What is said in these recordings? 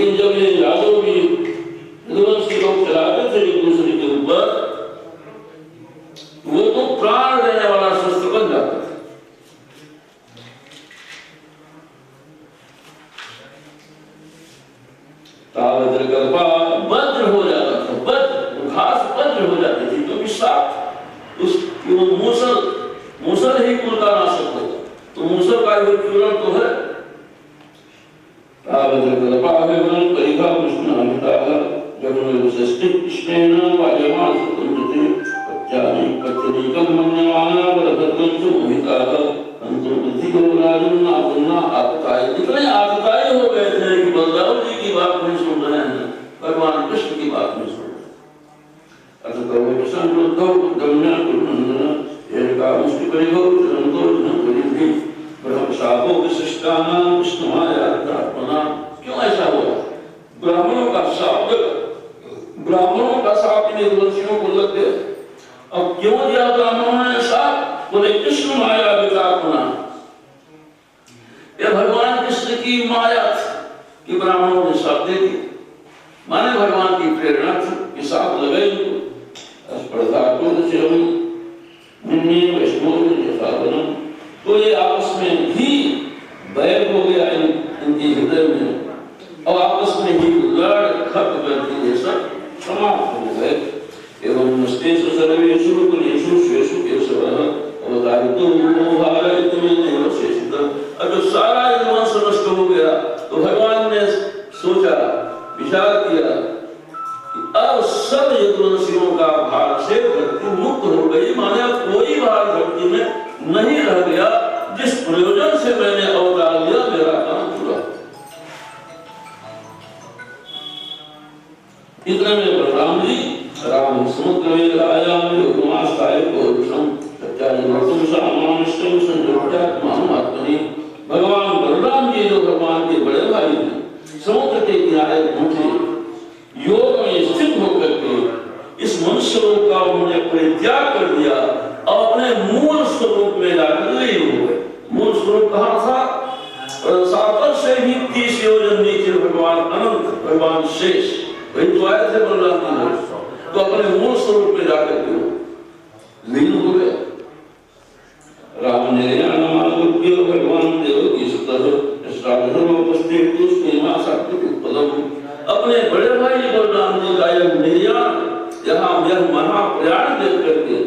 लेकिन जब ये यादव भी रघुवंश के लोग चलाते थे एक दूसरे के ऊपर, वो तो प्राण देने वाला शस्त्र बन जाता था। तावद्रकल्पा वज्र हो जाता था, वज्र घास वज्र हो जाती थी, क्योंकि साथ उस मूसल ही कुल का नाशक होता, तो मूसल का ही चूरण तो है। तावद्रकल्पा विवरण परिघा कृष्णाभिताः जब वसिष्ठिः कृष्णेन वायमान सुतंत्रते पच्चानि पच्चनीकं मन्यमाना वरभद्रं च मोहिताः अंतो बुद्धिको राजन् आपुन्ना आपताय। इतने आपताय हो गए थे कि बलराम जी की बात नहीं सुन रहे हैं, भगवान कृष्ण की बात नहीं सुन रहे। अतः संक्रुद्धौ गम्य कुरुनंदन एका मुष्टि परिभव चरंतो जनपरिधि ब्रह्मशापो विशिष्टानां विष्णुमायात्मना। क्यों ऐसा हुआ? ब्राह्मणों का शाप इन रघुवंशियों को लग गया। अब क्यों दिया ब्राह्मणों ने शाप? बोले कृष्ण माया विकात्मना, यह भगवान कृष्ण की माया थी कि ब्राह्मणों ने शाप दे दिया, माने भगवान की प्रेरणा थी कि शाप लगे इनको। स्पर्धा क्रोध चिरम निम्न वैष्णव यथावनम, तो ये आपस में ही बैर हो गया इनके हृदय में, और आपस में ही लड़ खप करके ये सब समाप्त हो गए। एवं नष्टेषु सर्वेषु कुलेषु स्वेषु केशवः अवतारितो मोहायितो नैव शेषितः। अब जो सारा वंश नष्ट हो गया तो भगवान ने सोचा, विचार किया कि अब सब यदुवंशियों का भार से धरती मुक्त हो गई, माने अब कोई भार धरती में नहीं रह गया। जिस प्रयोजन से मैंने अवतार लिया मेरा काम पूरा। इतने में बलराम जी राम समुद्र में आयाम योगमास्ताय पौरुषम सत्याजिनोतम सामानिष्टम संयोज्यात्मात्मनि। भगवान बलराम जी जो भगवान के बड़े भाई हैं, समुद्र के किनारे पहुंचे, योग में स्थित होकर के इस मनुष्य रूप का उन्होंने परित्याग कर दिया और अपने मूल स्वरूप में जाकर लीन हो गए। मूल स्वरूप कहाँ था? सापर से भी 30 योजन नीचे भगवान अनंत, भगवान शेष, वही तो आए थे बलराम जी, तो अपने मूल स्वरूप में जाकर के लीन हो गए। राम ने भगवान देव की अपने बड़े भाई बलराम जी का यहाँ यह महाप्रयाण देख करके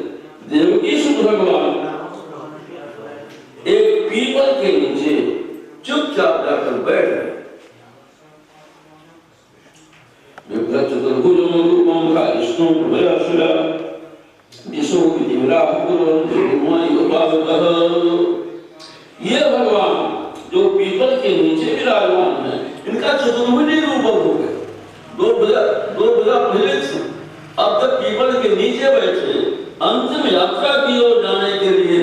देवकी सुत भगवान एक पीपल के नीचे चुपचाप जाकर बैठ गए। ये भगवान जो पीपल के नीचे विराजमान है, इनका चतुर्भुज रूप हो गया। दो भुजा पहले थे, अब तक पीपल के नीचे बैठे अंतिम यात्रा की ओर जाने के लिए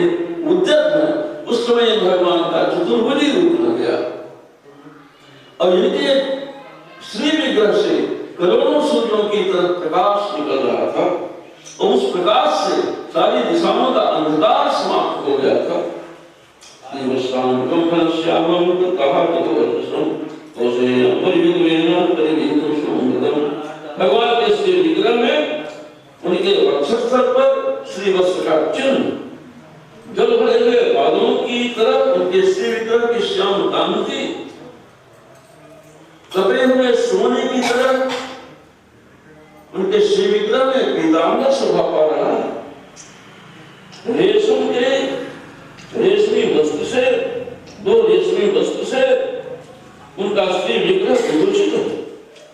उद्यत है, उस समय भगवान का चतुर्भुज रूप हो गया। और इनके श्री विग्रह से करोड़ों सूर्यों की तरफ प्रकाश निकल रहा था, और उस प्रकाश से सारी दिशाओं का अंधकार समाप्त हो गया था। भगवान के श्री विग्रह में उनके वक्षस्थल पर श्री वस्त्र का चिन्ह, जल भरे हुए बादलों की तरफ उनके श्री विग्रह की श्याम कांति, तपे हुए सोने की तरफ उनके श्री विग्रह में पीतांबर शोभा पा रहा है। रेशमी वस्त्र से, दो रेशमी वस्त्र से उनका श्री विग्रह विभूषित है।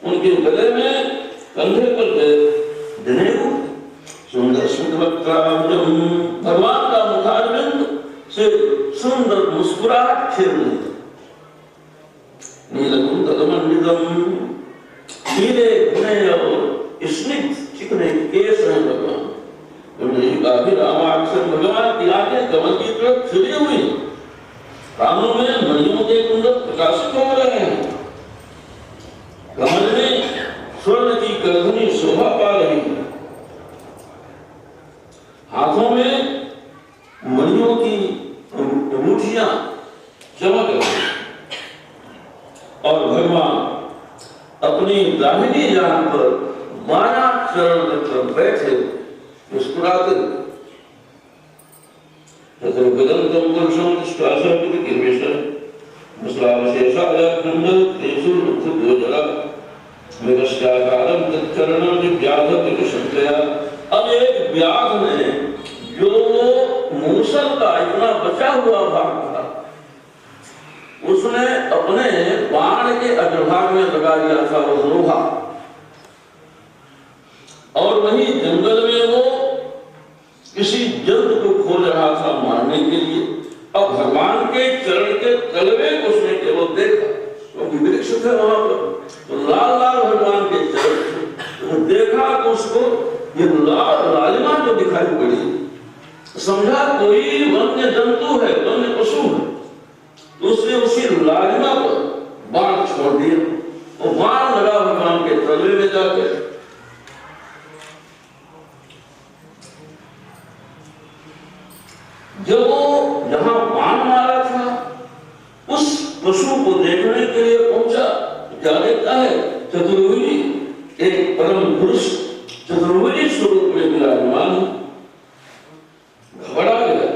उनके गले में, कंधे पर जनेऊ, सुंदर सुंदर भगवान का मुखारविंद से सुंदर मुस्कुराहट खेल रही है। नीलम तदमंडितम, हीरे घने और स्निग्ध चिकने केश हैं भगवान। भगवान की आंखें कमल की तरफ खिली हुई, कानों में मणियों के कुंडल प्रकाशित हो रहे हैं, कमल में स्वर्ण की करधनी शोभा पा रही है, हाथों में मणियों की अंगूठियां चमक रही, और भगवान अपनी दाहिनी जान पर बायां चरण रखकर बैठे मुस्कुराते तदुपदंतम पुरुषं श्वासोपरिवेशः मुस्लावशेषाय खंडतेषु रुद्धोजरा विवस्याकारं तत्करणं व्याधविकशंकया। अब एक व्याध ने जो मूसल का इतना बचा हुआ भाग था उसने अपने बाण के अग्रभाग में लगा दिया था वो लोहा, और वही जंगल में वो किसी जंतु को खोज रहा था मारने के लिए। अब भगवान के चरण के तलवे को उसने केवल देखा, क्योंकि वृक्ष थे वहां पर, तो लाल लाल भगवान के चरण तो देखा तो उसको ये लाल लालिमा जो दिखाई पड़ी, समझा कोई वन्य जंतु है, वन्य पशु है, तो उसने उसी लालिमा पर बाण छोड़ दिया। वो बाण लगा भगवान के तलवे में जाकर। जब वो जहां बाण मारा था उस पशु को देखने के लिए पहुंचा, क्या देखता है चतुर्भुजी, एक परम पुरुष चतुर्भुजी स्वरूप में विराजमान, घबरा गया,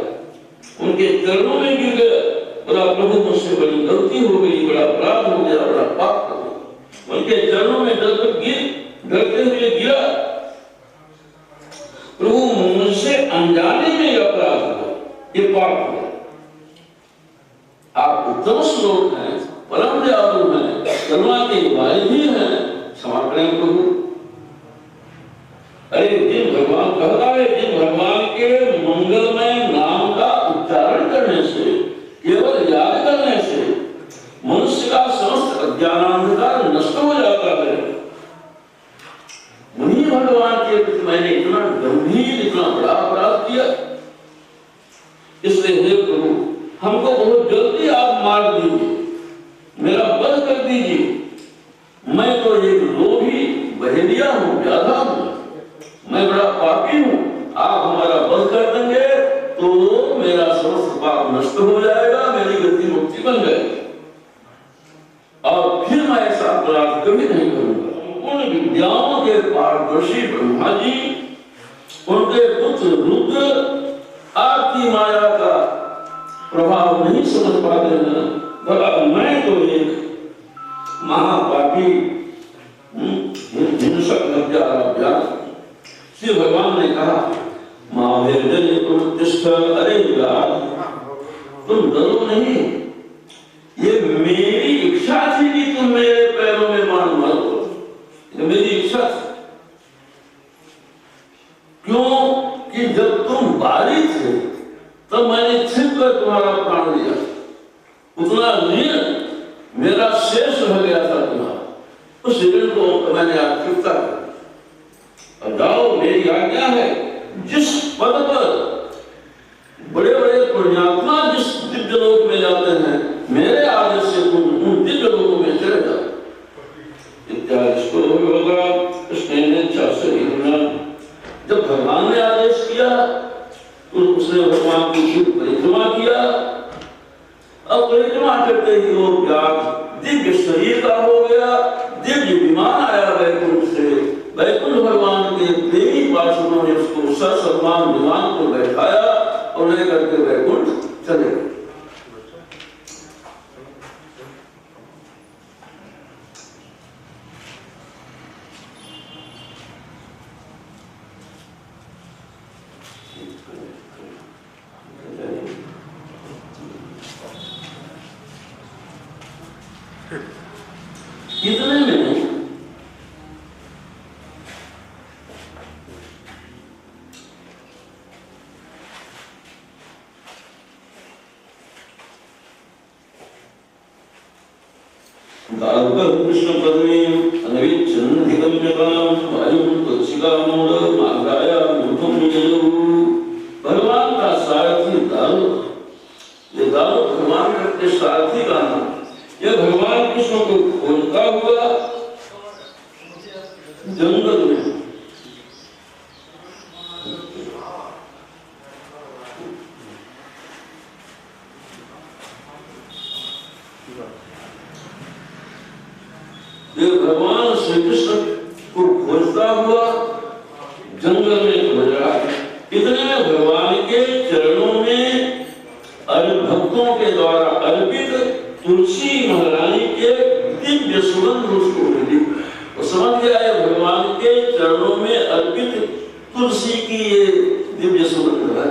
उनके चरणों में गिर गया, बड़ा प्रभु मुझसे बड़ी गलती हो गई, बड़ा अपराध हो गया, बड़ा पाप हो गया। उनके चरणों में डरते हुए गिरा, प्रभु मुझसे अनजाने में यह अपराध हुआ, ये पाप हुआ। आप उत्तम श्लोक हैं, परम दयालु हैं, करुणा के वारिधि हैं, क्षमा करें प्रभु। अरे जिन भगवान कहता है, जिन भगवान के मंगलमय नाम का उच्चारण करने से, केवल याद करने से मनुष्य का समस्त अज्ञानांधकार नष्ट हो जाता है, उन्हीं भगवान के प्रति मैंने इतना गंभीर, इतना बड़ा अपराध किया। इसलिए हे प्रभु, हमको बहुत जल्दी आप मार दीजिए, मेरा वध कर दीजिए। मैं तो एक लोभी बहेलिया हूं, व्याधा हूं, मैं बड़ा पापी हूं। आप हमारा वध कर देंगे तो मेरा समस्त पाप नष्ट हो जाएगा, मेरी गति मुक्ति बन जाएगी, और फिर मैं ऐसा अपराध कभी नहीं करूंगा। उन विद्याओं के पारदर्शी ब्रह्मा जी, उनके पुत्र रुद्र आपकी माया का प्रभाव नहीं समझ पाते हैं। भला मैं तो एक महापापी हिंसक हत्यारा। श्री भगवान ने कहा, अरे यार तुम डरो नहीं, ये मेरी इच्छा थी कि तुम मेरे पैरों में बाण मारो, ये मेरी इच्छा थी। क्यों कि जब तुम बारी थे तब मैंने छिप कर तुम्हारा प्राण लिया, उतना ऋण मेरा शेष रह गया था तुम्हारा, उस ऋण को मैंने आज चुकता कर। जाओ, मेरी आज्ञा है, जिस पद पर बड़े बड़े पुण्यात्मा जिस दिव्य लोक में जाते हैं, मेरे आदेश से तुम उन दिव्य लोकों में चले जाओ। इत्यादि होगा। जब भगवान ने आदेश किया तो उसने भगवान की परिक्रमा किया। अब परिक्रमा करते ही वो व्याध दिव्य शरीर का हो गया, दिव्य विमान आया वैकुंठ से। वैकुंठ भगवान के प्रेमी पार्षदों ने उसको ससम्मान विमान को बैठाया और लेकर के वैकुंठ चले गए। इतने में कृष्ण पद्मे भगवान का सारथी दारू, ये दारू भगवान के सारथी का नाम। यह भगवान कृष्ण को खोजता हुआ जंगल में भगवान श्री कृष्ण को खोजता हुआ जंगल में खोज रहा है। इतने में भगवान के चरणों में भक्तों के द्वारा अर्पित तुलसी महारानी के दिव्य सुगंध उसको मिली। वो समझ गया है भगवान के चरणों में अर्पित तुलसी की ये दिव्य सुगंध है।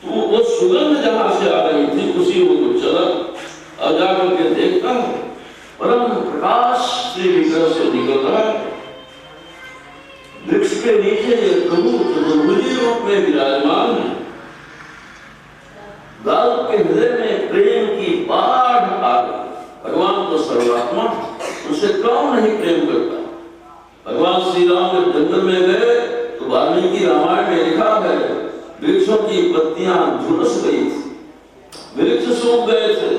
तो वो सुगंध जहां से आ रही थी उसी वो चला और जाकर के देखता परम प्रकाश से विग्रह से निकल रहा है। वृक्ष के नीचे ये प्रभु चतुर्भुजी रूप में विराजमान है। दाऊ के हृदय में प्रेम की बाढ़ आ गई। भगवान तो सर्वात्मा, उसे कौन नहीं प्रेम करता। भगवान श्री राम जब जंगल में गए तो वाल्मीकि रामायण में लिखा है वृक्षों की पत्तियां झुलस गई थी, वृक्ष सूख गए थे,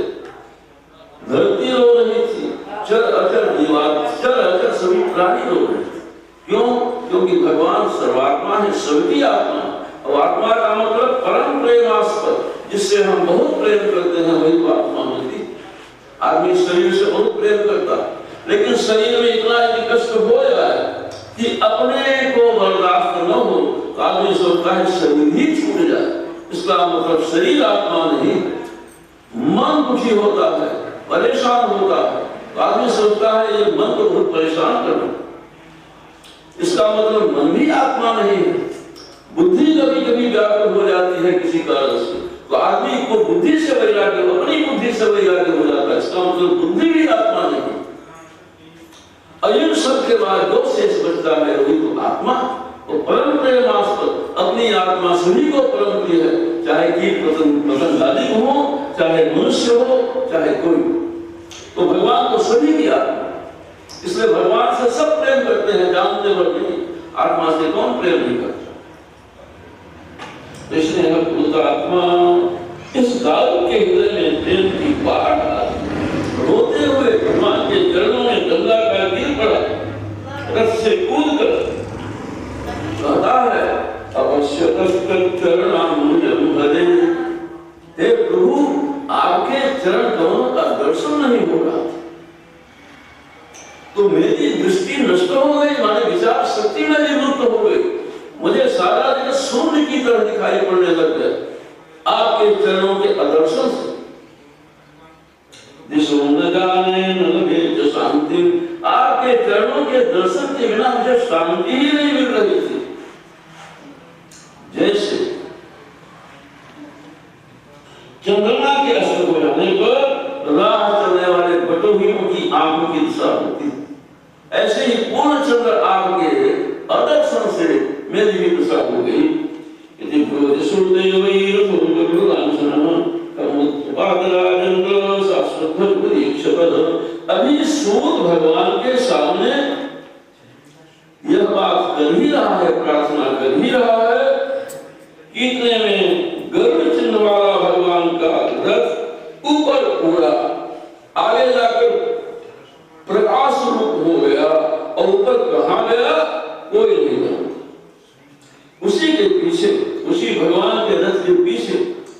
धरती रो रही थी, चर अचर दीवार चर अचर सभी प्राणी रो रहे थे। क्यों? क्योंकि भगवान सर्वात्मा है, सबकी आत्मा। और आत्मा का मतलब परम प्रेमास्पद, जिससे हम बहुत प्रेम करते हैं वही तो आत्मा होती। आदमी शरीर से बहुत प्रेम करता, लेकिन शरीर में इतना कष्ट हो जाए कि अपने को बर्दाश्त न हो तो आदमी सोचता है शरीर ही छूट जाए। इसका मतलब शरीर आत्मा नहीं, मन दुखी होता है, परेशान होता है तो आदमी सोचता है ये मन को बहुत परेशान कर रहा है। इसका मतलब मन भी आत्मा नहीं है। बुद्धि कभी कभी व्याकुल हो जाती है किसी कारण से तो आदमी को बुद्धि से वैराग्य, अपनी बुद्धि से वैराग्य हो जाता है। इसका मतलब बुद्धि भी आत्मा नहीं। अयुग सब के बाद जो शेष बचता है वही तो आत्मा। वो परम प्रेमास्पद अपनी आत्मा सभी को परम प्रिय है, चाहे कीट पतंग आदि हो, चाहे मनुष्य हो, चाहे कोई। तो भगवान तो सभी की आत्मा, इसलिए भगवान से सब प्रेम करते हैं, जानते हुए नहीं। आत्मा से कौन प्रेम नहीं करता। इसलिए आत्मा इस दाऊ के हृदय में प्रेम की बाढ़ रोते हुए भगवान के चरणों में गंगा का गिर पड़ा, रथ से कूद कर कहता है अवश्य चरणाम्बुजं। हे प्रभु, आपके चरण कमलों का दर्शन नहीं हो रहा तो मेरी दृष्टि नष्ट हो गई, माने विचार शक्ति मेरी लुप्त हो गई। मुझे सारा दिन शून्य की तरह दिखाई पड़ने लग गया आपके चरणों के अदर्शन से। शांति, आपके चरणों के दर्शन के बिना मुझे शांति ही नहीं मिल रही थी। जैसे चंद्रमा के अस्त हो जाने पर राह चलने वाले बटोहियों की आंखों की दिशा होती है, ऐसे ही पूर्ण चंद्र आपके अदर्शन से मेरी भी दिशा हो गई। यदि अभी सूत भगवान के सामने यह बात कर ही रहा है, प्रार्थना कर ही रहा है, इतने में गरुड़ चिन्ह वाला भगवान का रथ ऊपर उड़ा, आगे जाकर प्रकाश रूप हो गया और ऊपर कहां गया कोई नहीं जानता। उसी के पीछे, उसी भगवान के रथ के पीछे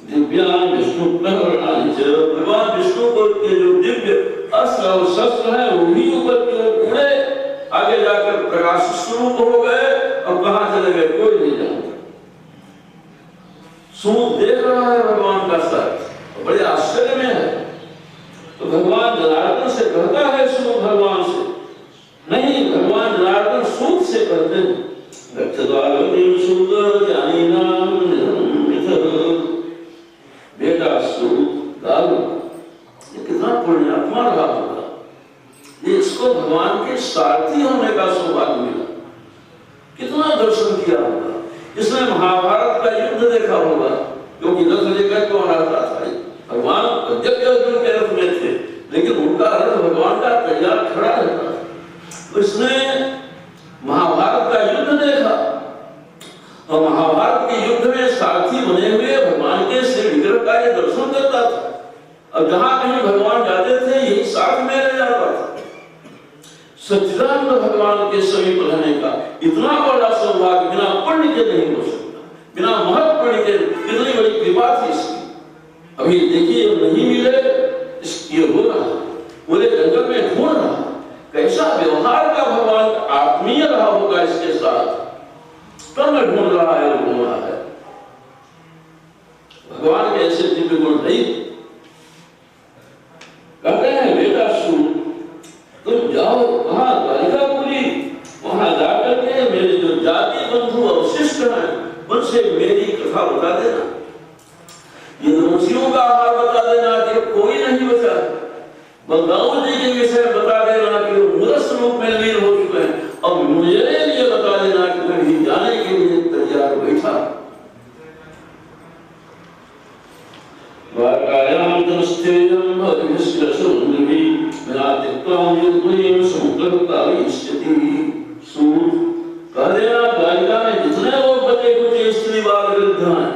दिव्यान विष्णु प्रहरणानि च, भगवान विष्णु को के जो दिव्य अस्त्र और शस्त्र है वो भी ऊपर की ओर उड़े, आगे जाकर प्रकाश स्वरूप हो गए और कहां चले गए कोई नहीं जानता। सूत देख रहा है भगवान का सर, बड़े आश्चर्य में है। तो भगवान जनार्दन से कहता है सूत भगवान से, नहीं, भगवान जनार्दन सूत से कहते हैं बेटा सूत दाऊ, ये कितना पुण्यात्मा रहा होगा, ये इसको भगवान के सारथी होने का सौभाग्य मिला, कितना दर्शन किया होगा। इसने महाभारत का युद्ध देखा होगा, क्योंकि रथ लेकर कौन आता था, भगवान अर्जुन के रथ में थे, लेकिन उनका रथ भगवान का तैयार खड़ा रहता था। तो इसने महाभारत का युद्ध देखा और महाभारत के युद्ध में सारथी बने हुए भगवान के श्री विग्रह का ये दर्शन करता था, और जहां कहीं भगवान जाते थे यही साथ में रह जाता था। सच्चिदानंद भगवान के समीप रहने का इतना बड़ा सौभाग्य बिना पुण्य के नहीं हो सकता, बिना महत् पुण्य के। कितनी बड़ी कृपा थी इसकी। अभी देखिए नहीं मिले, इसकी हो रहा, पूरे जंगल में ढूंढ रहा, इसके साथ, तब मैं ढूंढ रहा है और ढूंढ रहा है। भगवान के ऐसे दिव्य गुण नहीं। कहते हैं बेटा सुन, तुम जाओ वहां द्वारिकापुरी, वहां जाकर के मेरे जो जाति बंधु अवशिष्ट हैं उनसे मेरी कथा बता देना, ये ऋषियों का हाल बता देना कि कोई नहीं बचा, बलदाऊ जी के विषय बता देना कि वो मूर्ख रूप में लीन हो चुके हैं, और मुझे ये बता देना कि मैं भी जाने के लिए तैयार बैठा। वाकायाम दस्तेयम भविष्य सुंदरी विनातिक्वाम युद्धीम समुद्रकाली स्थिति सूर कह देना द्वारिका में जितने लोग बचे कुछ स्त्री बाल वृद्ध हैं,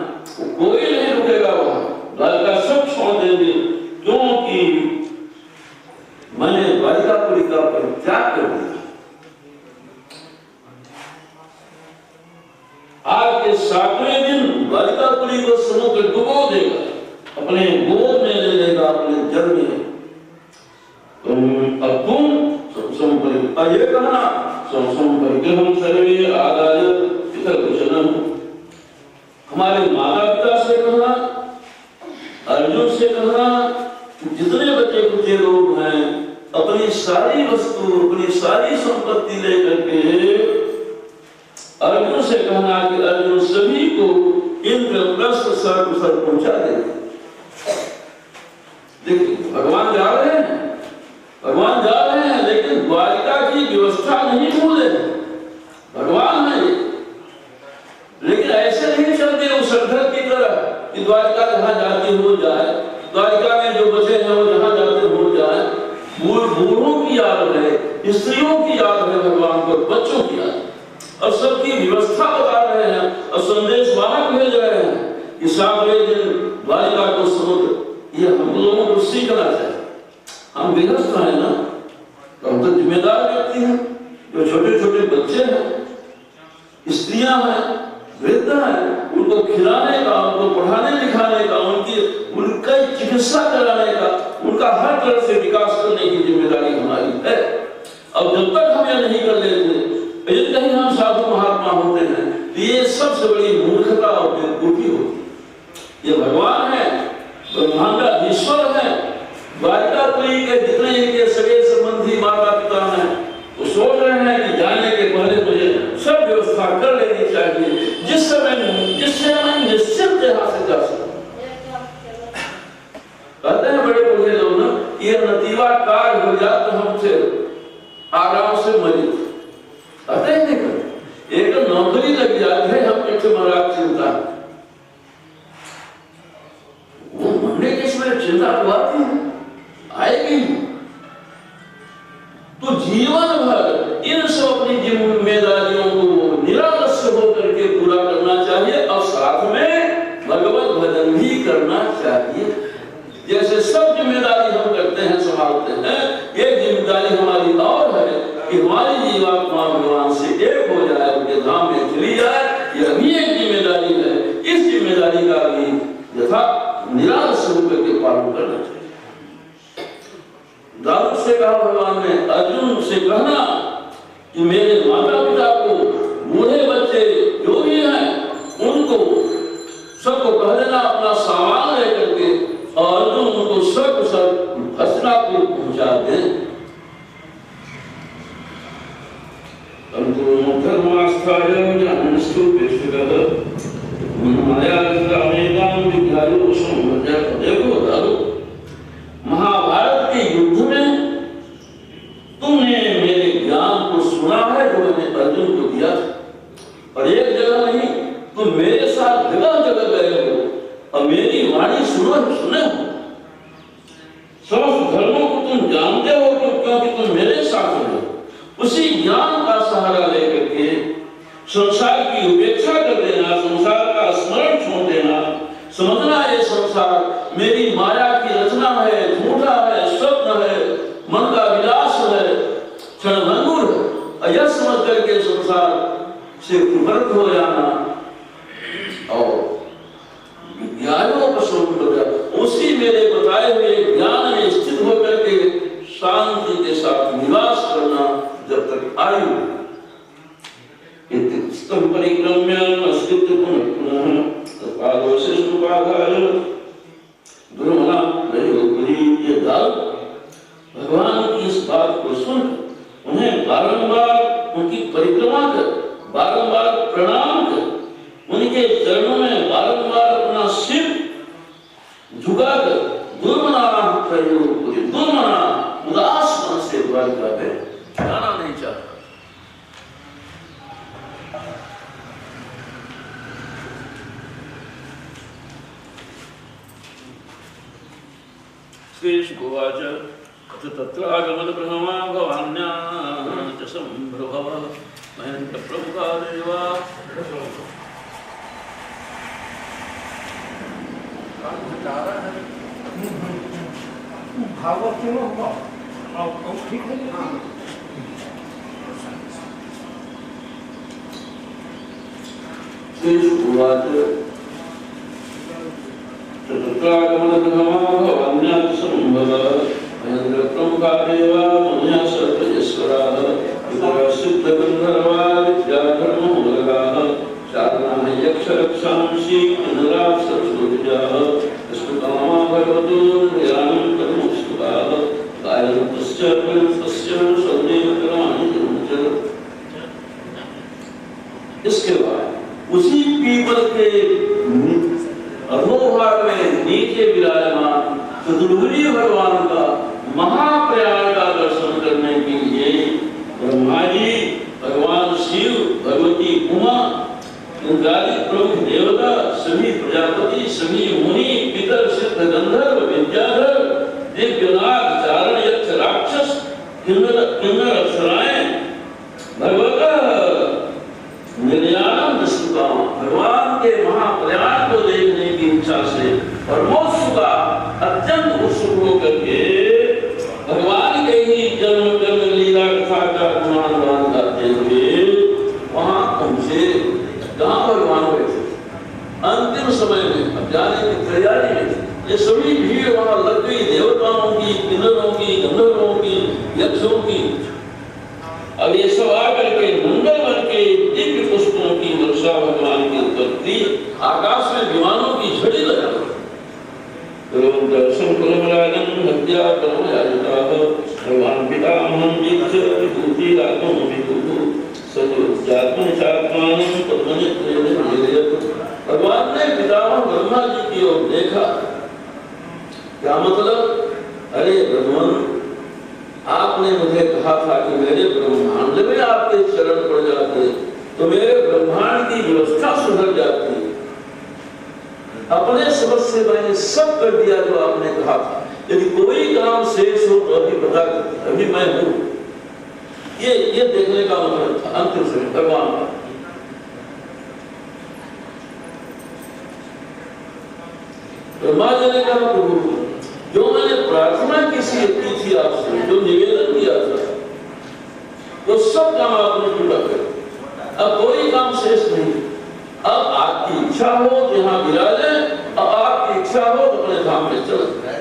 कोई नहीं रुकेगा वहां, द्वारिका सब छोड़ देंगे, क्योंकि मैंने द्वारिकापुरी का परित्याग कर दिया। आज के 7वें दिन द्वारिकापुरी को समुद्र डुबो देगा, अपने गोद में ले लेगा, अपने जल में। अब तुम ये कहना परिग्रहम सर्वे आदाय इतर कुशलम, हमारे माता पिता से कहना, अर्जुन से कहना, जितने बच्चे कुचे लोग हैं अपनी सारी वस्तु अपनी सारी संपत्ति लेकर के अर्जुन से कहना कि अर्जुन सभी को इंद्रप्रस्थ सर पहुंचा दे। देखिए भगवान जा रहे हैं, भगवान जा रहे हैं, लेकिन द्वारिका की व्यवस्था नहीं भूले। भगवान है लेकिन ऐसे नहीं चलते उस श्रद्धा की तरह कि द्वारिका जहां जाते हो जाए, द्वारिका में जो बचे हैं वो जहां जाते हो जाए। बूढ़ों की याद है, स्त्रियों की याद है भगवान को, बच्चों की याद, और सबकी व्यवस्था बता रहे हैं और संदेश वाहक भेज रहे हैं कि 7वें दिन द्वारिका को समुद्र। ये हम लोगों को सीखना चाहिए। हम गृहस्थ हैं ना, तो हम तो जिम्मेदार व्यक्ति हैं। जो छोटे छोटे बच्चे हैं, स्त्रियां हैं, वृद्ध हैं, उनको खिलाने का, उनको पढ़ाने लिखाने का, उनका चिकित्सा कराने का, उनका हर तरह से विकास करने की जिम्मेदारी हमारी है। अब जब तक हम यह नहीं कर लेते, यदि कहीं हम साधु महात्मा होते हैं, तो ये सबसे बड़ी मूर्खता और बेवकूफी होती। ये भगवान है, ब्रह्मांडाधीश्वर है, द्वारिकापुरी के जितने इनके सगे संबंधी माता पिता हैं, वो सोच रहे हैं कि जाने के पहले मुझे सब व्यवस्था कर लेनी चाहिए, जिससे मैं निश्चिंत यहाँ से जा सकूं। कहते हैं बड़े बूढ़े लोग ना, ये नतीवा कार्य हो जाए तो हमसे आराम से मरी कहते हैं नहीं, एक नौकरी लग जाती है, हम कैसे महाराज चिंता, वो मरने के समय चिंता तो आती है, आएगी। तो जीवन भर इन सब अपनी जिम्मेदारियों को निरालस्य होकर के पूरा करना चाहिए, और साथ में भगवत भजन भी करना चाहिए। जैसे सब जिम्मेदारी हम करते हैं, संभालते हैं, एक जिम्मेदारी हमारी और है कि हमारी जीवात्मा भगवान से एक हो जाए, उनके धाम में चली जाए। यह भी एक जिम्मेदारी है। इस जिम्मेदारी का भी यथा निरालस्य होकर के पालन करना चाहिए। दाऊद से कहा भगवान ने, अर्जुन से कहना कि मेरे माता पिता को, बूढ़े बच्चे जो भी हैं, उनको सबको कह देना अपना सामान लेकर के, और अर्जुन उनको सब हस्तिनापुर पहुंचा दें। देखो दारू, महाभारत के युद्ध में तुमने मेरे ज्ञान को सुना है जो मैंने अर्जुन को दिया था, और एक जगह नहीं, तुम मेरे साथ जगह जगह गए हो और मेरी वाणी सुने हो। समस्त धर्मों को तुम जानते हो क्योंकि तुम मेरे साथ हो। उसी ज्ञान का सहारा लेकर के संसार की उपेक्षा कर देना, संसार का स्मरण छोड़ देना, समझना ये संसार मेरी माया की रचना है, झूठा है, स्वप्न है, मन का विलास है, क्षणभंगुर है। यह समझ करके संसार से विभक्त हो जाना और ज्ञानों का स्वरूप हो जाए, उसी मेरे बताए हुए ज्ञान में स्थित होकर के शांति के साथ निवास करना जब तक आयु। स्तम परिक्रम्य नमस्कृत्य पुनः पुनः तत्पादवशिष्टुपाधाय दुर्मला नयोगुरी ये दाल भगवान की इस बात को सुन उन्हें बारंबार उनकी परिक्रमा कर बारंबार प्रणाम कर उनके चरणों में बारंबार अपना सिर झुकाकर दुर्मना प्रयोगुरी दुर्मना उदास मन से द्वारिका में जाना नहीं चाहता। श्रीशुकोवाच तत्रागमनप्रभवा भवान्याः च सम्भ्रभव महेन्द्रप्रमुखादेवा श्रीशुकोवाच तत्रागमनप्रभवा भवान्याः च सम्भ्रभव महेन्द्रप्रमुखादेव मुनयः सर्वयश्वराः पितरः सिद्धगन्धर्वा विद्याधर्ममूलकाः शारदाः यक्षरक्षांसि किन्नराः सरस्वत्याः स्तुतामा भगवतो निर्याणं कर्मोस्तुताः गायन्तश्च प्रयन्तश्च सदैव कर्माणि कुर्वन्तः। इसके बाद उसी पीपल के अधोभाग में नीचे विराजमान चतुर्भुज भगवान का महाप्रयाण का दर्शन करने के लिए ब्रह्मा जी भगवान शिव भगवती उमा इंद्रादि प्रमुख देवता सभी प्रजापति सभी मुनि पितर सिद्ध गंधर्व विद्याधर दिव्यनाग चारण यक्ष राक्षस किन्नर अप्सराएं भगवत निर्याणम दृष्टिकाम भगवान के महाप्रयाण को देखने की इच्छा से और मोत्सुका अत्यंत उत्सुक होकर के भगवान के ही जन्म कर्म लीला कथा का गुणगान गाते हुए वहां पहुंचे जहां भगवान बैठे अंतिम समय में अब जाने की तैयारी में ये सभी भीड़ वहां लग गई देवताओं की किन्नरों की गंधर्वों की यक्षों की। अब ये सब आकर के मंगल बन के दिव्य पुष्पों की वर्षा भगवान के ऊपर की आकाश में विमानों की झड़ी लगा दर्शन कुलमराजन हत्या कर्मयाजिताः भगवान पितामहं दीक्ष विभूति रातों विभूतु सत्यात्मन चात्मानं पद्मनेत्रेण निरयत। भगवान ने पितामह ब्रह्मा जी की ओर देखा। क्या मतलब? अरे ब्रह्मन आपने मुझे कहा था कि मेरे ब्रह्मांड में आपके चरण पड़ जाते तो मेरे ब्रह्मांड की व्यवस्था सुधर जाती। अपने समझ से मैंने सब कर दिया जो आपने कहा था। यदि कोई काम शेष हो तो अभी बता दीजिए, अभी मैं हूं। ये देखने का मतलब था अंतिम समय भगवान का। ब्रह्मा जी ने कहा प्रभु जो मैंने प्रार्थना की थी आपसे जो निवेदन किया था वो सब काम आपने पूरा कर। अब कोई काम शेष नहीं। अब आपकी इच्छा हो तो यहाँ विराजे, अब आपकी इच्छा हो तो अपने धाम में चले जाए।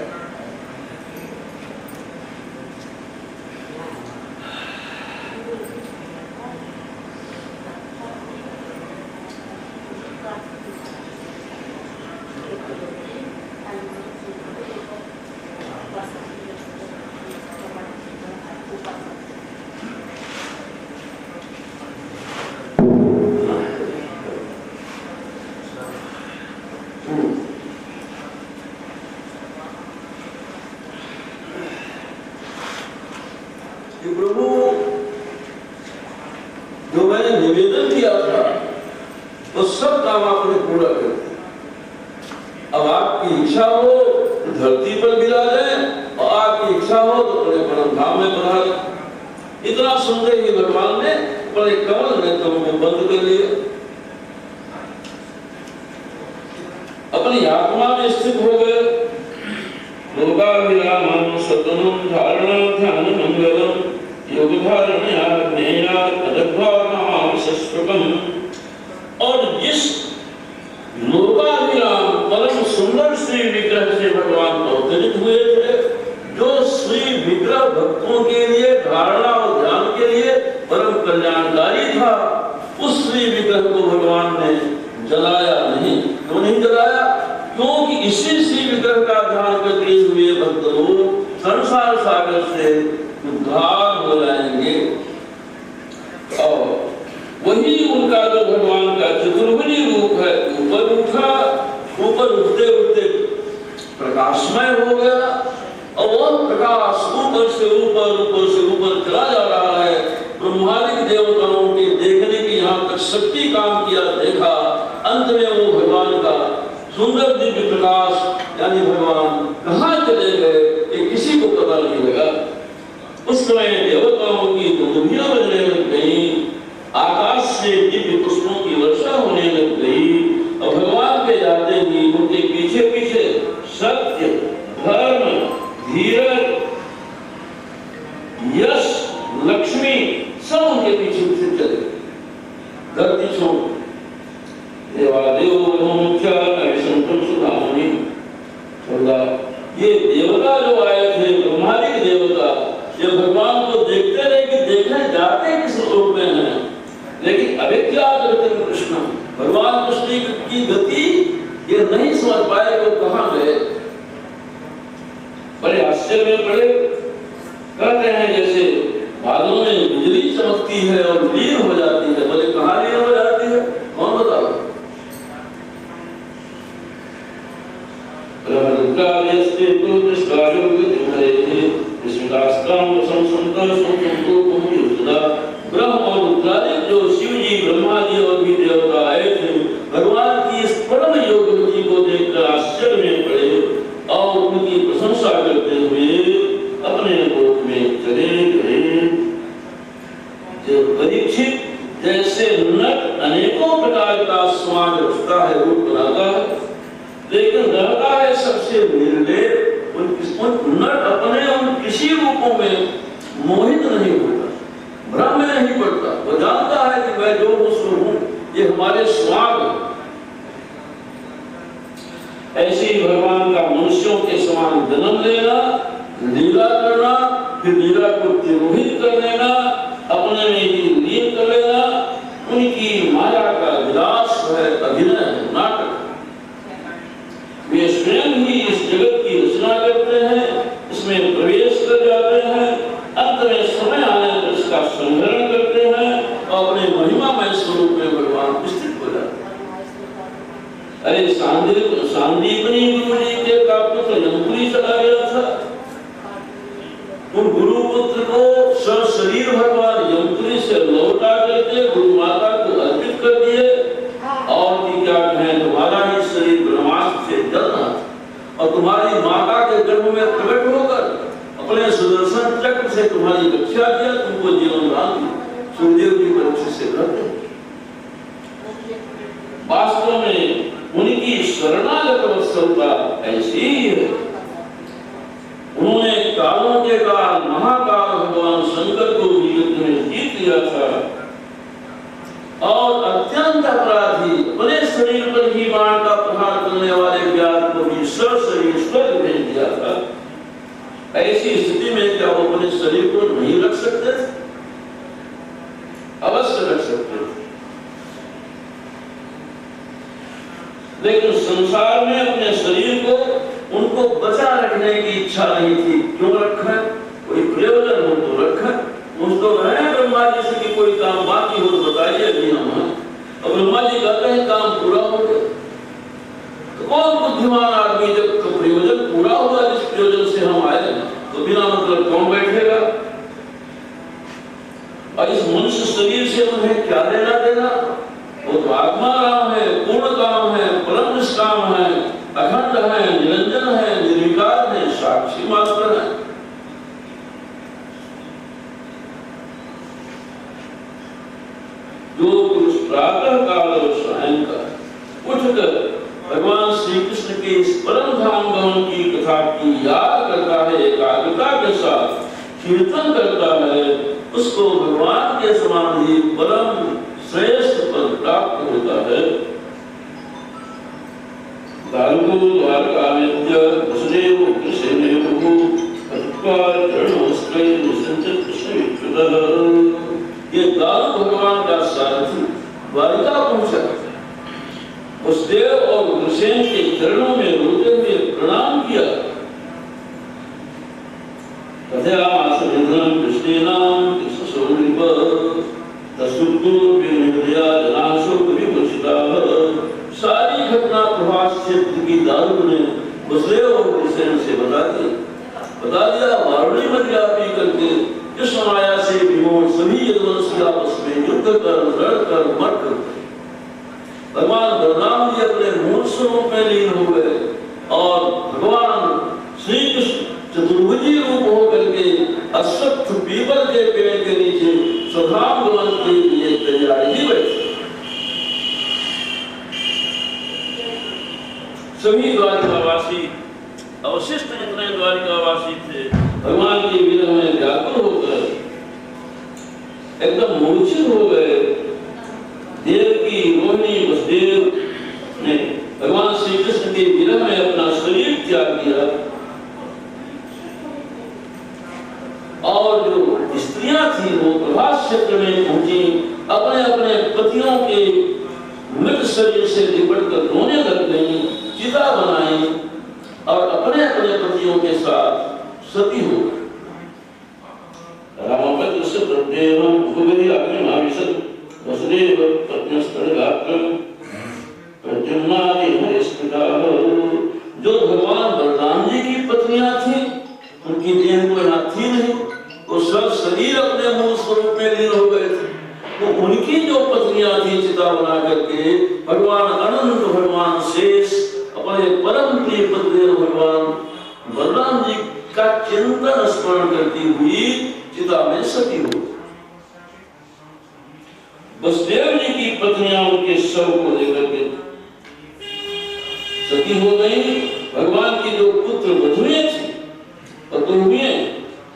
प्रभु जो मैंने निवेदन किया था वो सब काम आपने पूरा कर दिया। अब आपकी इच्छा हो तो धरती पर विराजे और आपकी इच्छा हो तो अपने परम धाम में पधारे। इतना सुनते ही भगवान ने बड़े कमल नेत्रों को बंद कर लिया, अपनी आत्मा में स्थित हो गए। लोकाभिरामं सततं धारणं ध्यान मंगलम योग धारणया ज्ञेया तद्भावनां सस्वकम। और जिस लोकाभिराम परम सुंदर श्री विग्रह से भगवान अवतरित हुए थे, जो श्री विग्रह भक्तों के लिए धारणा और ध्यान के लिए परम कल्याणकारी था, उस से उद्धार हो जाएंगे। और वही उनका जो भगवान का चतुर्भुजी रूप है, ऊपर उठा, ऊपर उठते उठते प्रकाशमय हो गया और वह प्रकाश ऊपर से ऊपर चला जा रहा है। ब्रह्मादि देवताओं के देखने की यहाँ तक शक्ति काम किया, देखा। अंत में वो भगवान का सुंदर दिव्य प्रकाश यानी भगवान कहाँ चले गए ये किसी को पता नहीं लगा। उस समय देवताओं की दुनिया बजने लग गई, आकाश से दिव्य पुष्पों की वर्षा होने लग गई और भगवान के जाते ही उनके पीछे पीछे सत्य, धर्म, धीरज, यश, लक्ष्मी सब उनके पीछे पीछे चले। धरती छोड़ ये देवता जो आए थे, ब्रह्मादि देवता, ये भगवान को देखते रहे कि देखने जाते किस रूप में हैं, लेकिन अविज्ञात रहते कृष्ण, भगवान कृष्ण की गति ये नहीं समझ पाए वो कहाँ गए। बड़े आश्चर्य में पड़े। कहते हैं जैसे बादलों में बिजली चमकती है और लीन हो जाती है। बोले कहाँ लीन हो जाती है, कौन बताओ? ब्रह्म और रुद्रादि जो शिव जी, ब्रह्मा जी और भी देवता आए थे, भगवान की इस परम योग गति को देखकर आश्चर्य में पड़े और उनकी प्रशंसा करते हुए अपने लोक में चले गए। जब परीक्षित जैसे नट अनेकों प्रकार का स्वाद रखता है, रूप बनाता है, लेकिन रहता है सबसे निर्लेप। नट अपने उन किसी रूपों में मोहित नहीं होता, भ्रम में नहीं पड़ता। वो जानता है कि मैं जो हूँ ये हमारे स्वाद है। ऐसे ही भगवान का मनुष्यों के समान जन्म लेना, लीला करना, फिर लीला को तिरोहित कर लेना, अपने में ही लीन कर लेना, उनकी माया का विलास है, अभिनय है, नाटक। वे स्वयं ही इस जगत की रचना करते हैं, इसमें प्रवेश कर जाते हैं, अंत में समय आने पर इसका संग्रहण करते हैं और अपने महिमामय स्वरूप में भगवान स्थित हो जाते हैं। अरे सांदीपनी गुरु जी के का पुत्र यमपुरी चला गया था। उन गुरु पुत्र को शरीर भगवान यमपुरी से लौटा करके गुरु माता को अर्पित कर दिए और क्या कहें, तुम्हारा ही शरीर ब्रह्मास्त्र से जलना और तुम्हारी माता के गर्भ में प्रकट होकर अपने सुदर्शन चक्र से तुम्हारी रक्षा किया, तुमको जीवन दान दिया। सूर्यदेव जी परीक्षा से करते। वास्तव में उनकी शरणागत वत्सलता ऐसी ही है। उन्होंने कालों के काल महाकाल भगवान शंकर को भी युद्ध में जीत लिया था और अत्यंत अपराधी अपने शरीर पर ही बाण का प्रहार करने वाले व्यास को भी शरीर स्वर्ग भेज दिया था। ऐसी स्थिति में क्या वो अपने शरीर को नहीं रख सकते थे? अवश्य रख सकते थे, लेकिन संसार में अपने शरीर को उनको बचा रखने की इच्छा नहीं थी। क्यों रखा? कोई प्रयोजन हो तो रखा। उसको रहे ब्रह्मा जी से कि कोई काम बाकी हो तो बताइए, अभी हम हैं। अब ब्रह्मा जी कहते हैं काम पूरा हो गया। तो कौन बुद्धिमान आदमी जब प्रयोजन पूरा हुआ, जिस प्रयोजन से हम आए, तो बिना मतलब कौन बैठेगा? और इस मनुष्य शरीर से उन्हें क्या लेना देना? वो तो आत्मा राम है, पूर्ण काम है, परम निष्काम है, अखंड है, निरंजन है, निर्विकार है, साक्षी मात्र है। जो पुरुष प्रातः काल और सायंकाल उठकर भगवान श्री कृष्ण के इस परम धाम गमन की कथा की याद करता है, एकाग्रता के साथ कीर्तन करता है, उसको भगवान के समान ही परम श्रेष्ठ पद प्राप्त होता है। बालको द्वारकामित्य वसुदेव कृष्णेव अत्पाद चरणोस्त्रै निसंचित कृष्णविकृतः। ये दारू भगवान का सारथी द्वारिका पहुंचा, वसुदेव और उग्रसेन के चरणों में रोते हुए प्रणाम किया। कथयामास समिधं कृष्णेनां कृष्णसौरिव तसुद्धो विनिर्दया जनाशोक विमर्शिताः। सारी घटना प्रभास क्षेत्र की दारू ने बसदेव और कृष्ण से बता दिया। वारुणी में व्यापी करके कृष्ण माया से विमोह सभी यदुवंशी आपस में युद्ध कर लड़कर मर कर भगवान बलराम जी अपने मूल स्वरूप में लीन हो गए और भगवान श्री कृष्ण चतुर्भुजी रूप होकर के अश्वत्थ पीपल के पेड़ के नीचे स्वधाम गमन के लिए तैयारी ही बैठे। सभी द्वारिकावासी अवशिष्ट जितने द्वारिकावासी थे भगवान के विरह में व्याकुल होकर एकदम मूर्छित हो गए। देवकी रोहिणी वसुदेव ने भगवान श्री कृष्ण के विरह में अपना शरीर त्याग किया और जो स्त्रियां थी वो प्रभास क्षेत्र में पहुंची, अपने अपने पतियों के मृत शरीर से लिपट कर रोने लग गई, चिता बनाई और अपने अपने पतियों के साथ सती हो गई। रामपत्र से प्रत्येवं भुवि अग्निमाविशत् वसुदेव पत्न्यस्तरगात्रं प्रद्युम्नादि हरिस्मृताः। जो भगवान बलराम जी की पत्नियां थी उनकी देह को यहाँ थी नहीं, वो सब शरीर अपने मूल स्वरूप में लीन हो गए थे। तो उनकी जो पत्नियां थी चिता बना करके भगवान अनंत भगवान शेष अपने परम प्रिय पति भगवान बलराम जी का चिंतन स्मरण करती हुई चिता में सती हो। वसुदेव जी की पत्नियां उनके शव को लेकर के सती हो गई। भगवान की जो पुत्र वधुएं थी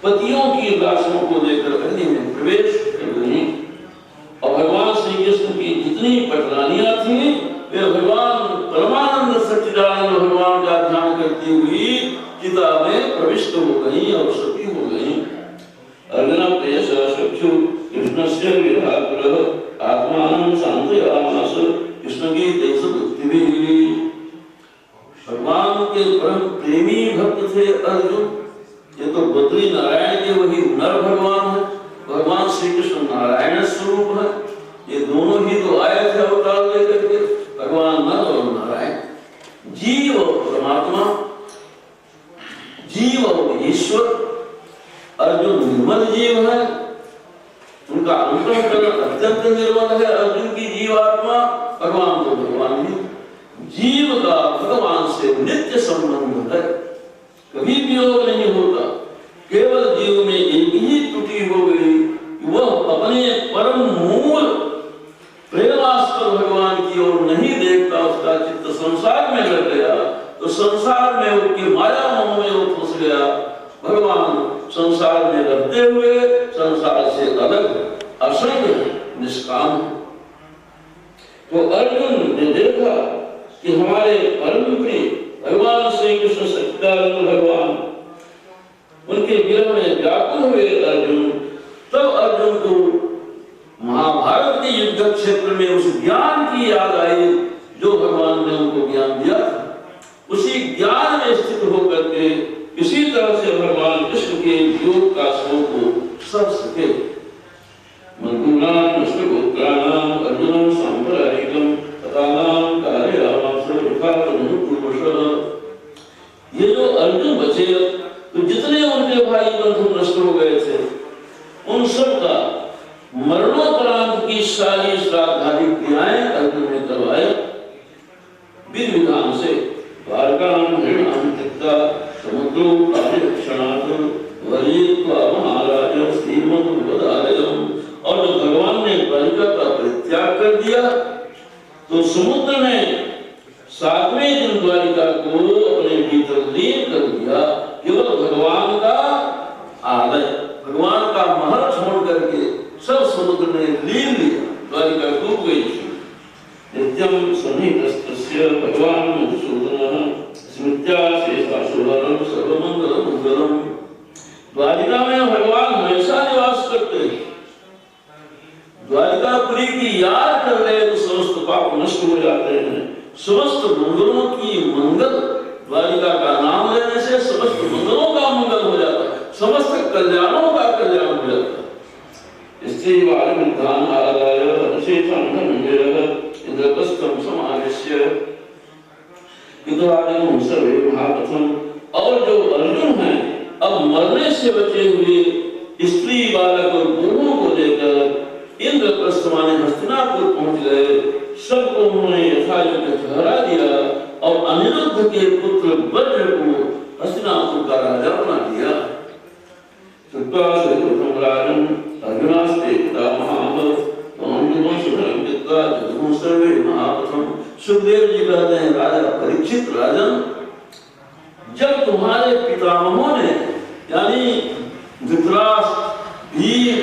पतियों की लाशों को लेकर अग्नि में प्रवेश कर गई और भगवान श्री कृष्ण की जितनी पटरानियां थी वे भगवान परमानंद सच्चिदानंद भगवान का ध्यान करती हुई चिता में प्रविष्ट हो गई और सती हो गई। अर्जुन प्रेयस चक्षु कृष्णस्य विरहाग्रह आत्मानं शान्तयामास कृष्ण की तेज बुद्धिभिः। भगवान के परम प्रेमी भक्त थे अर्जुन। ये तो बद्री नारायण के वही नर भगवान है, भगवान श्री कृष्ण नारायण स्वरूप है। ये दोनों ही तो आए थे अवतार लेकर के, भगवान नर और नारायण, जीव और परमात्मा, जीव और ईश्वर। अर्जुन निर्मल जीव है, उनका अंतःकरण अत्यंत निर्मल है। अर्जुन की जीवात्मा, भगवान तो भगवान ही। जीव का भगवान से नित्य संबंध है, कभी वियोग नहीं होता। केवल जीव में एक ही त्रुटि हो गई, वह अपने परम मूल प्रेमास्पद भगवान की ओर नहीं देखता, उसका चित्त संसार में लग गया तो संसार में उसकी माया मोह में वो फंस गया। भगवान संसार में रहते हुए संसार से अलग असंग निष्काम। तो अर्जुन ने देखा कि हमारे परम प्रिय भगवान श्री कृष्ण सच्चिदानंद भगवान उनके विरह में व्याकुल हुए अर्जुन। तब अर्जुन को महाभारत के युद्ध क्षेत्र में उस ज्ञान की याद आई जो भगवान ने उनको ज्ञान दिया था। उसी ज्ञान में स्थित होकर के इसी तरह से भगवान कृष्ण के योग का स्वरूप को सब सके। मंगुनाम विष्णुपुत्राणाम अर्जुनम सांबरायिकम तथानाम कारयामास विकासमुपुरुषः। ये जो अर्जुन बचे तो जितने उनके भाई बंधु नष्ट हो गए थे उन सब का मरणोपरांत की सारी श्राद्धादि क्रियाएं अर्जुन ने करवाए विधि विधान से। द्वारकां हृणां त्यक्त्वा समुद्रो कार्यक्षणात् वरीत्वा महाराज श्रीमद्वदालयम्। और जब भगवान ने द्वारिका का परित्याग कर दिया तो समुद्र ने 7वें दिन द्वारिका को अपने भीतर लीन कर दिया। केवल भगवान का आलय, भगवान का महल छोड़ करके सब समुद्र ने लीन लिया, द्वारिका डूब गई। नित्यं सन्निधस्तस्य भगवान मधुसूदनः स्मृत्या शेषासुरं सर्वमंगल मंगलम्। द्वारिका में भगवान हमेशा निवास करते हैं। द्वारिकापुरी की याद कर ले तो समस्त पाप नष्ट हो जाते हैं। समस्त मंगलों की मंगल, द्वारिका का नाम लेने से समस्त मंगलों का मंगल हो जाता है, समस्त कल्याणों का स्त्रीवारवृद्धान् आदाय शेषं धनञ्जयः इन्द्रप्रस्थं समावेश्य युद्धादिकं सर्वे महारथं। और जो अर्जुन हैं अब मरने से बचे हुए स्त्री बालक और बूढ़ों को लेकर इंद्रप्रस्थ माने हस्तिनापुर पहुंच गए। सबको उन्होंने यथायोग्य ठहरा दिया और अनिरुद्ध के पुत्र वज्र को हस्तिनापुर का राजा बना दिया। राजन अर्जुनास्ते पितामहः सर्वे महाप्रथम। सुखदेव जी कहते हैं राजा परीक्षित राजन, जब तुम्हारे पितामहों ने यानी धृतराष्ट्र, भीम,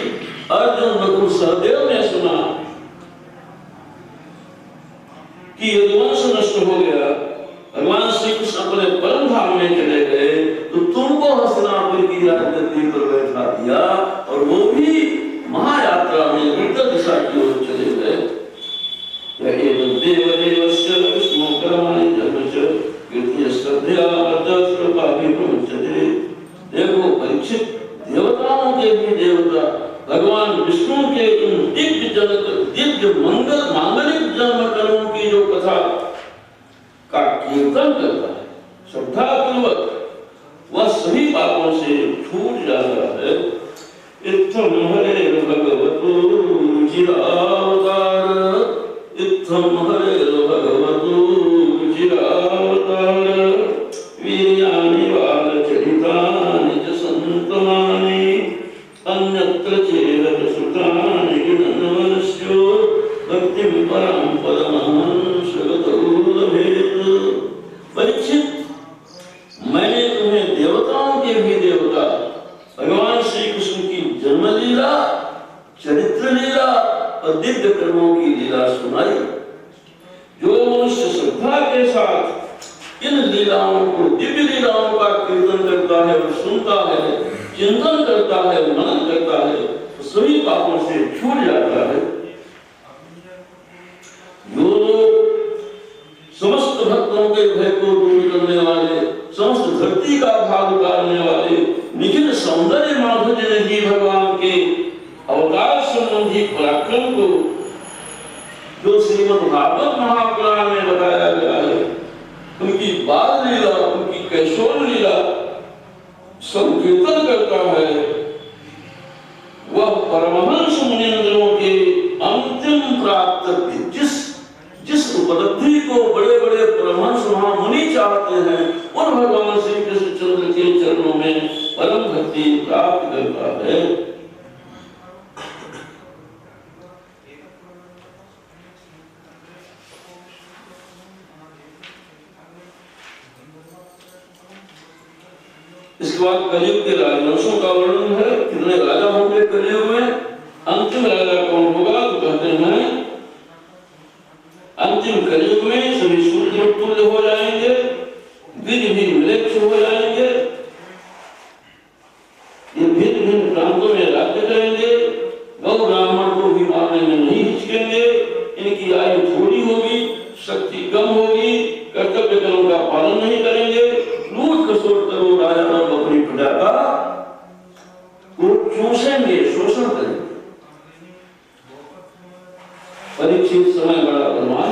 अर्जुन, नकुल, सहदेव ने सुना कि यदुवंश नष्ट हो गया, भगवान श्री कृष्ण अपने परम धाम में चले गए, तो तुमको हस्तिनापुर की राजगद्दी पर बैठा दिया और वो भी महायात्रा में उत्तर दिशा की ओर चले गए। देवदेवस्य विष्णु कर्माणि जन्मस्य कीर्ति श्रद्धया अर्धस्वरूपाभि प्रमुच्यते। देखो परीक्षित, देवताओं के भी देवता भगवान विष्णु के इन दिव्य मंगल मांगलिक जन्म कर्मों की जो कथा का कीर्तन करता है श्रद्धा पूर्वक, वह सभी पापों से छूट जाता है। इत्थम हरे भगवतो रुचिरावतार, इत्थम हरे भगवतो रुचिरावतार, वीर्याणि बालचरितानि च सन्तमानि, अन्यत्र चेदपि सुतानि गिननवश्यो, भक्तिं परं परमहंस गतो लभेत। परीक्षित, मैंने तुम्हें देवताओं के भी देवता भगवान श्री कृष्ण की जन्म लीला, चरित्र लीला और दिव्य कर्मों की लीला सुनाई। जो मनुष्य श्रद्धा के साथ इन लीलाओं को, दिव्य लीलाओं का कीर्तन करता है और सुनता है, चिंतन करता है, मनन करता है, तो सभी पापों से छूट जाता है। जो लोग समस्त भक्तों के भय को दूर करने वाले, समस्त धरती का भाग उतारने वाले, निखिल सौंदर्य माधुर्य निधि भगवान के अवतार संबंधी पराक्रम को जो श्रीमद् भागवत महापुराण में बताया गया है, उनकी बाल लीला, उनकी कैशोर लीला संकीर्तन करता है, वह परमहंस मुनींद्रों के अंतिम प्राप्त जिस उपलब्धि को बड़े बड़े परमहंस महामुनि चाहते हैं, उन भगवान श्री कृष्ण चंद्र के चरणों में परम भक्ति प्राप्त करता है। इसके बाद कलयुग के राजवंशों का वर्णन है। कितने राजा होंगे कलयुग में, अंतिम राजा कौन होगा? तो कहते हैं अंतिम कलयुग में सभी सूर्य तुल्य हो जाएंगे, द्विज भी म्लेच्छ हो जाएंगे, ये भिन्न भिन्न प्रांतों में राज्य करेंगे, गौ ब्राह्मण को भी मारने में नहीं हिचकेंगे, इनकी आयु थोड़ी होगी, शक्ति कम होगी, कर्तव्य कर्म का पालन नहीं करेंगे, लूट खसोट कर वो राजा अपनी प्रजा का वो चूसेंगे, शोषण करेंगे। परीक्षित समय बड़ा बलवान,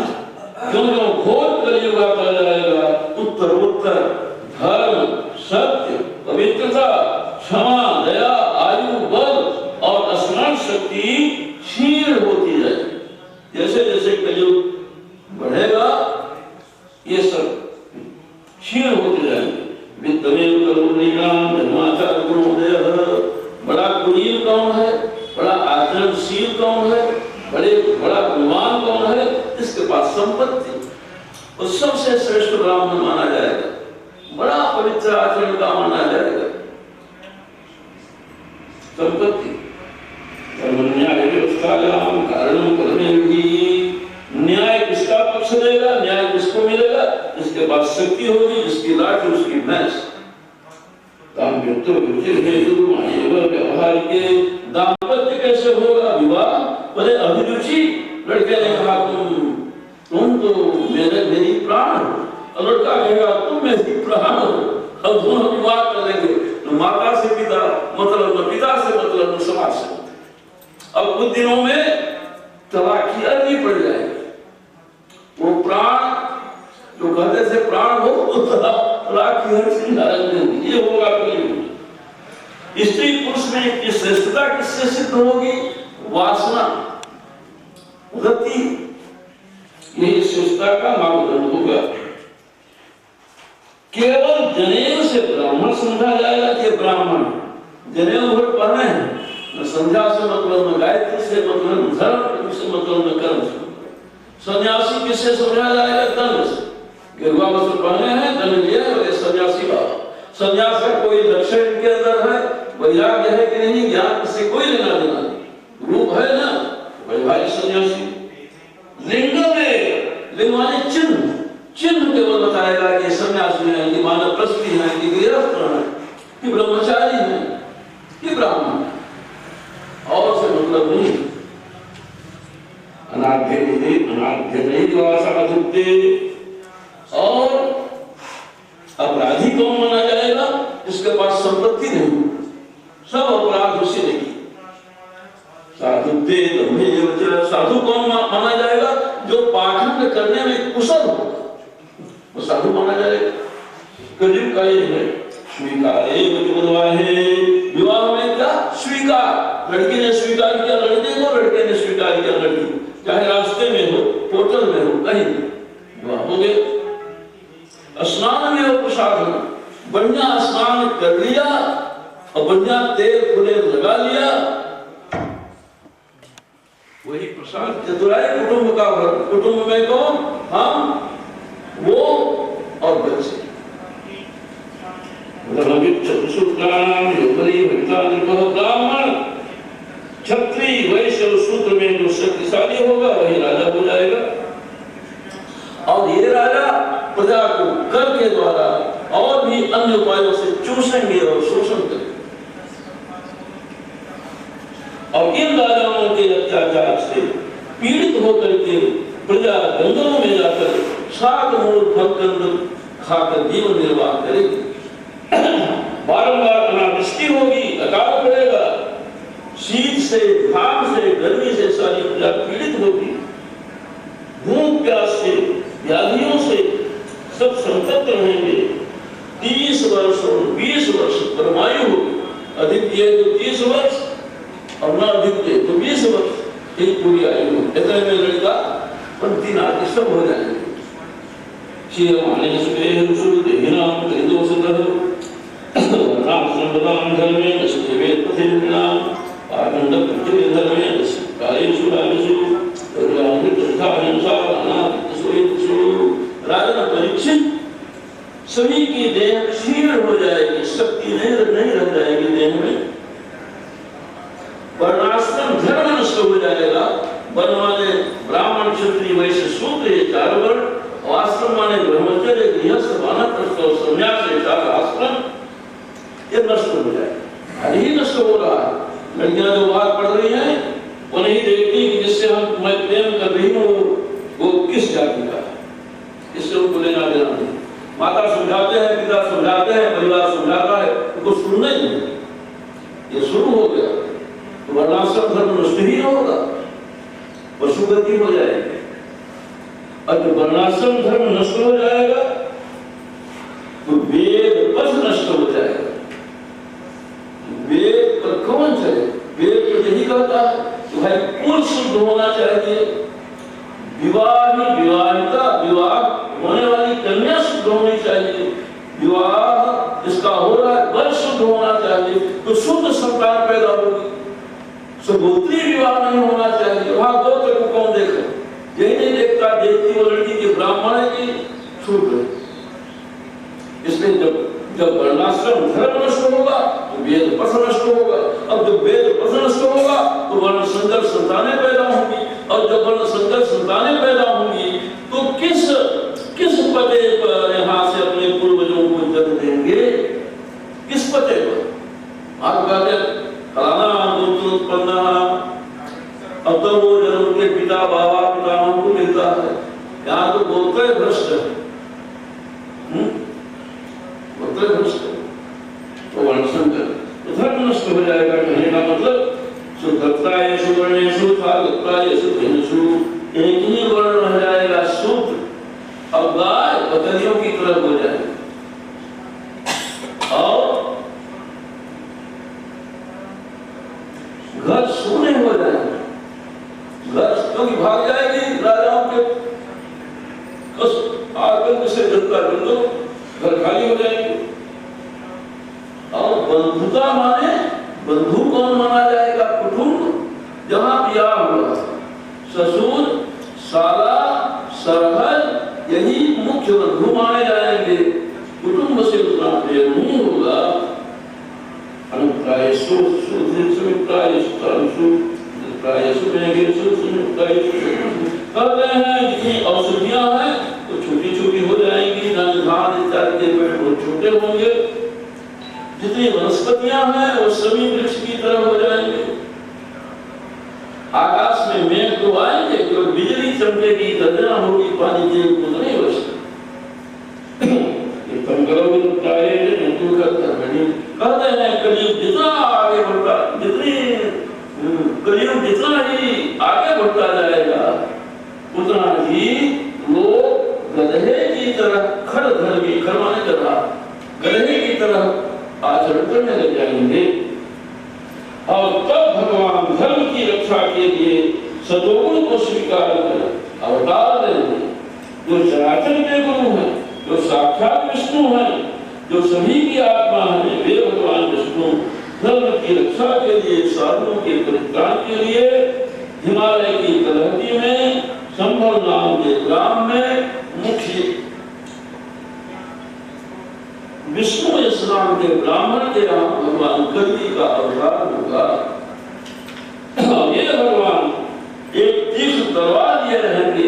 जो घोर कलयुग आता जाएगा, उत्तरोत्तर धर्म, सत्य, पवित्रता, क्षमा, दया, आयु, बल और स्मरण शक्ति क्षीण होती जाएगी। जैसे जैसे कलयुग बढ़ेगा ये सब क्षीण होते जाएंगे। वित्तमेव करुणीनाम धर्माचार्य गुणोदयः। बड़ा कुलीन कौन है, बड़ा आचरणशील कौन है, बड़ा गुणवान कौन है? इसके पास संपत्ति और सबसे श्रेष्ठ ब्राह्मण माना जाएगा, बड़ा पवित्र आचरण का माना जाएगा। संपत्ति न्याय व्यवस्थायाम कारणम करने भी न्याय किसका पक्ष देगा, न्याय किसको मिलेगा? जिसके पास शक्ति होगी, जिसकी लाठी उसकी भैंस। व्यवहार के दाम्पत्य कैसे होगा? विवाह पहले अभिरुचि, लड़के ने कहा तुम तो मेरी प्राण हो, और लड़का कहेगा तुम मेरी प्राण हो, अब दोनों विवाह कर लेंगे तो माता से पिता मतलब, पिता से मतलब, समाज से। अब कुछ दिनों में तलाक नहीं पड़ जाएगी। वो प्राण जो कहते थे प्राण हो तलाक ये होगा कि स्त्री पुरुष में की श्रेष्ठता किससे सिद्ध होगी? वासना, गति, ये श्रेष्ठता का मापदंड होगा। केवल जनेऊ से ब्राह्मण समझा जाएगा कि ब्राह्मण जनेऊ भर पहने हैं, न संध्या से मतलब, न गायत्री से मतलब, धर्म से मतलब, न कर्म से। सन्यासी किससे समझा जाएगा? दंड से। गेरुआ वस्त्र पहने हैं, दंड लिया है, सन्यासी का। सन्यास का कोई लक्षण इनके अंदर है, वैराग्य है कि नहीं, ज्ञान से कोई लेना देना नहीं, रूप है ना वैवाहिक सन्यासी। लिंग में लिंग माने चिन्ह, चिन्ह केवल बताएगा कि सन्यासी है, कि वानप्रस्थी है, कि गृहस्थ है, कि ब्रह्मचारी है, कि ब्राह्मण है, और से मतलब नहीं। और अपराधी कौन माना जाएगा? जिसके पास संपत्ति नहीं, सब अपराध उसी ने की। साधु कौन माना जाएगा? जो पाखंड करने में कुशल होगा, वो साधु माना जाएगा। कलयुग का ये है स्वीकार। विवाह में क्या स्वीकार? लड़की ने स्वीकार किया लड़के को, लड़के ने स्वीकार किया लड़की को, चाहे रास्ते में हो, होटल में हो, कहीं विवाह हो गया। स्नान में हो प्रसाद, बढ़िया स्नान कर लिया और बढ़िया तेल फुले लगा लिया, वही प्रसाद। चतुराई कुटुंब का भर। कुटुंब में कौन? हम, वो और बच्चे। ब्राह्मण, क्षत्रिय, वैश्य, शूद्र में जो शक्तिशाली होगा वही राजा हो जाएगा। और ये राजा प्रजा को कर के द्वारा और भी अन्य उपायों से चूसेंगे और शोषण करेंगे। और इन राजाओं के अत्याचार से पीड़ित होकर के प्रजा जंगलों में जाकर शाक मूल फलकंद खाकर जीवन निर्वाह करेगी। बारंबार अनावृष्टि होगी, अकाल पड़ेगा, शीत से, घाम से, गर्मी से सारी प्रजा पीड़ित होगी। भूख प्यास से, व्याधियों से सब संतप्त रहेंगे। 30 वर्ष और 20 वर्ष परमायु होगी। अधिक दिए तो 30 वर्ष और न अधिक दिए तो 20 वर्ष, एक पूरी आयु हो। इतने में लड़का पंक्ति नाट्य सब हो जाएंगे। राजा परीक्षित सभी की देह क्षीण हो जाएगी, शक्ति नहीं रह जाएगी देह में। वर्णाश्रम धर्म नष्ट हो जाएगा। वन माने ब्राह्मण, क्षत्रिय, वैश्य, शूद्र, ये 4 वर्ण। और आश्रम माने ब्रह्मचर्य, गृहस्थ, वानप्रस्थ और सन्यास, ये 4 आश्रम, ये नष्ट हो जाएगा। अरे ही नष्ट हो रहा है। लड़कियां जो बात पढ़ रही हैं वो नहीं देखती कि जिससे मैं प्रेम कर रही हूँ वो किस जाति का है, इससे उनको लेना देना नहीं। माता समझाते हैं, पिता समझाते हैं, परिवार समझाता है, उनको सुनना ही नहीं। ये शुरू हो गया तो वर्णाश्रम धर्म नष्ट ही होगा, पशुगति हो जाएगी। और जब वर्णाश्रम धर्म नष्ट हो जाएगा तो वेद पथ नष्ट हो जाएगा। वेद पर कौन चले? वेद तो यही कहता है कि भाई कुल शुद्ध होना चाहिए, विवाहिता, विवाह होने वाली कन्या शुद्ध होनी चाहिए, विवाह जिसका हो रहा है वर शुद्ध होना चाहिए, तो शुद्ध संतान पैदा होगी। सगोत्री विवाह नहीं होना चाहिए। वहां गोत्र को कौन देखे? यही नहीं देखता, देखती वो लड़की की ब्राह्मण है कि शूद्र। इसलिए जब वर्णाश्रम धर्म नष्ट होगा तो वेद पथ नष्ट होगा। अब जब वेद पथ नष्ट होगा तो वर्ण संकर संतानें पैदा होंगी। और जब वर्ण संकर संतानें पैदा होंगी तो किस पते पर यहाँ से अपने पूर्वजों को जन्म देंगे? किस पते पर? आप कहते फलाना गोत्र उत्पन्न, अब तो वो जन्म के पिता बाबा पितामह को मिलता है। यहाँ तो गोत्र भ्रष्ट है, गोत्र भ्रष्ट है, तो वर्ण संकर, तो धर्म नष्ट हो जाएगा। कहने का मतलब शुद्धता है सुवर्ण वर्णेषु प्रायेषु भिन्नेषु एक ही वर्ण रह जाएगा शूद्र, अब गाय बकरियों की तरह हो जाएगी और घर सोने हो जाएंगे, घर क्योंकि भाग जाएगी राजाओं के आकर से जनता बिंदु, घर खाली हो जाएंगे। और बंधुता माने बंधु कौन माना जाएगा? कुटुंब, जहां ब्याह हुआ, ससुर, साला, सरहद, यही मुख्य बंधु माने जाएंगे। कुटुंब से उतना प्रेम नहीं होगा। अनुप्रायेषु कहते हैं जितनी औषधियां हैं वो छोटी छोटी हो जाएंगी, धान इत्यादि के पेड़ बहुत छोटे होंगे, जितनी वनस्पतियां हैं वो सभी वृक्ष की तरह हो जाएंगे। आकाश में मेघ तो आएंगे, केवल बिजली चमकेगी, गर्जना होगी, पानी के बूंद नहीं बरसेगी। कहते हैं कलयुग जितना आगे बढ़ता, कलयुग जितना ही आगे बढ़ता जाएगा उतना ही लोग गधे की तरह खड़धर्मी खड़वाने कर रहा गधे की तरह आचरण करने लग जाएंगे। और तब भगवान धर्म की रक्षा के लिए सदोगुण को स्वीकार कर अवतार देंगे। जो चराचर के गुरु हैं, जो साक्षात विष्णु हैं, जो सभी की आत्मा है, वे भगवान विष्णु धर्म की रक्षा के लिए, साधुओं के परित्राण के लिए हिमालय की तलहटी में संभल नाम के ग्राम में मुख्य विष्णु इस नाम के ब्राह्मण के यहाँ भगवान कलकी का अवतार होगा। ये भगवान एक तीक्ष्ण तलवार लिए रहेंगे,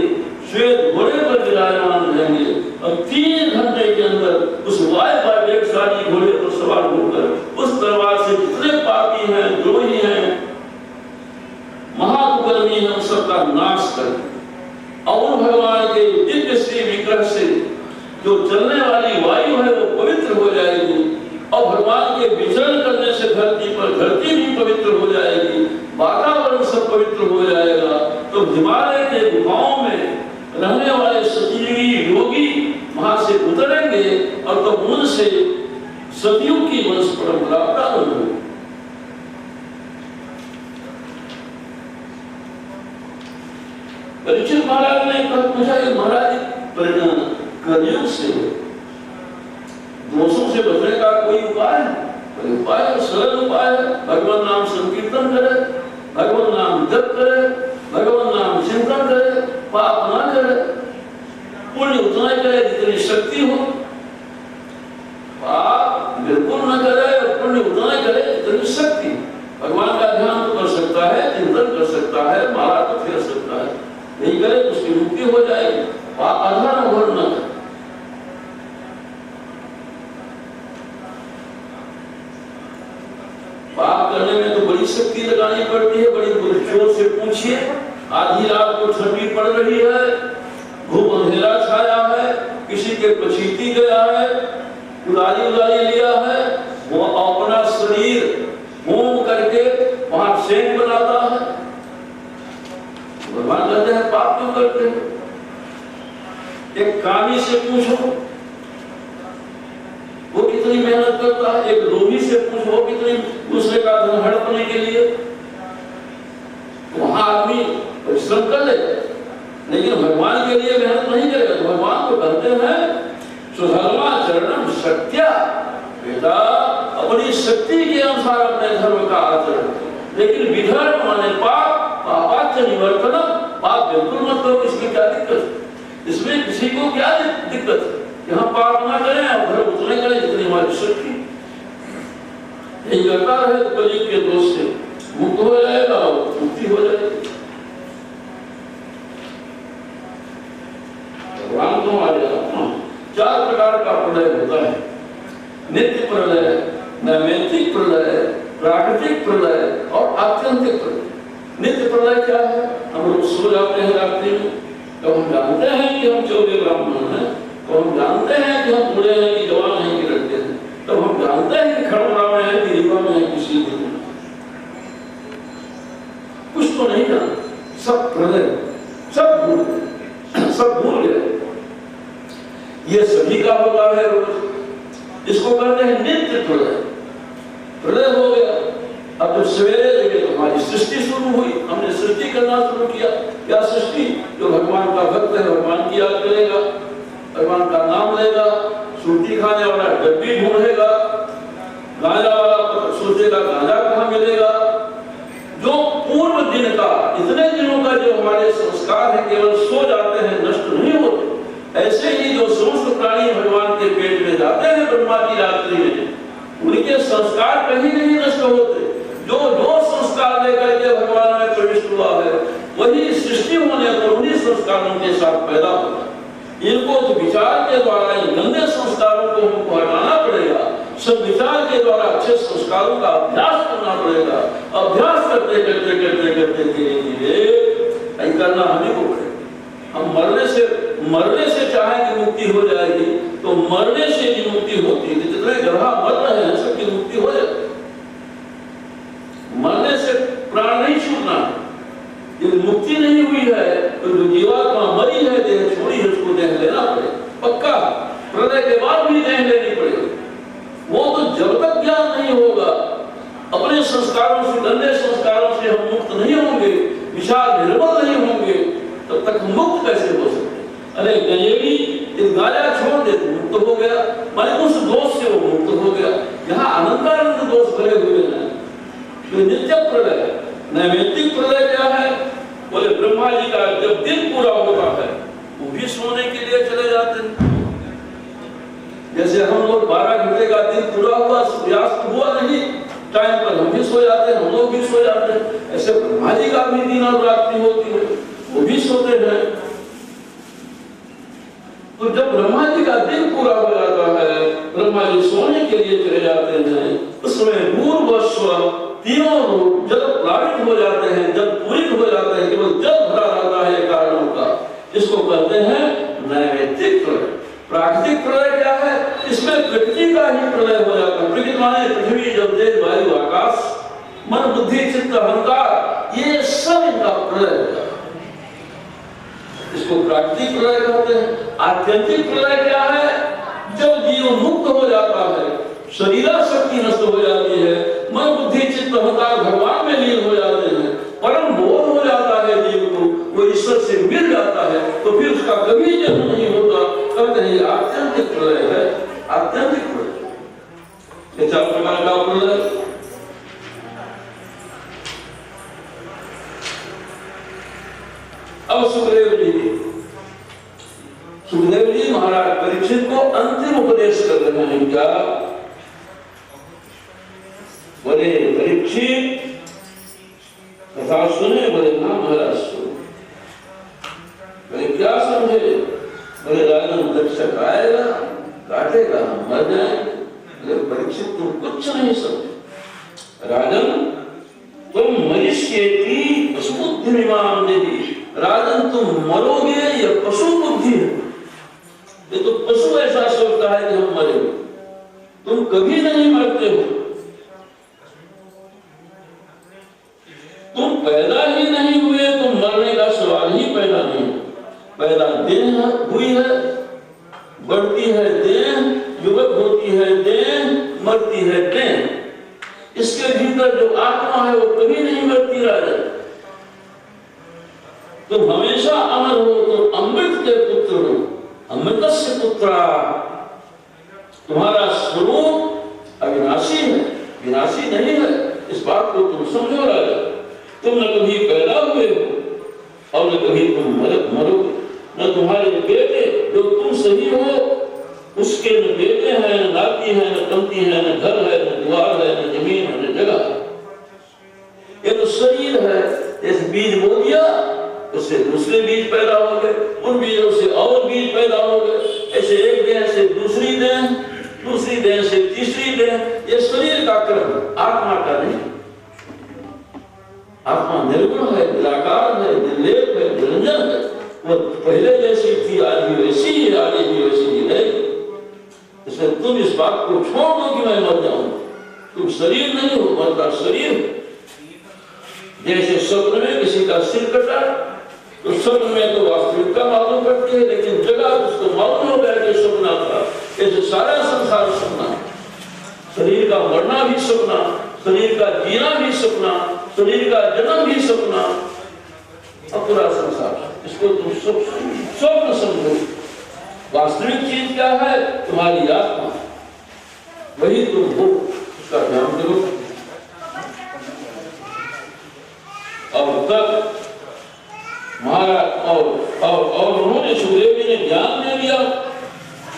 श्वेत घोड़े पर विराजमान रहेंगे और 3 घंटे के अंदर उस वायवेगशाली घोड़े पर सवार होकर उस तलवार से जितने पापी हैं, द्रोही हैं, महाकुकर्मी हैं, उन सबका नाश करें। और भगवान के दिव्य श्री विग्रह से जो चलने वाली वायु है वो पवित्र हो जाएगी और भगवान के विचरण करने से धरती पर धरती भी पवित्र हो जाएगी, वातावरण सब पवित्र हो जाएगा। तो हिमालय के गुफाओं में रहने वाले सतयुगी योगी वहां से उतरेंगे और तो उनसे सतयुग की वंश परंपरा प्रारंभ होगी। परीक्षित महाराज ने पूछा कि महाराज कलयुग से दोषों से बचने का कोई उपाय है? उपाय सरल उपाय है, भगवान नाम संकीर्तन करे, भगवान नाम जप करे, भगवान नाम चिंतन करे, पाप ना करे, पुण्य उतना ही करे जितनी शक्ति हो। पाप बिल्कुल ना करे और पुण्य उतना ही करे जितनी शक्ति। भगवान का ध्यान तो कर सकता है, चिंतन कर सकता है, माला तो फेर सकता है, नहीं करे तो उसकी मुक्ति हो जाएगी। पाप अधर्म घोर न करे। पाप करने में तो बड़ी शक्ति लगानी पड़ती है, बड़ी जोर से पूछिए। आधी रात को ठंडी पड़ रही है, धूप अंधेरा छाया है, किसी के पछीती गया है, उदारी लिया है, वो अपना शरीर होम करके वहां सेंक बनाता है। भगवान कहते हैं पाप क्यों करते हैं? एक कामी से पूछो वो कितनी मेहनत करता है, एक लोभी से पूछो वो कितनी दूसरे का धन हड़पने के लिए। वहां आदमी परिश्रम कर ले, लेकिन भगवान के लिए मेहनत नहीं करेगा। तो भगवान को कहते हैं सुधर्माचरणम शक्त्या, बेटा अपनी शक्ति के अनुसार अपने धर्म का आचरण, लेकिन विधर्म माने पाप, पापाच्य निवर्तनम, पाप बिल्कुल मत करो। इसमें क्या दिक्कत? इसमें किसी को क्या दिक्कत है? यहाँ पाप ना करें और धर्म उतने करें जितनी हमारी शक्ति। यही करता रहे तो कलयुग के दोष से मुक्त हो जाएगा और मुक्ति हो जाएगी। भगवान को आ जाएगा। 4 प्रकार का प्रलय होता है, नित्य प्रलय, नैमित्तिक प्रलय, प्राकृतिक प्रलय और आत्यंतिक प्रलय। नित्य प्रलय क्या है? हम लोग सो जाते हैं रात्रि में, तो हम जानते हैं कि हम 14 ब्राह्मण हैं, तो हम जानते हैं कि हम बूढ़े हैं कि जवान हैं कि लड़के हैं, तो हम जानते हैं कि खड़बड़ा में है कि रीवा में है, किसी कुछ तो नहीं जाना, सब प्रलय, सब भूल गए। ये सभी का होता है रोज, इसको कहते हैं नित्य प्रलय। प्रलय हो गया। अब जब सवेरे लगे तो हमारी सृष्टि शुरू हुई, हमने सृष्टि करना शुरू किया। क्या सृष्टि? जो भगवान का भक्त है भगवान की याद करेगा, भगवान का नाम लेगा, सुर्ती खाने वाला डब्बी ढूंढेगा, गांजा वाला सोचेगा गांजा कहाँ मिलेगा। जो पूर्व दिन का, इतने दिनों का जो हमारे संस्कार है केवल सो जाते हैं, नष्ट नहीं होते। ऐसे ही जो समस्त प्राणी भगवान के पेट में जाते हैं ब्रह्मा की रात्रि में, उनके संस्कार कहीं नहीं नष्ट होते। जो संस्कार लेकर के भगवान में प्रविष्ट हुआ है वही सृष्टि होने पर उन्हीं संस्कारों के साथ पैदा होगा। इनको तो विचार के द्वारा इन गंदे संस्कारों को हमको हटाना पड़ेगा। सब विचार के द्वारा अच्छे संस्कारों का अभ्यास करना पड़ेगा। अभ्यास करते करते करते करते धीरे धीरे करना हमें को पड़ेगा। हम मरने से चाहे कि मुक्ति हो जाएगी तो मरने से भी मुक्ति होती है। जितने ग्रह मर रहे हैं सबकी मुक्ति हो जाएगी। मरने से प्राण नहीं छूटना है। यदि मुक्ति नहीं हुई है तो जो जीवात्मा मरी है, देह छोड़ी है, उसको देह लेना पड़ेगा पक्का। प्रलय के बाद भी देह लेनी पड़ेगी। वो तो जब तक ज्ञान नहीं होगा, अपने संस्कारों से, गंदे संस्कारों से हम मुक्त नहीं होंगे, विचार निर्मल नहीं होंगे, तब तक मुक्त कैसे हो सकते? अरे गंजेड़ी गाजा छोड़ दे मुक्त हो गया, माने उस दोष से वो मुक्त हो गया। यहाँ अनंतानंद दोष भरे हुए हैं। तो नित्य प्रलय, नैमित्तिक प्रलय क्या है? बोले ब्रह्मा जी का जब दिन पूरा होता है वो भी सोने के लिए चले जाते हैं। जैसे हम लोग 12 घंटे का दिन पूरा हुआ, सूर्यास्त हुआ नहीं, टाइम पर हम भी सो जाते हैं, हम लोग भी सो जाते हैं। ऐसे ब्रह्मा जी का भी दिन और रात्रि होती है, वो भी सोते हैं। तो जब ब्रह्मा जी का दिन पूरा हो जाता है, ब्रह्मा जी सोने के लिए चले जाते हैं, उसमें भूर्भुवस्सुवः तीनों रूप जल प्लावित हो जाते हैं, जल पूरित हो जाते हैं, केवल जल भरा रहता है कारणों का। इसको कहते हैं नैमित्तिक प्रलय। प्राकृतिक प्रलय क्या है? इसमें प्रकृति का ही प्रलय हो जाता है। प्रकृति माने पृथ्वी, जल, तेज, वायु, आकाश, मन, बुद्धि, चित्त, अहंकार, ये सब इनका प्रलय हो जाता है। इसको प्राकृतिक प्रलय कहते हैं। आत्यंतिक प्रलय क्या है? जब जीव मुक्त हो जाता है, शरीरासक्ति नष्ट हो जाती है, मन, बुद्धि, चित्त, अहंकार भगवान में लीन हो जाते हैं, परम बोध हो जाता है जीव को, वो ईश्वर से मिल जाता है, तो फिर उसका कभी जन्म नहीं होता। कहते हैं आत्यंतिक प्रलय है। आत्यंतिक प्रलय, ये 4 प्रकार का प्रलय। अब सुखदेव जी महाराज परीक्षित को अंतिम उपदेश कर रहे हैं। क्या बोले? परीक्षित कथा सुने? बोले हाँ महाराज सुने। बोले क्या समझे? बोले राजन दक्षक आएगा, काटेगा, मर जाएंगे। बोले परीक्षित तुम कुछ नहीं समझे। राजन तुम मरिष्येति पशु बुद्धि विमान देवी। राजन तुम मरोगे, यह पशु बुद्धि है। ये तो पशु ऐसा सोचता है कि हम मरेंगे। तुम कभी नहीं मरते हो। तुम पैदा ही नहीं हुए तो मरने का सवाल ही पैदा नहीं है। पैदा देह हुई है, बढ़ती है देह, युवक होती है देह, मरती है देह। इसके भीतर जो आत्मा है वो कभी नहीं मरती। राजन तुम हमेशा अमर हो, तो अमृत के पुत्र हो, अमृतस्य पुत्रा। तुम्हारा स्वरूप अविनाशी है, विनाशी नहीं है। इस बात को तुम समझो राजा। तुम न कभी पैदा हुए हो और न कभी तुम मरोगे। न तुम्हारे बेटे जो तुम सही हो उसके न बेटे हैं, न नाती है, न कंती है, न घर है, न द्वार है, न जमीन है, न जगह। ये तो शरीर है। जैसे बीज बो दिया, उससे दूसरे बीज पैदा हो गए, उन बीजों से और बीज पैदा हो गए। ऐसे एक देह से दूसरी देह, दूसरी देह से तीसरी देह। ये शरीर का क्रम, आत्मा का नहीं। आत्मा निर्गुण है, निराकार है, निर्लेप है, निरंजन है। वो पहले जैसी थी आज भी वैसी ही, आगे भी वैसी ही रहेगी। इसलिए तुम इस बात को छोड़ दो कि मैं मर जाऊं। तुम शरीर नहीं हो, मरता शरीर। जैसे स्वप्न में किसी का सिर कटा तो स्वप्न में तो वास्तविकता मालूम पड़ती है, लेकिन जगह उसको मालूम हो गया कि सपना था। ऐसे सारा संसार सपना, शरीर का मरना भी सपना, शरीर का जीना भी सपना, शरीर का जन्म भी सपना, अब पूरा संसार। इसको तुम स्वप्न समझो। वास्तविक चीज क्या है? तुम्हारी आत्मा, वही तुम हो, उसका ध्यान करो। अब तक महाराज और उन्होंने सुखदेव जी ने ज्ञान दे दिया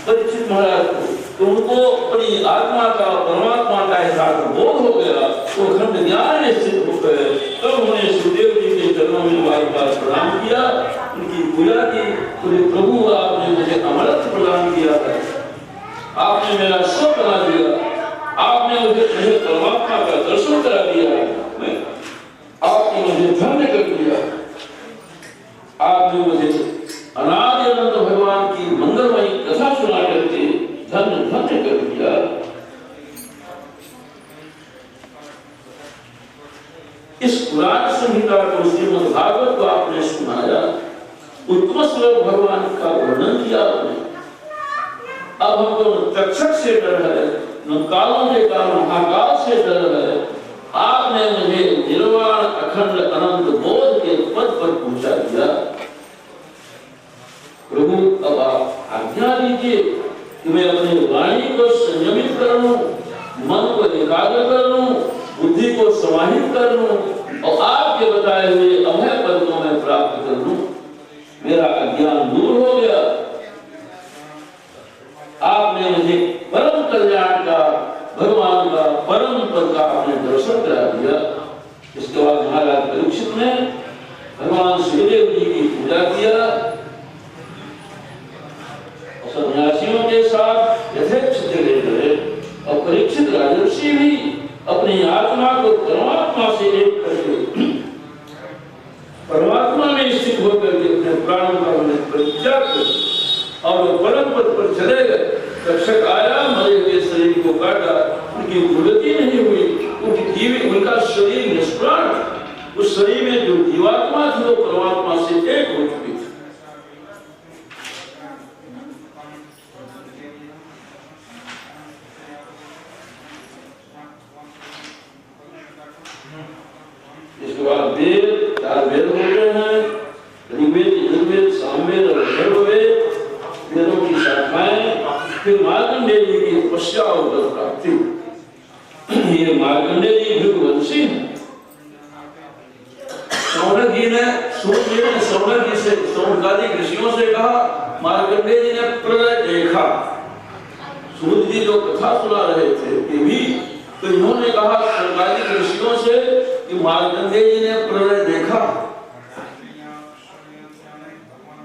परीक्षित महाराज को, तो उनको अपनी आत्मा का परमात्मा का एहसास बोध हो गया, वो खंड ज्ञान निश्चित हो गए। तब उन्होंने सुखदेव जी के चरणों में बार बार प्रणाम किया, उनकी पूजा की। बोले प्रभु आपने मुझे अमृत प्रदान किया है, आपने मेरा सब बना दिया, आपने मुझे परमात्मा का दर्शन करा दिया, आपने मुझे धन्य कर दिया, आपने मुझे अनादि अनंत भगवान की मंगलमयी कथा सुना करके धन्य धन्य कर दिया। इस पुराण संहिता को, श्रीमद् भागवत को आपने सुनाया, उत्तम श्लोक भगवान का वर्णन किया आपने। अब हमको न तक्षक से डर है, न कालों के कारण महाकाल से डर है। आपने मुझे निर्वाण अखंड अनंत बोध के पद पर पहुंचा दिया। प्रभु अब आप आज्ञा दीजिए कि मैं अपनी वाणी को संयमित कर लूं, मन को एकाग्र कर लूं, बुद्धि को समाहित कर लूं और आपके बताए हुए अभय पद को मैं प्राप्त कर लूं। मेरा अज्ञान दूर हो गया, आपने मुझे परम कल्याण का, भगवान का परम पद का आपने दर्शन करा दिया। इसके बाद महाराज परीक्षित ने भगवान सुखदेव जी की पूजा किया, सन्यासियों के साथ यथेच्छ चले गए। और परीक्षित राजर्षि भी अपनी आत्मा को परमात्मा से एक करके परमात्मा में स्थित होकर के अपने प्राणों का परित्याग कर और परम पद पर चले गए। रक्षक आया, मरे हुए शरीर को काटा, उनकी उन्नति नहीं हुई, उनका शरीर निष्प्राण, उस शरीर में जो जीवात्मा थी वो परमात्मा से एक हो चुकी थी। इसके बाद वेद, 4 वेद हो गए हैं, ऋग्वेद, यजुर्वेद, सामवेद और अथर्ववेद, वेदों की शाखाएं। फिर मार्कंडेय जी की तपस्या और व्रत प्राप्ति। ये मार्कंडेय जी भृगुवंशी हैं। सौनक जी ने सौनक जी से, सौनकादि ऋषियों से कहा, मार्कंडेय जी ने प्रलय देखा। सूर्य जी जो कथा सुना रहे थे ये भी, तो इन्होंने कहा सौनकादि ऋषियों से कि मार्कंडेय जी ने प्रलय देखा।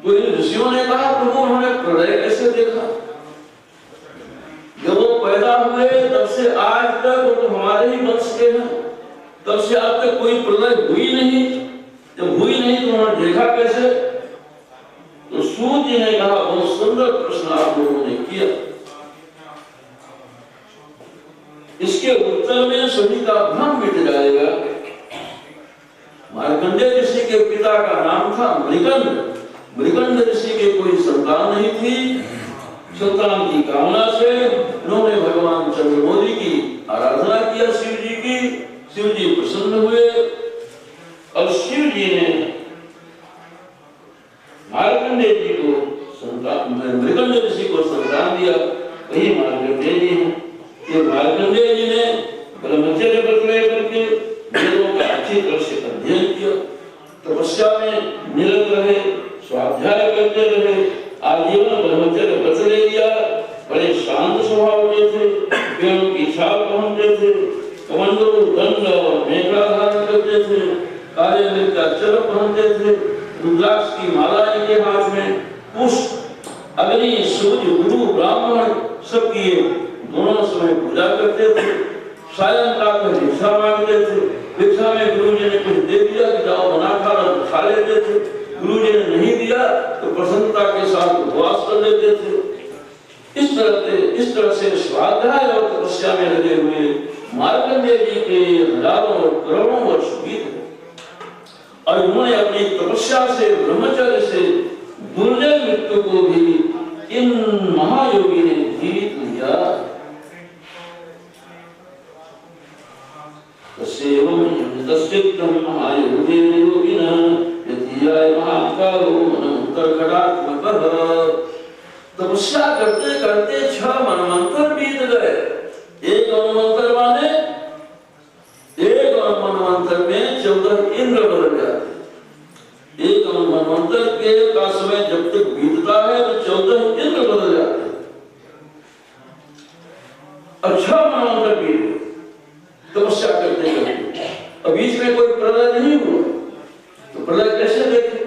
तो इन ऋषियों ने कहा प्रभु उन्होंने प्रलय कैसे देखा? जब वो पैदा हुए तब से आज तक वो तो हमारे ही वंश के हैं, तब से आज तक कोई प्रलय हुई नहीं। जब हुई नहीं तो उन्होंने देखा कैसे? तो सूत जी ने कहा बहुत सुंदर प्रश्न आप लोगों ने किया, इसके उत्तर में सभी का भ्रम मिट जाएगा। मार्कंडेय ऋषि के पिता का नाम था मृगंड। मृगंड ऋषि के कोई संतान नहीं थी। संतान की कामना से उन्होंने भगवान चंद्रमौली की आराधना किया, शिव जी की। शिव जी प्रसन्न हुए और शिव जी ने मार्कंडेय जी को संतान, मृगंड ऋषि को संतान दिया, वही मार्कंडेय जी हैं। ये मार्कंडेय जी ने ब्रह्मचर्य व्रत लेकर वेदों का अच्छी तरह से अध्ययन किया, तपस्या में निरत रहे, स्वाध्याय करते रहे, आजीवन ब्रह्मचर्य व्रत ले लिया। बड़े शांत स्वभाव के थे, पेड़ों की छाल पहनते थे, कमंडलू, दंड और मेखला धारण करते थे, काले मिर्च का चरक पहनते थे, रुद्राक्ष की माला इनके हाथ में, पुष्प, अग्नि, सूर्य, गुरु, ब्राह्मण सबकी दोनों समय पूजा करते थे। सायंकाल में भिक्षा मांगते थे, भिक्षा में गुरु जी ने कुछ दे दिया कि जाओ बना खा लेते थे। गुरु जी ने नहीं दिया तो प्रसन्नता के साथ उपवास कर लेते थे। इस तरह से स्वाध्याय और तपस्या में लगे हुए मार्कंडेय जी के हजारों और करोड़ों वर्ष बीत गए। और उन्होंने अपनी तपस्या से, ब्रह्मचर्य से दुर्जय मृत्यु को भी इन महायोगी ने जीत लिया। तस्यैवं यमस्तस्यत्वं महायोगेन योगिनः यतियाय महाकालो मनमंतर्घटात्मकः। तपस्या करते करते 6 मनमंत्र बीत गए। एक मनमंत्र माने एक मनमंत्र में 14 इंद्र बदल जाते। एक मनमंत्र के का समय जब तक बीतता है तो 14 इंद्र बदल जाते हैं। अब 6 मनमंत्र बीत गए तपस्या करते करते। अब बीच में कोई प्रलय नहीं हुआ तो प्रलय कैसे देखे?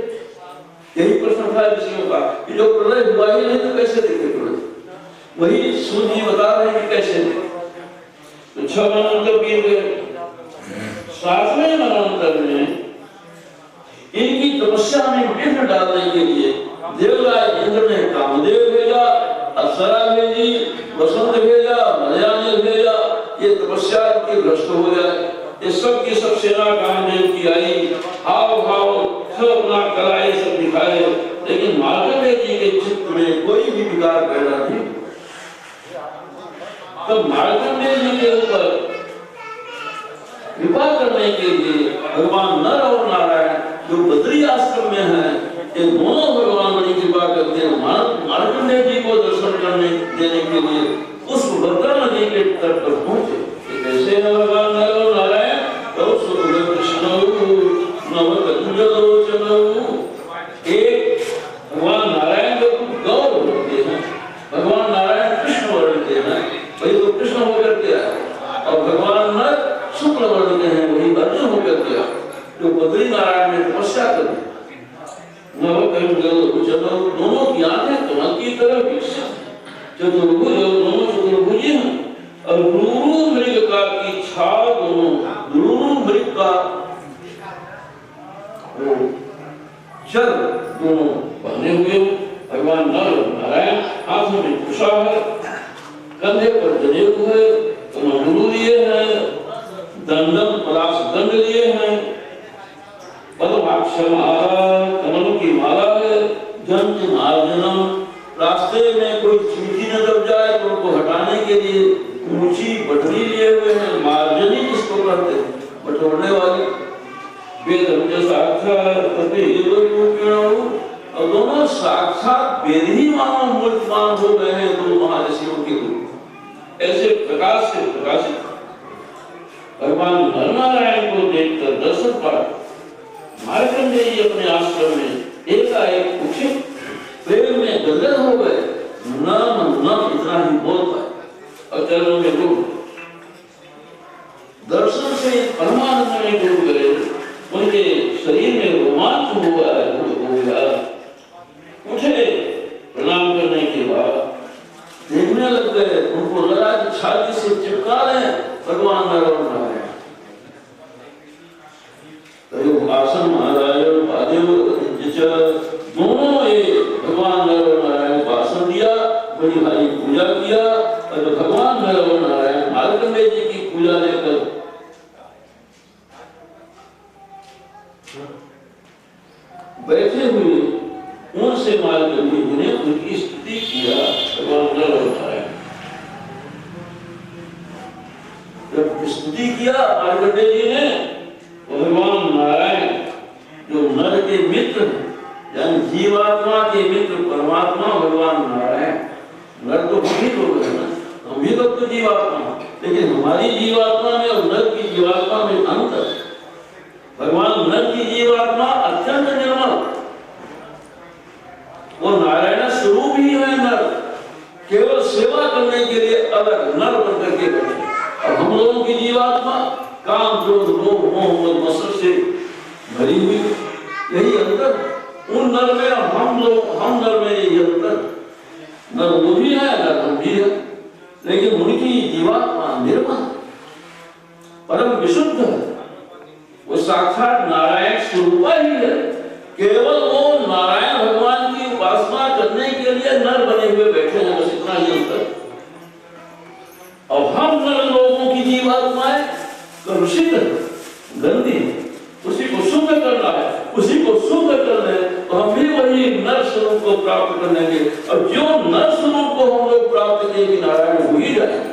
यही प्रश्न था ऋषियों का कि जो प्रलय हुआ ही नहीं तो कैसे देखे प्रलय? वही सूर्य जी बता रहे हैं कि कैसे देखे। तो 6 मनमंत्र बीत गए। 7वें मनमंत्र में इनकी तपस्या में विघ्न डालने के लिए देवराज इंद्र ने कामदेव भेजा, अप्सरा भेजी, वसंत भेजा, मलयानी भेजा। ये तपस्या की भ्रष्ट हो जाए। ये सब की सब सेना कामदेव की आई, हाव भाव सब अपना कलाएं सब दिखाए, लेकिन मार्कंडेय जी के चित्त में कोई भी विकार पैदा नहीं। तो मार्कंडेय जी के ऊपर कृपा करने के लिए भगवान नर और नारायण जो बद्री आश्रम में है, ये दोनों भगवान बड़ी कृपा करते हैं। मार्कंडेय जी को दर्शन करने देने के लिए उस भद्रा नदी के तट पर पहुंचे। कैसे है भगवान नर और नारायण? तो सुर कृष्ण नवकंजलोचन। एक भगवान नारायण जो गौर होते हैं, भगवान नारायण कृष्ण वर्ण के हैं, वही तो कृष्ण होकर के आए। और भगवान नर शुक्ल वर्ण के हैं, वही अर्जुन होकर के आए जो बद्री नारायण में तपस्या करते। दोनों की आंखें कमल की तरह विकसित, चतुर्भुज दोनों चतुर्भुजी हैं। और गुरु मृग का की छाल दोनों गुरु मृग का चर दोनों पहने हुए। भगवान नर नारायण हाथों में कुशा है, कंधे पर जनेऊ है, कमंडलू लिए हैं, दंडम पलाश दंड लिए हैं, कमल की माला है, जंत मार्जनम। रास्ते में कोई चींटी न दब जाए तो उनको हटाने के लिए ऊंची बटरी लिए हुए हैं। मार्जनी किसको कहते हैं? बटोरने वाली। वेद और दोनों साक्षात वेद ही मानव मूर्तिमान हो गए हैं दो महर्षियों के रूप। ऐसे प्रकाश से प्रकाशित भगवान नरनारायण को देखकर दर्शन पाया मार्कंडेय जी अपने आश्रम में एकाएक उठे, प्रेम में गदगद हो गए। नम इतना ही बोल पाए और चरणों में डूब। दर्शन से परमानंद में डूब गए। उनके शरीर में रोमांच हो गया। उठे, प्रणाम करने के बाद देखने लग गए। उनको लगा कि छाती से चिपका रहे भगवान नारायण। आसन नारायण पादेव दोनों ये भगवान नारायण को आसन दिया, बड़ी भारी पूजा किया। और भगवान नारायण मार्कंडेय जी की पूजा लेकर बैठे हुए उनसे मार्कंडेय जी ने उनकी स्तुति किया। भगवान नारायण जब स्तुति किया मार्कंडेय जी ने, भगवान नारायण जो नर के मित्र यानी जीवात्मा के मित्र परमात्मा भगवान नारायण। नर तो हम ही लोग हैं ना, हम भी लोग तो जीवात्मा, लेकिन हमारी जीवात्मा में और नर की जीवात्मा में अंतर। भगवान नर की जीवात्मा अत्यंत निर्मल, वो नारायण स्वरूप ही है। नर केवल सेवा करने के लिए अलग नर बनकर के बैठे। और हम लोगों की जीवात्मा काम क्रोध लोभ मोह मत्सर से भरी हुई। यही अंतर उन नर में हम नर में यही अंतर। नर वो भी है, नर हम भी है, लेकिन उनकी जीवात्मा निर्मल परम विशुद्ध है। वो साक्षात नारायण स्वरूप ही है। केवल वो नारायण भगवान की उपासना करने के लिए नर बने हुए बैठे हैं, बस इतना ही अंतर। और हम नर लोगों की जीवात्माएं कलुषित गंदी, उसी को शुद्ध करना है। स्वरूप को प्राप्त करने के, और जो नर स्वरूप को हम लोग प्राप्त किए नारायण हो ही जाएंगे।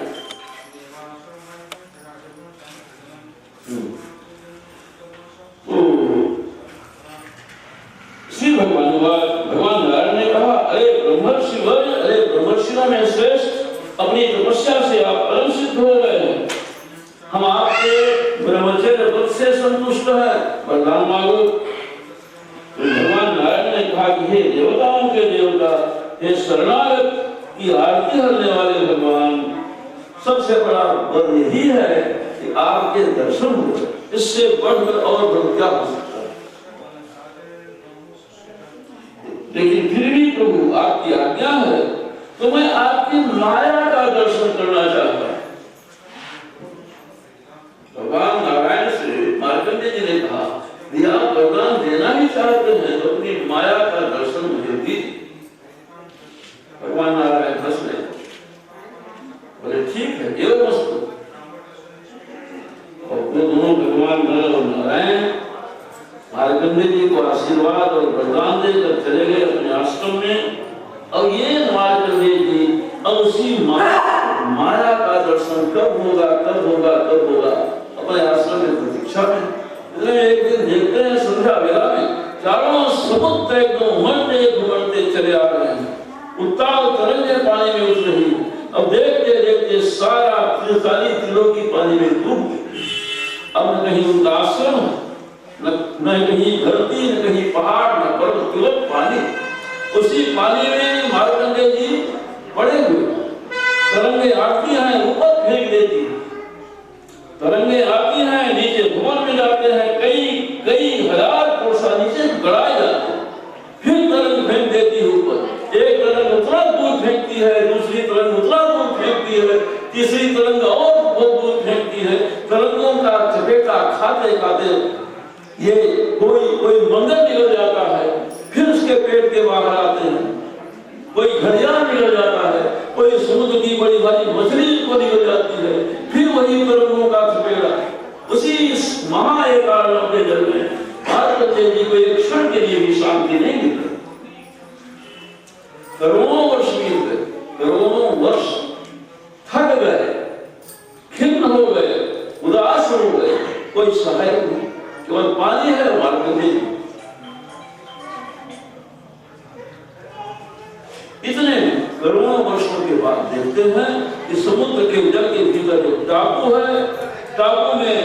श्री भगवान नारायण ने कहा, अरे ब्रह्मर्षि वर्य, अरे ब्रह्मर्षियों में श्रेष्ठ, अपनी तपस्या से आप परम सिद्ध हो गए हैं। हम आपके ब्रह्मचर्य व्रत से संतुष्ट हैं, वरदान मांगो। भगवान नारायण ने कहा कि हे देवताओं के देवता, हे शरणागत की आरती करने वाले भगवान, सबसे बड़ा वर यही है कि आपके दर्शन हो, इससे बढ़कर और वर क्या हो सकता है। लेकिन फिर भी प्रभु आपकी आज्ञा है तो मैं आपकी माया का दर्शन करना चाहता हूं। भगवान नारायण से मार्कंडेय जी ने कहा, यदि आप वरदान देना ही चाहते हैं तो अपनी माया का दर्शन मुझे दीजिए। भगवान नारायण हंस रहे, बोले ठीक है, ये वस्तु। और वो दोनों भगवान नर और नारायण मार्कंडेय जी को आशीर्वाद और वरदान देकर चले गए अपने आश्रम में। और ये मार्कंडेय जी अब उसी माया का दर्शन कब होगा, कब होगा, कब होगा, अपने आश्रम में प्रतीक्षा में। एक दिन देखते हैं संध्या वेला में चारों समुद्र एकदम घूमते चले आ रहे हैं, उत्ताल तरंगें पानी में उठ रही। अब देखते देखते सारा त्रिलोकी पानी में डूब गई। अब न कहीं उनका आश्रम, न कहीं धरती, न कहीं पहाड़, न पर्वत, केवल पानी। उसी पानी में मार्कंडेय जी पड़े हुए। तरंगे आती हैं, ऊपर फेंक देती, तरंगे आती हैं, नीचे भवन में जाते हैं, कई हजार कोसा नीचे गड़ाए जाते हैं। फिर तरंग फेंक देती है ऊपर, एक तरंग उतना दूर फेंकती है, दूसरी तरंग उतना दूर फेंकती है, तीसरी तरंग और बहुत दूर फेंकती है। तरंगों का चपेटा खाते खाते ये कोई मंदिर निकल जाता है, फिर उसके पेट के बाहर आते हैं, कोई घड़ियाल निकल जाता है, कोई समुद्र की बड़ी भारी मछली को निकल जाती है, फिर वही तरंगों का चपेटा। उसी महा एकारण के जल में मार्कंडेय जी को एक क्षण के लिए भी शांति नहीं मिली। करोड़ों वर्ष बीत गए, करोड़ों वर्ष थक गए, खिन्न हो गए, उदास हो गए, कोई सहायक नहीं, केवल पानी है मार्कंडेय जी। इतने करोड़ों वर्षों के बाद देखते हैं कि समुद्र के जल के भीतर जो टापू है, टापू में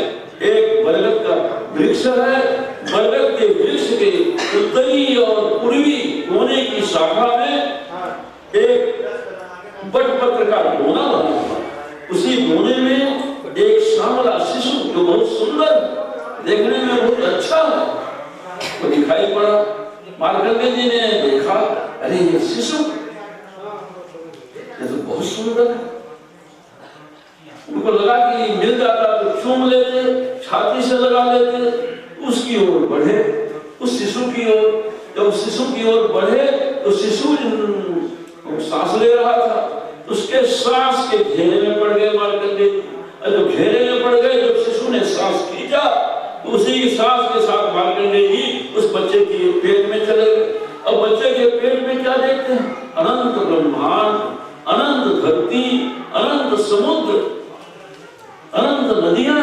एक बरगद का वृक्ष है। बरगद के वृक्ष के उत्तरी और पूर्वी कोने की शाखा में एक बटपत्र का कोना बना हुआ। उसी कोने में एक श्यामला शिशु जो बहुत सुंदर, देखने में बहुत अच्छा है, वो दिखाई पड़ा। मार्कंडेय जी ने देखा, अरे ये शिशु ये तो बहुत सुंदर है। उनको लगा कि मिल जाता तो चूम लेते, छाती से लगा लेते। उसकी ओर बढ़े, उस शिशु की ओर। जब शिशु की ओर बढ़े तो शिशु सांस ले रहा था, उसके सांस के घेरे में पड़ गए मार्कंडेय। जब घेरे में पड़ गए, जब शिशु ने सांस खींचा, उसी की सांस के साथ मार्कंडेय जी उस बच्चे के पेट में चले गए। अब बच्चे के पेट में क्या देखते हैं? अनंत ब्रह्मांड, अनंत धरती, अनंत समुद्र, अनंत नदियां,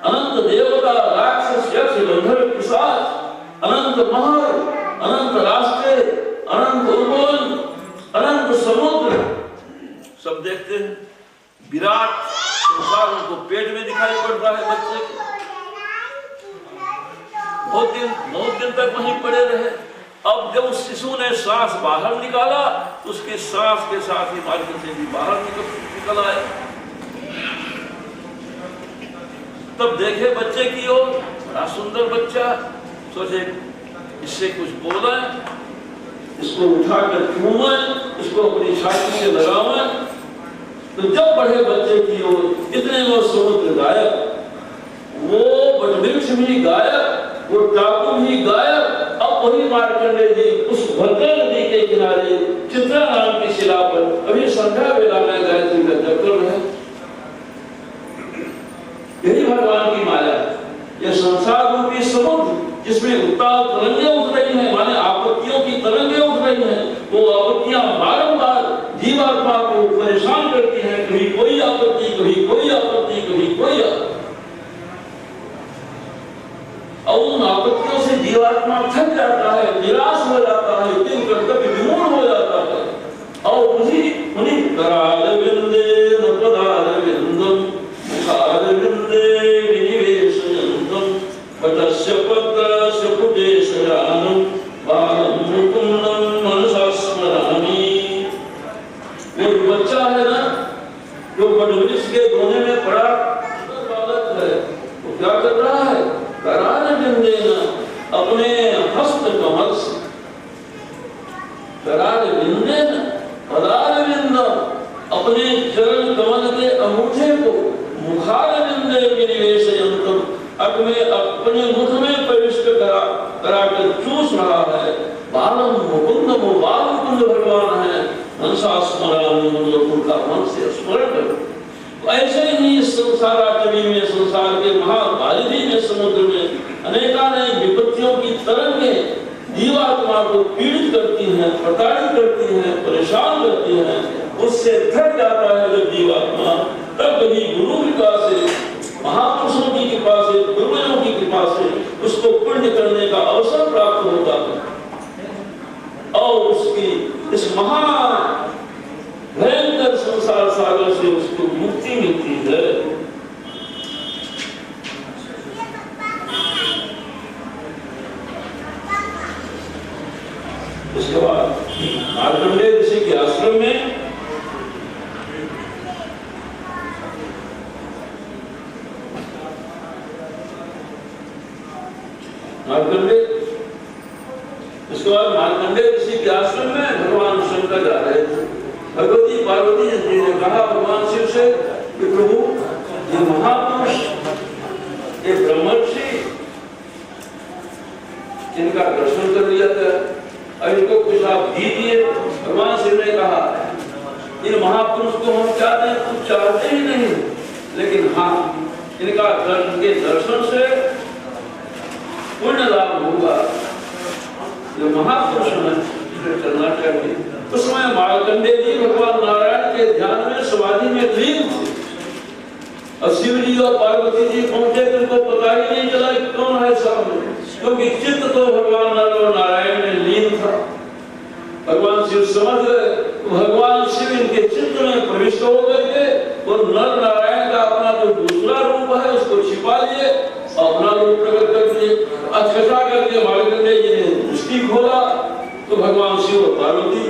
अनंत देवता, राक्षस, यक्ष, गंधर्व, पिशाच, अनंत महल, अनंत रास्ते, अनंत उपवन, अनंत समुद्र, सब देखते हैं। विराट संसार उनको पेट में दिखाई पड़ता है बच्चे के। बहुत दिन तक वहीं पड़े रहे। अब जब उस शिशु ने सांस बाहर निकाला, उसके सांस के साथ ही मार्कंडेय जी बाहर निकल आए। तब देखे बच्चे की ओर, बड़ा सुंदर बच्चा। सोचे इससे कुछ बोले, इसको उठाकर चूमे, इसको अपनी छाती से लगावे। तो जब बढ़े बच्चे की ओर, इतने वो समुद्र गायब, वो वटवृक्ष भी गायब, वो टापू भी गायब। अब वही मार्कंडेय जी उस भद्रा नदी के किनारे चित्रा नाम की शिला पर अभी संध्या वेला में गायत्री का जप कर रहे। यही भगवान की माया है। यह संसार रूपी समुद्र जिसमें उत्ताल तरंगें उठ रही हैं, माने आपत्तियों की तरंगें उठ रही हैं, आत्मा थक जाता है, निराश हो जाता है, दिन कर्तव्य विमूढ़ हो जाता है और उन्हीं करारविंदे न पदारविंदम मुखारविंदे विनिवेशयन्तम पटस्य पत्रस्य पुटेशयानम बालम मुकुंदम मनसा स्मरामि। वो बच्चा है ना जो वटवृक्ष के कोने में पड़ा बालक है, वो क्या कर रहा है? करारविंदे न अपने हस्त कमल से, करारविंदे न पदारविंद अपने चरण कमल के अंगूठे को मुखारविंदे विनिवेशयन्तम अपने मुख में प्रविष्ट कराकर चूस रहा है। बालम मुकुंद, वो बाल मुकुंद भगवान है। मनसा स्मरामि, उनका मन से स्मरण करो। ऐसे ही इस संसाराटवी में, संसार के महावारिधि में, समुद्र में अनेकानेक विपत्तियों की तरंगें जीवात्मा को पीड़ित करती हैं, प्रताड़ित करती हैं, परेशान करती हैं। उससे थक जाता है जब जीवात्मा, तब ही गुरु कृपा से, महापुरुषों की कृपा से, गुरुजनों की कृपा से उसको पुण्य करने का अवसर प्राप्त होता है और उसकी इस महान भयंकर संसार सागर से उसको मुक्ति मिलती है। उसके बाद मार्कंडेय ऋषि के आश्रम में उसके बाद मार्कंडेय ऋषि के आश्रम में भगवान शंकर जा रहे थे। भगवती पार्वती जी ने कहा भगवान शिव से कि प्रभु ये महापुरुष, ये ब्रह्मर्षि, इनका दर्शन कर लिया था और इनको कुछ आप दीजिए। भगवान शिव ने कहा इन महापुरुष को हम चाहते हैं, कुछ चाहते ही नहीं, लेकिन हाँ इनका दर्शन से पुण्य लाभ होगा। जो महापुरुष है करना चाहिए। उस समय मार्कंडेय जी भगवान नारायण के ध्यान में समाधि में लीन थे और शिव जी और पार्वती जी पहुंचे तो उनको पता ही नहीं चला कि कौन है सामने, क्योंकि चित्त तो भगवान नारायण में लीन था। भगवान शिव समझ गए, भगवान शिव इनके चित्त में प्रविष्ट हो गए। वो नर नारायण का अपना जो दूसरा रूप है उसको छिपा लिए, अपना रूप प्रकट कर दिए। अचकचा करके मार्कंडेय जी ने दृष्टि खोला तो भगवान शिव और पार्वती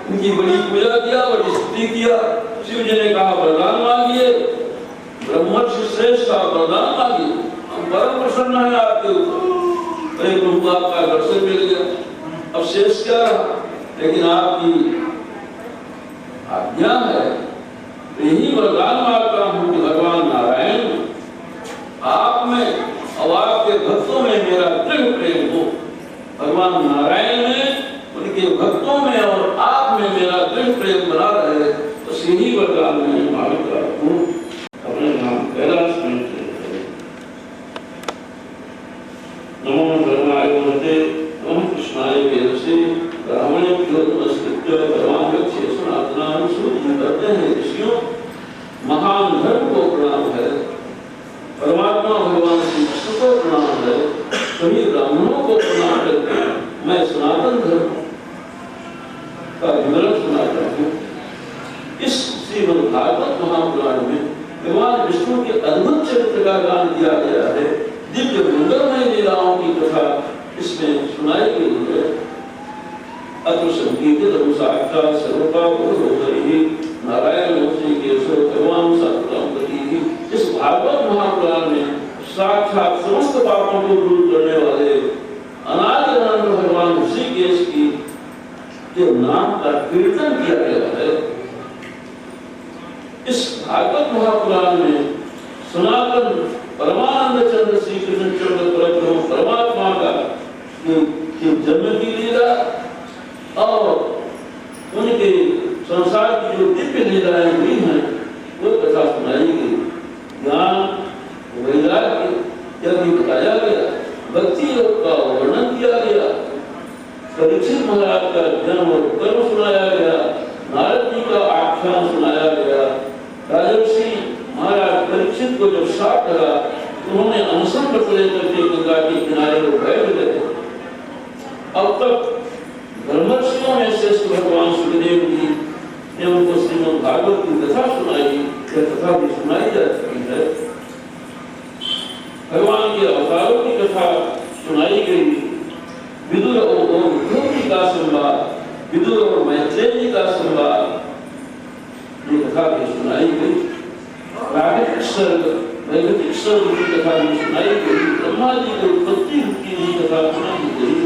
इनकी बड़ी पूजा किया, बड़ी स्तुति किया। शिव जी ने कहा वरदान मांगिए, ब्रह्मर्षि श्रेष्ठ आप वरदान मांगिए, हम परम प्रसन्न है आपके ऊपर। अरे प्रभु आपका दर्शन मिल गया, अब शेष क्या रहा, लेकिन आपकी आज्ञा है, यही वरदान मांगता हूँ कि भगवान नारायण आप में और आपके भक्तों में मेरा दृढ़ प्रेम हो। भगवान नारायण में, उनके भक्तों में और आप में मेरा दृढ़ प्रेम बना रहे, तो यही वरदान मैं मांगता हूँ। अपने नाम कैलाश में नमो धर्माय महते, नमो कृष्णाय वेदसे, ब्राह्मणे नमस्कृत्य परमां वक्ष्ये सनातनां सूर्यं करते हैं ऋषियों। महान धर्म को प्रणाम है, परमात्मा भगवान श्री कृष्ण को प्रणाम है, सभी ब्राह्मणों को प्रणाम करके मैं सनातन धर्म का विवरण सुनाता हूँ। इस श्रीमद् भागवत महापुराण में भगवान विष्णु के अद्भुत चरित्र का गान दिया गया है। दिव्य मंगलमय लीलाओं की कथा इसमें सुनाई गई है। अत्र संकीर्तितं साक्षात् सर्वपापहरोधरिः नारायणो श्रीकेशवो भगवान् सत्त्वं। इस भागवत महापुराण में साक्षात समस्त पापों को दूर करने वाले अनादि अनंत भगवान ऋषिकेश की के नाम का कीर्तन किया गया है। इस भागवत महापुराण में सनातन परमानंद चंद्र श्री कृष्ण चंद्र परब्रह्म परमात्मा का जन्म की लीला और उनके संसार की जो दिव्य लीलाएं हुई हैं वो कथा सुनाई गई। ज्ञान वैराग्य यह भी बताया गया, भक्ति योग का वर्णन किया गया, परीक्षित महाराज का जन्म और कर्म सुनाया गया, नारद जी का आख्यान सुनाया गया। राजर्षि महाराज परीक्षित को जब साथ लगा उन्होंने अनशन पत्र लेकर के गंगा के किनारे पर बैठ गए। अब तक ब्रह्मर्षियों में श्रेष्ठ भगवान सुखदेव जी ने उनको श्रीमद् भागवत की कथा सुनाई। यह कथा भी सुनाई जा चुकी है। भगवान के अवतारों की कथा सुनाई गई। विदुर और ध्रुव जी का संवाद, विदुर और मैत्रेय जी का संवाद, ये कथा भी सुनाई गई। प्राकृतिक सर्ग, वैदिक सर्ग की कथा भी सुनाई गई। ब्रह्मा जी की उत्पत्ति की कथा सुनाई गई।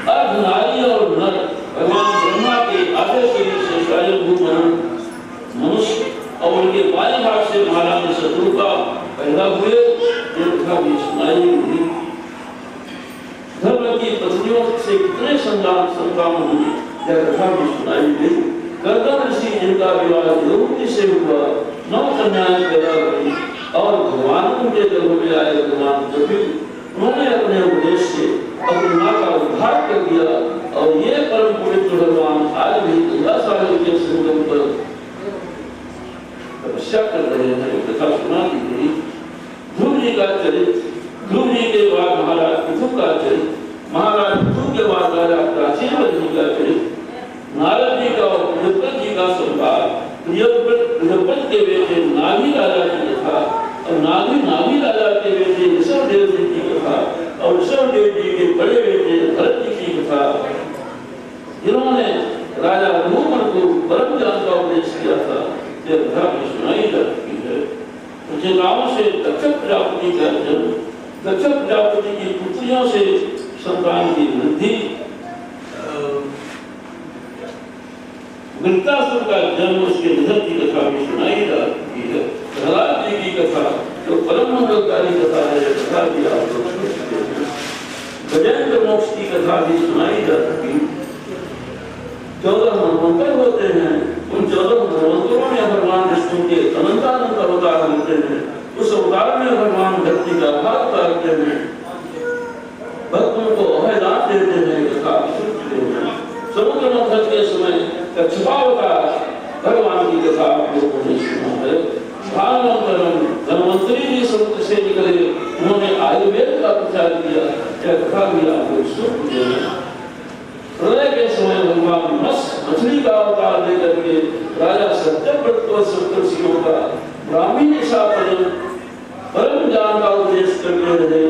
अर्ध नारी और नर भगवान ब्रह्मा के आधे शरीर से स्वयंभू मनुष्य और उनके बाएं भाग से महारानी शत्रुघ्न पैदा हुए, ये कथा भी सुनाई गई। धर्म की पत्नियों से कितने संतान हुए, यह कथा भी सुनाई गई। कर्दम ऋषि जिनका विवाह द्रौपदी से हुआ, 9 कन्याएं पैदा हुई और भगवान उनके गर्भ में आए भगवान कपिल, उन्होंने अपने उपदेश से अपनी मां का उद्धार कर दिया। और ये परम पवित्र भगवान आज भी गंगा सागर के संगम पर तपस्या कर रहे हैं। कथा सुना दी गई। ध्रुव जी का चरित्र, ध्रुव जी के बाद महाराज पृथु का चरित्र, महाराज पृथु के बाद राजा प्राचीन जी का चरित्र, नारद जी का और बृहस्पति जी का संवाद, बृहस्पति के बेटे नागी राजा की कथा और नागी राजा के बेटे ऋषभदेव जी की कथा और ऋषभदेव जी के बड़े बेटे भरत जी की कथा, जिन्होंने राजा धूमन को परम ज्ञान का उपदेश किया था, यह कथा भी सुनाई जा चुकी है। उनके गांव से दक्ष प्रजापति का जन्म, दक्ष प्रजापति की पुत्रियों से संतान की वृद्धि, वृत्तासुर का जन्म, उसके निधन की कथा भी सुनाई जा चुकी है। प्रहलाद जी की कथा जो परम मंगलकारी कथा है, यह कथा भी आप लोग सुन चुके हैं। गजेंद्र मोक्ष की कथा भी सुनाई जा चुकी। 14 मनवंतर होते हैं, उन 14 मनवंतरों में भगवान विष्णु के अनंतानंत अवतार होते हैं। उस अवतार में भगवान भक्ति का भाग उतारते हैं, भक्तों को अभयदान देते हैं। कथा सुन चुके हैं। समुद्र मंथन के समय कच्छपावतार भगवान की कथा आप लोगों ने सुना है। भागवतम धन्वंतरी जी समुद्र से निकले, उन्होंने आयुर्वेद का प्रचार किया, यह कथा भी आप लोग सुन चुके हैं। प्रलय के समय भगवान मछली का अवतार लेकर के राजा सत्यव्रत को सप्तर्षियों का ब्राह्मी निशा परम ज्ञान का उपदेश करते रहे,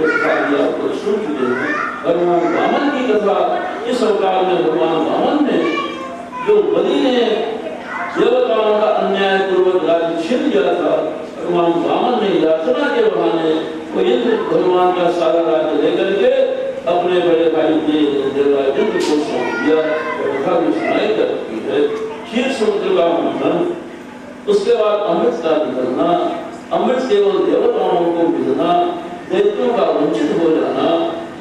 यह कथा भी आप लोग सुन चुके हैं। भगवान वामन की कथा, इस अवतार में भगवान वामन ने जो बलि ने देवताओं का अन्याय पूर्वक राज्य छीन लिया था, भगवान वामन ने याचना के बहाने वो इंद्र भगवान का सारा राज्य लेकर के अपने बड़े भाई देवराज इंद्र को सौंप दिया। कथा भी सुनाई जा चुकी है। क्षीर समुद्र का मंथन, उसके बाद अमृत का निकलना, अमृत केवल देवताओं को मिलना, दैत्यों का वंचित हो जाना,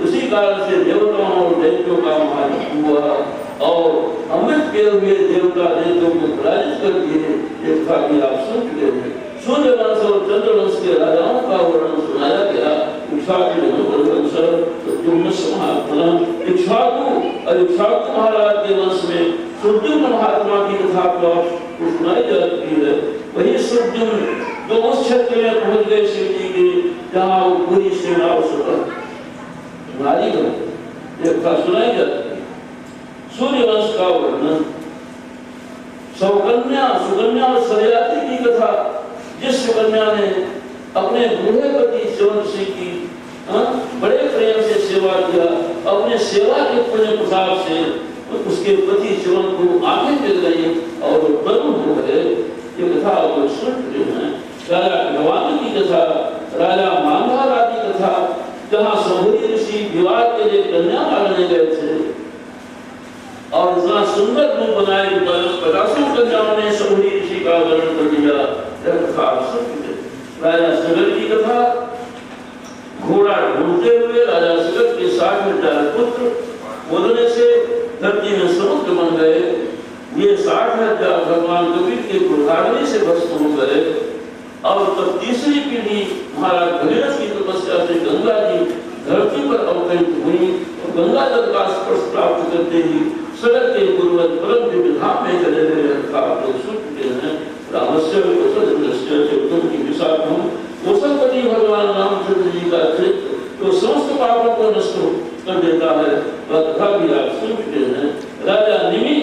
उसी कारण से देवताओं और दैत्यों का महायुद्ध हुआ और अमृत के हुए देवता दैत्यों को पराजित कर दिए। ये कथा भी आप सुन चुके हैं। सूर्यवंश और चंद्रवंश के राजाओं का वर्णन सुनाया गया। इक्ष्वाकु महाराज के वंश में सुर्जुम्न महात्मा की कथा को सुनाई जा चुकी है। वही सुर्जुम्न जो उस क्षेत्र में पहुंच गए शिव जी के, जहाँ वो पूरी सेना नारी बने, ये कथा सुनाई जा चुकी है। सूर्यवंश का वर्णन, सुकन्या और सरियाती की कथा, जिस सुकन्या ने अपने बूढ़े पति शिवन सिंह की बड़े प्रेम से सेवा किया, अपने सेवा के पुण्य प्रताप से उसके पति शिवन को आंखें मिल गई और वो प्रभु हो गए। ये कथा आप सुन रहे हैं। राजा भगवान की कथा, राजा मांधाता की कथा, जहाँ संभूति ऋषि विवाह के लिए कन्या मांगने गए थे और इतना सुंदर रूप बनाए 50 कन्याओं ने संभूति ऋषि का वर्णन कर दिया। यह कथा आप सुन रहे हैं। राजा सगर की कथा, घोड़ा ढूंढते हुए राजा सगर के 60,000 पुत्र बोलने से धरती में समुद्र बन गए। ये 60,000 भगवान कबीर के कुल्हाड़ी से भस्म हो गए। और तब तीसरी पीढ़ी महाराज भगीरथ की तपस्या से गंगा जी धरती पर अवतरित हुई और गंगा जल का स्पर्श प्राप्त करते ही सगर के पूर्वज परम दिव्य धाम में चले गए। आप लोग सुन चुके हैं। रामस्य की विशाखम, कौशलपति भगवान रामचंद्र जी का चरित्र जो समस्त पापों को नष्ट कर देता है। वह कथा भी आप सुन चुके हैं। राजा निमि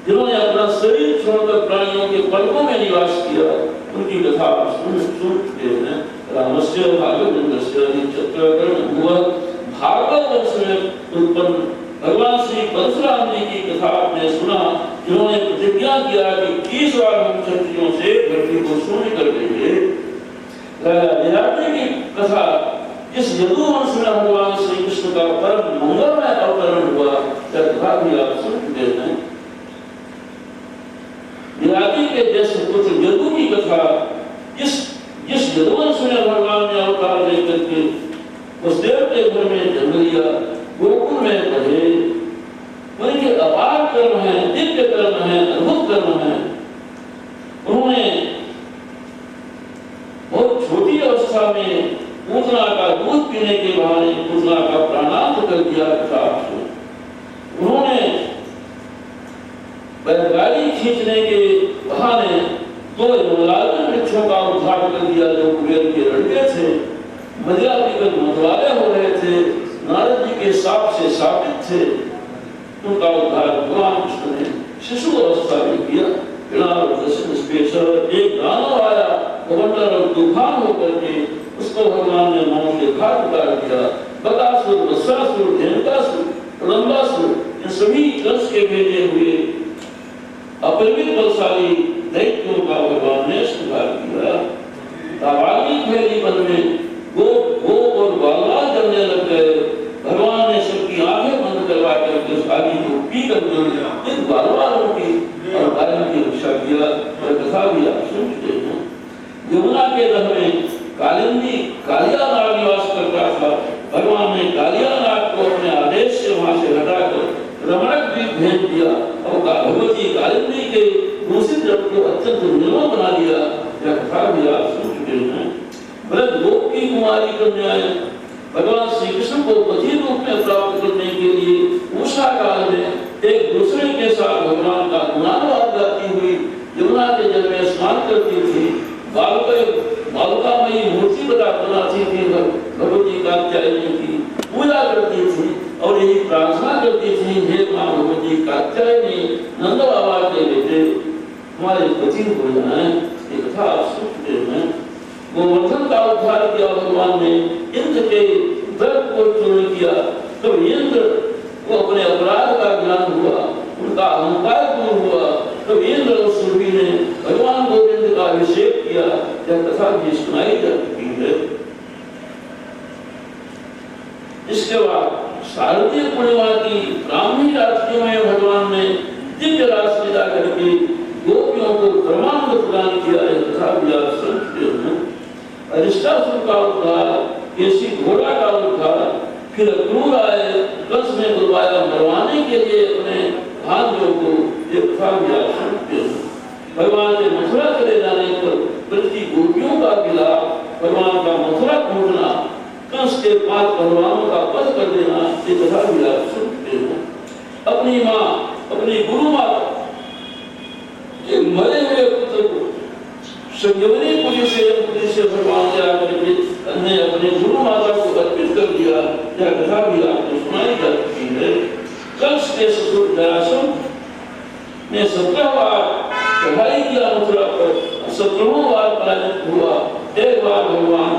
जिन्होंने अपना शरीर छोड़कर प्राणियों के पलकों में निवास किया, उनकी कथा आप सुन चुके हैं। रामस्य भागवतस्य चक्रकर्ण हुआ भार्गव वंश में उत्पन्न भगवान श्री परशुराम जी की कथा आपने सुना, जिन्होंने प्रतिज्ञा किया कि 30 बार हम क्षत्रियों से धरती को शून्य कर देंगे। की कथा जिस यदुवंश में भगवान श्री कृष्ण का परम मंगलमय अवतरण हुआ, कथा भी आप सुन चुके हैं। विराटी के जैसे पुत्र यदु की कथा, जिस यदुवंश में भगवान ने अवतार लेकर के वसुदेव के घर में जन्म लिया, गोकुल में पढ़े, उनके अपार कर्म है, दिव्य कर्म है, अद्भुत कर्म है। उन्होंने बहुत छोटी अवस्था में पूतना का दूध पीने के बहाने पूतना का प्राणांत कर दिया था। उन्होंने बैलगाड़ी खींचने के बहाने 2 वृक्षों का उद्धार कर दिया, जो कुबेर के लड़के थे, मदिरा पीकर मतवाले हो रहे थे, नारद जी के साप से शापित थे, उनका उद्धार भगवान कृष्ण ने शिशु अवस्था में किया। एक दानव आया, कमंडल और तूफान होकर के उसको भगवान ने मौत के घाट उतार दिया। बकासुर, वत्सासुर, धेनुकासुर, प्रलंबासुर, इन सभी कंस के भेजे हुए अपरिमित बलशाली दैत्यों का भगवान ने संहार किया। तावागी फैली वन में गोप और बालवाल जमने लग गए। भगवान ने सबकी आंखें बंद करवा करके उस आदि को पी कर इन बालवालों की और गायों की रक्षा किया। और कथा भी आप सुन चुके हैं। यमुना के रह में कालिया नाग निवास करता था। भगवान ने कालिया नाग को अपने आदेश से वहां से हटाकर रमणक द्वीप भेज दिया और भगवती कालिंदी के दूषित जल को अत्यंत निर्मल बना दिया। यह कथा भी आप सुन चुके हैं। ब्रज गोप की कुमारी कन्याएं भगवान श्री कृष्ण को पति रूप में प्राप्त करने के लिए उषा काल में एक दूसरे के साथ भगवान का गुणानुवाद गाती हुई यमुना के जल में स्नान करती थी। बालकामयी मूर्ति बनाती थी, भगवती कात्यायनी की पूजा करती थी और यही प्रार्थना करती थी, हे मां भगवती कात्यायनी, नंद बाबा के बेटे हमारे पति हो जाए। ये कथा आप सुन चुके हैं। गोवर्धन का उद्धार किया भगवान ने, इंद्र के दर्प को चूर्ण किया। तो इंद्र को अपने अपराध का ज्ञान हुआ, उनका अहंकार दूर हुआ। तो इंद्र और सुरभि ने भगवान गोविंद का अभिषेक किया। यह कथा भी सुनाई जा चुकी है। इसके बाद शारदीय पूर्णिमा की ब्राह्मी रात्रि में भगवान ने दिव्य रास लीला करके गोपियों को परमानंद प्रदान किया। यह कथा भी आप सुन चुके हैं। अरिष्टासुर का उद्धार, केसी घोड़ा का उद्धार, फिर क्रूर आए, कंस ने बुलवाया मरवाने के लिए अपने भांजों को। ये कथा भी आप सुन चुके हैं। भगवान के मथुरा चले जाने पर ब्रज की गोपियों का विलाप, भगवान का मथुरा पहुंचना, कंस के 5 पहलवानों का वध कर देना, ये कथा भी आप सुन चुके हैं। अपनी माँ, अपनी गुरु माता के मरे हुए पुत्र को संजीवनी पुरी से भगवान ने आकर के अपने गुरु माता को अर्पित कर दिया। यह कथा भी आपको सुनाई जा चुकी है। कंस के ससुर जरासंध ने 17 बार चढ़ाई किया मथुरा पर, 17वां बार पराजित हुआ। एक बार भगवान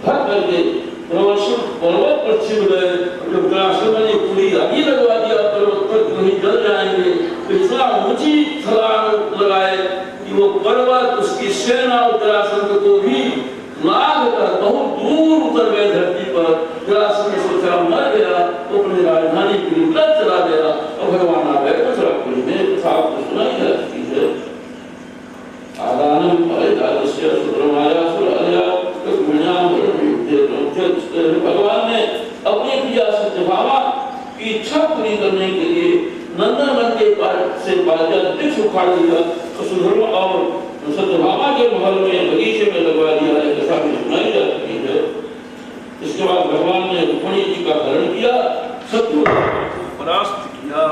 भग करके पर्वत पर छिप गए। जब जरासंध ने पूरी आगी लगवा दिया पर्वत पर, कहीं जल जाएंगे, तो इतना ऊंची छलांग लगाए कि वो पर्वत, उसकी सेना और जरासंध को भी लाग कर बहुत दूर उतर गए धरती पर। जरासंध ने सोचा मर गया, तो अपनी राजधानी की लट चला गया और भगवान आ गए मथुरापुरी में। कथा आपको सुनाई जा चुकी है। आदानम परिदास्य सुब्रमाया सुराया कस्मिन्याम भगवान ने अपनी प्रिया सत्यभामा की इच्छा पूरी करने के लिए नंदनवन के से पारिजात वृक्ष उखाड़ दिया और सुधर्मा और सत्यभामा के महल में बगीचे में लगवा दिया। है कथा भी सुनाई जा चुकी है। इसके बाद भगवान ने रुक्मिणी जी का हरण किया, शत्रु को परास्त किया।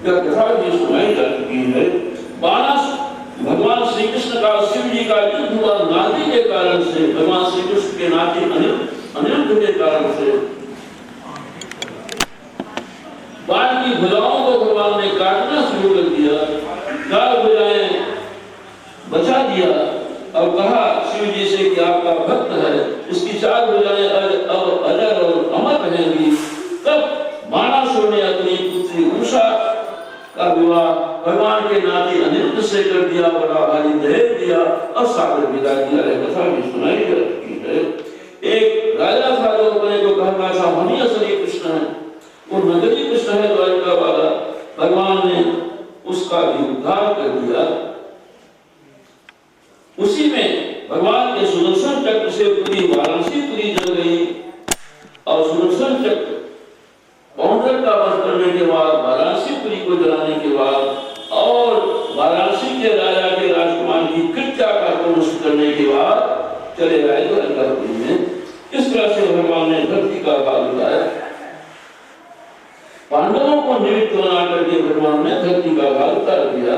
यह कथा भी सुनाई जा चुकी है। बाणासुर भगवान श्री कृष्ण का शिव जी का युद्ध हुआ नाभि के कारण से, भगवान श्री कृष्ण के नाभि अनिरुद्ध के कारण से। की भुजाओं को भगवान ने काटना शुरू कर दिया, 4 भुजाएं बचा दिया और कहा शिव जी से कि आपका भक्त है, इसकी 4 भुजाएं अब अजर और अमर रहेंगी। तब बाणासुर ने अपनी पुत्री उषा का विवाह भगवान के नाती अनिरुद्ध से कर दिया, बड़ा भारी दहेज दिया और सागर विदा किया। कथा भी सुनाई जाती है। एक राजा था जो अपने को कहता था हम ही असली कृष्ण है, वो नकली कृष्ण है द्वारिका वाला। भगवान ने उसका भी उद्धार कर दिया। उसी में भगवान के सुदर्शन चक्र से पूरी वाराणसी जल गई और सुदर्शन चक्र बाउंड्री का वध करने के बाद वाराणसी को जलाने के बाद और वाराणसी के राजा के राजकुमार की कृत्या का नष्ट करने के बाद चले आए द्वारिकापुरी में। इस तरह से भगवान ने धरती का भाग उठाया। पांडवों को निमित्त बना करके भगवान ने धरती का भाग उतार दिया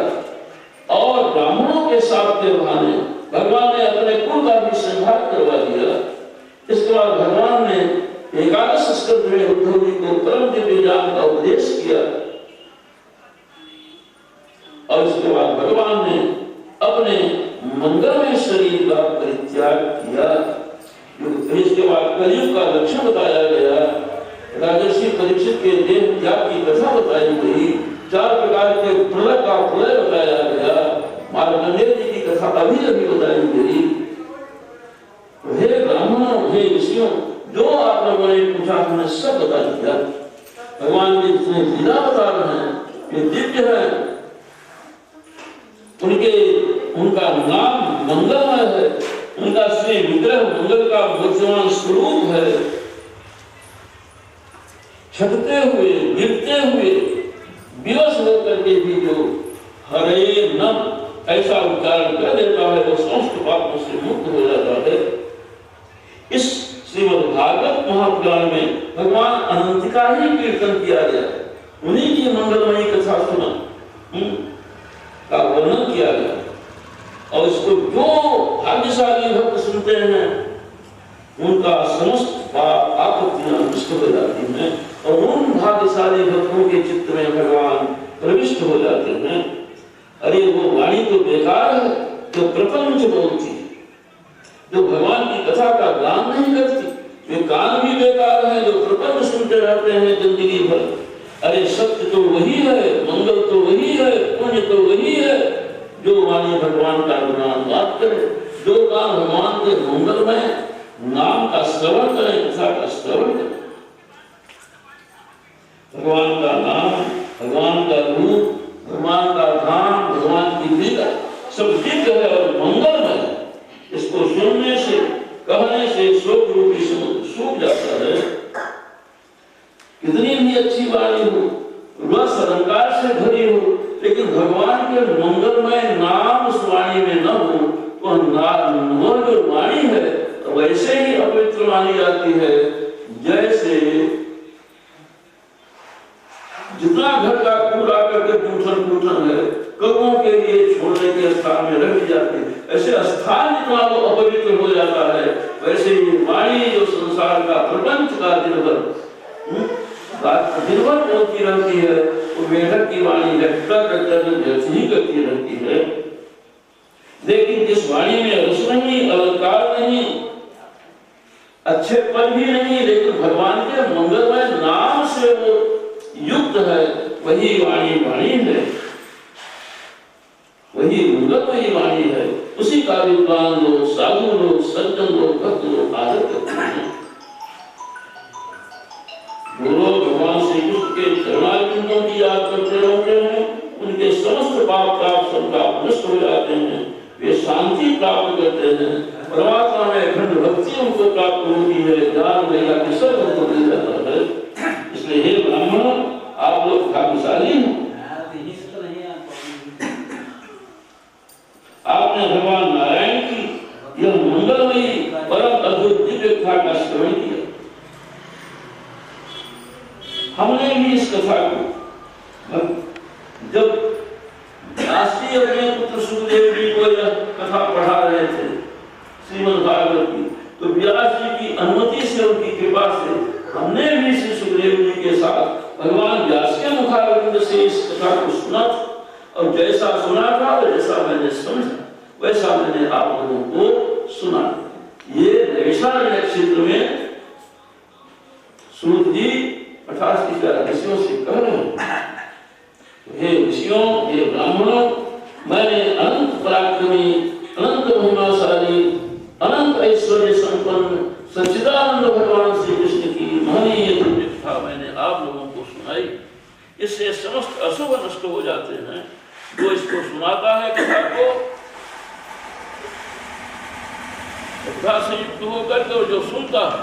और ब्राह्मणों के साथ के बहाने भगवान ने अपने कुल का भी संहार करवा दिया। इसके बाद भगवान ने 11 स्कंद में उद्धव जी को परम दिव्य ज्ञान का उपदेश किया और इसके बाद भगवान ने अपने मंगलमय शरीर का परित्याग किया। इसके बाद कलयुग का लक्षण बताया गया। राजर्षि परीक्षित के देह त्याग की कथा बताई गई। 4 प्रकार के प्रलय का प्रलय बताया गया। मार्कंडेय जी की कथा अभी बताई गई। हे ब्राह्मणों, हे ऋषियों, जो आप लोगों ने पूछा हमने सब बता दिया। भगवान के जितने लीला बता रहे हैं ये दिव्य है, उनका नाम मंगलमय है, उनका श्री विग्रह मंगल का वर्तमान स्वरूप है। छटते हुए गिरते हुए विवश होकर के भी जो हरे नम ऐसा उच्चारण कर देता है वो समस्त पापों से मुक्त हो जाता है। इस श्रीमद् भागवत महापुराण में भगवान अनंत का ही कीर्तन किया गया, उन्हीं की मंगलमयी कथा सुना का वर्णन किया गया और इसको जो भाग्यशाली भक्त सुनते हैं उनका समस्त पाप आपत्तियां नष्ट हो जाती हैं और उन भाग्यशाली भक्तों के चित्त में भगवान प्रविष्ट हो जाते हैं। अरे वो वाणी तो बेकार है जो प्रपंच बोलती है, जो भगवान की कथा का गान नहीं करती। वे कान भी बेकार है जो प्रपंच सुनते रहते हैं जिंदगी भर। अरे सत्य तो वही है, मंगल तो वही है, पुण्य तो वही है जो वाणी भगवान का गुणगान बात करे, जो कान भगवान के मंगलमय नाम का श्रवण करे, कथा का श्रवण करे। भगवान का नाम, भगवान का रूप, भगवान का धाम, भगवान की लीला सब दिव्य है और मंगलमय है। इसको सुनने से, कहने से शोक रूपी समुद्र सूख जाता है। कितनी भी अच्छी वाणी हो, रस अलंकार से भरी हो, लेकिन भगवान के मंगलमय नाम उस वाणी में न हो तो जो वाणी है वैसे ही अपवित्र मानी जाती है जैसे जितना घर का कूड़ा करके टूटन है कौओं के लिए छोड़ने के स्थान में रख जाते हैं, ऐसे स्थान जितना वो अपवित्र हो जाता है वैसे ही वाणी जो संसार का प्रपंच का दिन भर बोलती रहती है वो मेढक की वाणी ही करती रहती है। लेकिन जिस वाणी में रस नहीं, अलंकार नहीं, अच्छे पद भी नहीं, लेकिन भगवान के मंगलमय नाम से वो युक्त है, वही वाणी वाणी है, वही मंगलमयी वाणी है। उसी का विद्वान लोग, साधु लोग, सज्जन लोग, भक्त लोग आदर करते हैं। जो लोग भगवान श्री कृष्ण के चरणारविंदों की याद करते रहते हैं उनके समस्त पाप संताप नष्ट हो जाते हैं, वे शांति प्राप्त करते हैं, परमात्मा में अखंड भक्ति उनको प्राप्त होती है, ज्ञान लेगा कि सब उनको मिल जाता है। इसलिए हे ब्राह्मण, आप लोग भाग्यशाली हैं, आपने भगवान नारायण की यह मंगलमयी परम अद्भुत दिव्य कथा का श्रवण किया। हमने भी इस कथा को जब राष्ट्रीय अपने पुत्र सुखदेव जी को यह कथा पढ़ा रहे थे श्रीमद् भागवत की, तो व्यास जी की अनुमति से, उनकी कृपा से हमने भी श्री सुखदेव जी के साथ भगवान व्यास के मुखार इस कथा को सुना था और जैसा सुना था और जैसा मैंने समझा वैसा मैंने आप लोगों को सुना। ये नैमिषारण्य क्षेत्र में सूत जी 28 ऋषियों से कह रहे हैं, हे ऋषियों, हे ब्राह्मणों, मैंने अनंत पराक्रमी, अनंत महिमाशाली, अनंत ऐश्वर्य संपन्न सच्चिदानंद भगवान श्री कृष्ण की महनीय दिव्य कथा मैंने आप लोगों को सुनाई। इससे समस्त अशुभ नष्ट हो जाते हैं। जो इसको सुनाता है कथा को, कथा से युक्त होकर के, जो सुनता है,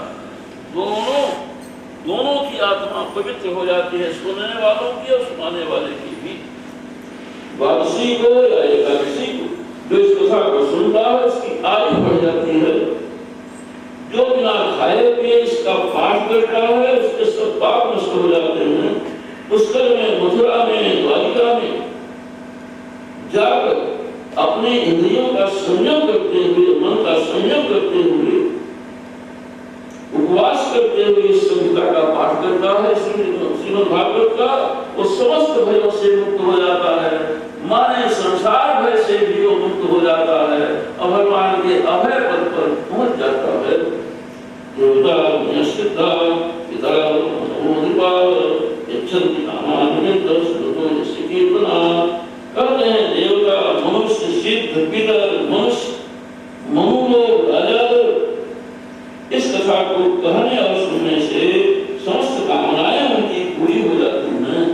दोनों की आत्मा पवित्र हो जाती है, सुनने वालों की और सुनाने वाले की भी। द्वादशी को या एकादशी को जो इस कथा को सुनता है उसकी आयु बढ़ जाती है। जो बिना खाए पिए इसका पाठ करता है उसके सब पाप नष्ट हो जाते हैं। पुष्कर में, मथुरा में, द्वारिका में जाकर अपने इंद्रियों का संयम करते हुए, मन का संयम करते हुए, उपवास करते हुए इस संहिता का पाठ करता है, श्रीमद् भागवत का, वो समस्त भयों से मुक्त हो जाता है। माने संसार भय से भी वो मुक्त हो जाता है और भगवान के अभय पद पर पहुंच जाता है। कहते हैं देवता, मनुष्य, सिद्ध, पितर, मनुष्य, मनुलोक, राजा, इस कथा को कहने और सुनने से समस्त कामनाएं उनकी पूरी हो जाती हैं।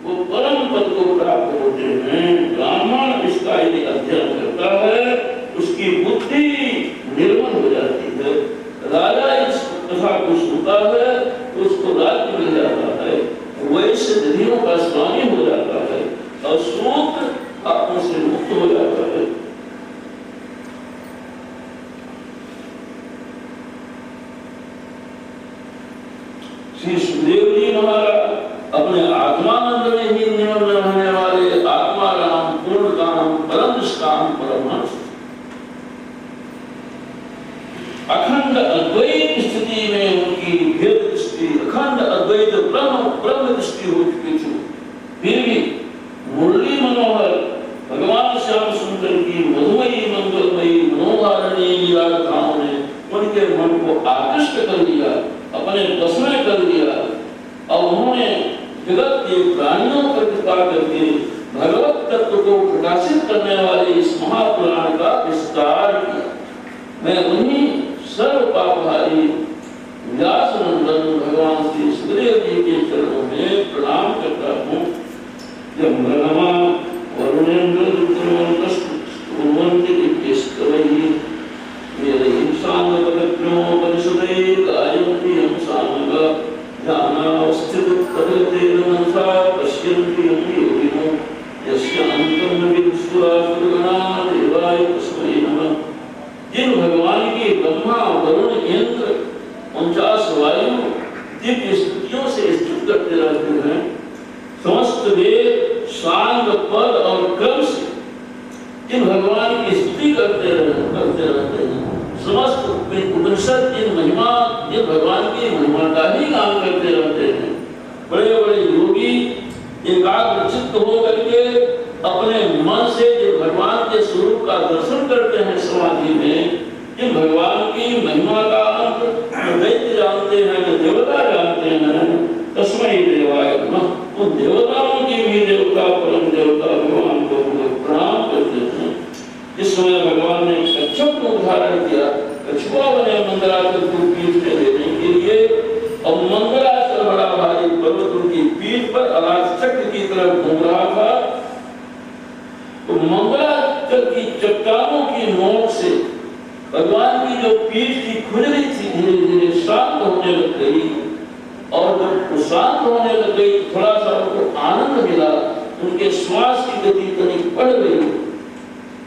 वो परम पद को प्राप्त होते हैं। ब्राह्मण इसका यदि अध्ययन करता है उसकी बुद्धि निर्मल हो जाती है। राजा इस कथा को सुनता है तो उसको राज्य मिल जाता है, वैश्य निधियों का स्वामी हो जाता है और सूत आत्मा से मुक्त हो जाता है। श्री सुखदेव जी महाराज अपने आत्मानंद में ही निमग्न रहने वाले आत्माराम, पूर्णकाम, परम निष्काम परमहंस, अखंड अद्वैत स्थिति में उनकी भेद दृष्टि, अखंड अद्वैत ब्रह्म दृष्टि हो चुकी थी। फिर भी मुरली मनोहर भगवान श्याम सुंदर की मधुमयी, मंगलमयी, मनोहारिणी लीला कथाओं ने उनके मन को आकृष्ट कर लिया, अपने बस में कर लिया और उन्होंने जगत के प्राणियों पर कृपा करके भगवत तत्व को प्रकाशित करने वाले इस महापुराण का विस्तार किया। मैं उन्हीं सर्व पापहारी व्यासनंदन भगवान श्री सुखदेव जी के चरणों में प्रणाम करता हूँ। जब ब्रह्मा वरुणेन्द्र जिन भगवान की ब्रह्मा, वरुण, इंद्र 49 वायु दिव्य स्तुतियों से स्तुत करते रहते हैं, समस्त वेद सांग, पद और क्रम से जिन भगवान की स्तुति करते रहते हैं, समस्त उपनिषद जिन भगवान की महिमा का ही गान करते रहते हैं, बड़े बड़े योगी एकाग्र चित्त होकर के अपने मन से जो भगवान के स्वरूप का दर्शन करते हैं समाधि में, जिन भगवान की महिमा का अंत दैत्य जानते हैं, देवता जानते हैं, तस्मै देवाय नमः। उन देवताओं की भी देवता, परम देवता भगवान को प्रणाम करते हैं। इस समय भगवान ने कच्छप को धारण किया, कछुआ बने मंदराचल को पीठ पे लेने के लिए, और मंदराचल बड़ा भारी पर्वत उनकी पीठ पर अलाद चक्र की तरफ घूम रहा था। तो मंदराचल की चट्टानों की नोक से भगवान की जो पीठ की खुजली थी धीरे धीरे शांत होने लग गई, और जब शांत होने लग गई थोड़ा सा उनको आनंद मिला, उनके श्वास की गति तनिक बढ़ गई।